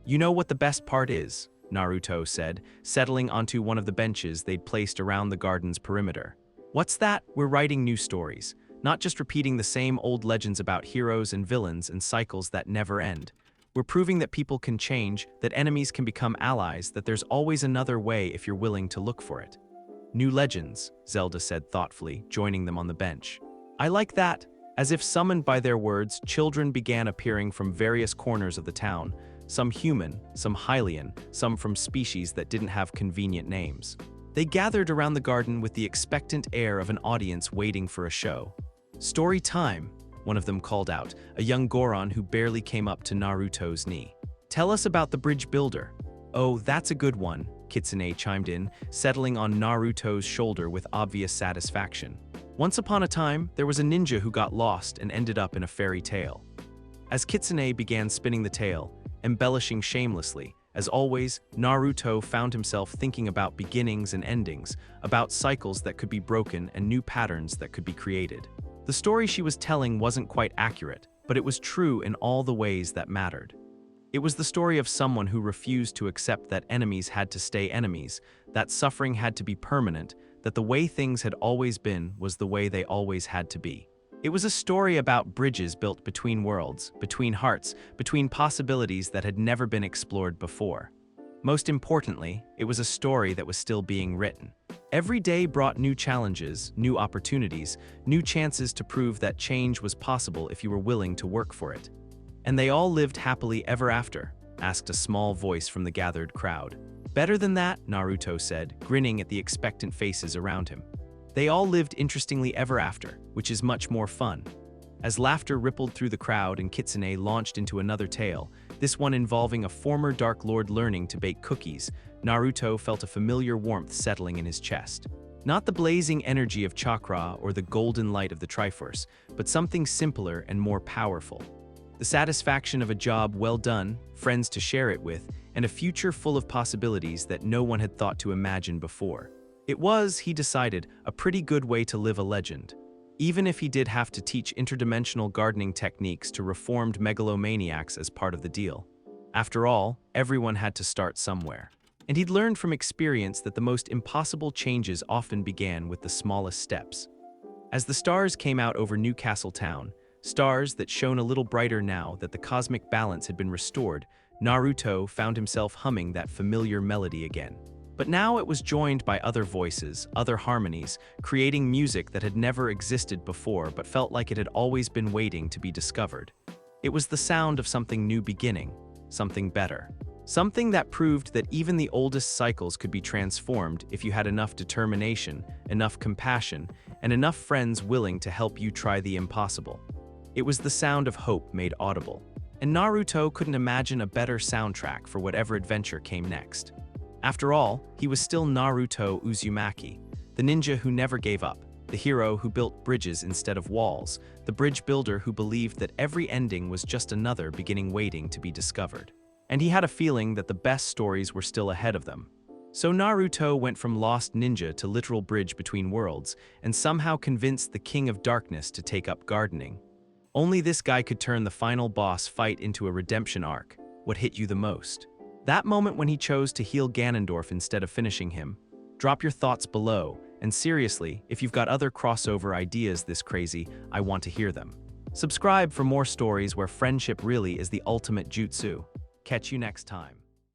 [SPEAKER 1] You know what the best part is? Naruto said, settling onto one of the benches they'd placed around the garden's perimeter. What's that? We're writing new stories, not just repeating the same old legends about heroes and villains and cycles that never end. We're proving that people can change, that enemies can become allies, that there's always another way if you're willing to look for it. New legends, Zelda said thoughtfully, joining them on the bench. I like that. As if summoned by their words, children began appearing from various corners of the town, some human, some Hylian, some from species that didn't have convenient names. They gathered around the garden with the expectant air of an audience waiting for a show. Story time, one of them called out, a young Goron who barely came up to Naruto's knee. Tell us about the bridge builder. Oh, that's a good one, Kitsune chimed in, settling on Naruto's shoulder with obvious satisfaction. Once upon a time, there was a ninja who got lost and ended up in a fairy tale. As Kitsune began spinning the tale, embellishing shamelessly, as always, Naruto found himself thinking about beginnings and endings, about cycles that could be broken and new patterns that could be created. The story she was telling wasn't quite accurate, but it was true in all the ways that mattered. It was the story of someone who refused to accept that enemies had to stay enemies, that suffering had to be permanent, that the way things had always been was the way they always had to be. It was a story about bridges built between worlds, between hearts, between possibilities that had never been explored before. Most importantly, it was a story that was still being written. Every day brought new challenges, new opportunities, new chances to prove that change was possible if you were willing to work for it. And they all lived happily ever after, asked a small voice from the gathered crowd. Better than that, Naruto said, grinning at the expectant faces around him. They all lived interestingly ever after, which is much more fun. As laughter rippled through the crowd and Kitsune launched into another tale, this one involving a former Dark Lord learning to bake cookies, Naruto felt a familiar warmth settling in his chest. Not the blazing energy of chakra or the golden light of the Triforce, but something simpler and more powerful. The satisfaction of a job well done, friends to share it with, and a future full of possibilities that no one had thought to imagine before. It was, he decided, a pretty good way to live a legend, even if he did have to teach interdimensional gardening techniques to reformed megalomaniacs as part of the deal. After all, everyone had to start somewhere. And he'd learned from experience that the most impossible changes often began with the smallest steps. As the stars came out over Newcastle Town, stars that shone a little brighter now that the cosmic balance had been restored, Naruto found himself humming that familiar melody again. But now it was joined by other voices, other harmonies, creating music that had never existed before but felt like it had always been waiting to be discovered. It was the sound of something new beginning, something better. Something that proved that even the oldest cycles could be transformed if you had enough determination, enough compassion, and enough friends willing to help you try the impossible. It was the sound of hope made audible. And Naruto couldn't imagine a better soundtrack for whatever adventure came next. After all, he was still Naruto Uzumaki, the ninja who never gave up, the hero who built bridges instead of walls, the bridge builder who believed that every ending was just another beginning waiting to be discovered. And he had a feeling that the best stories were still ahead of them. So Naruto went from lost ninja to literal bridge between worlds, and somehow convinced the King of Darkness to take up gardening. Only this guy could turn the final boss fight into a redemption arc. What hit you the most? That moment when he chose to heal Ganondorf instead of finishing him? Drop your thoughts below, and seriously, if you've got other crossover ideas this crazy, I want to hear them. Subscribe for more stories where friendship really is the ultimate jutsu. Catch you next time.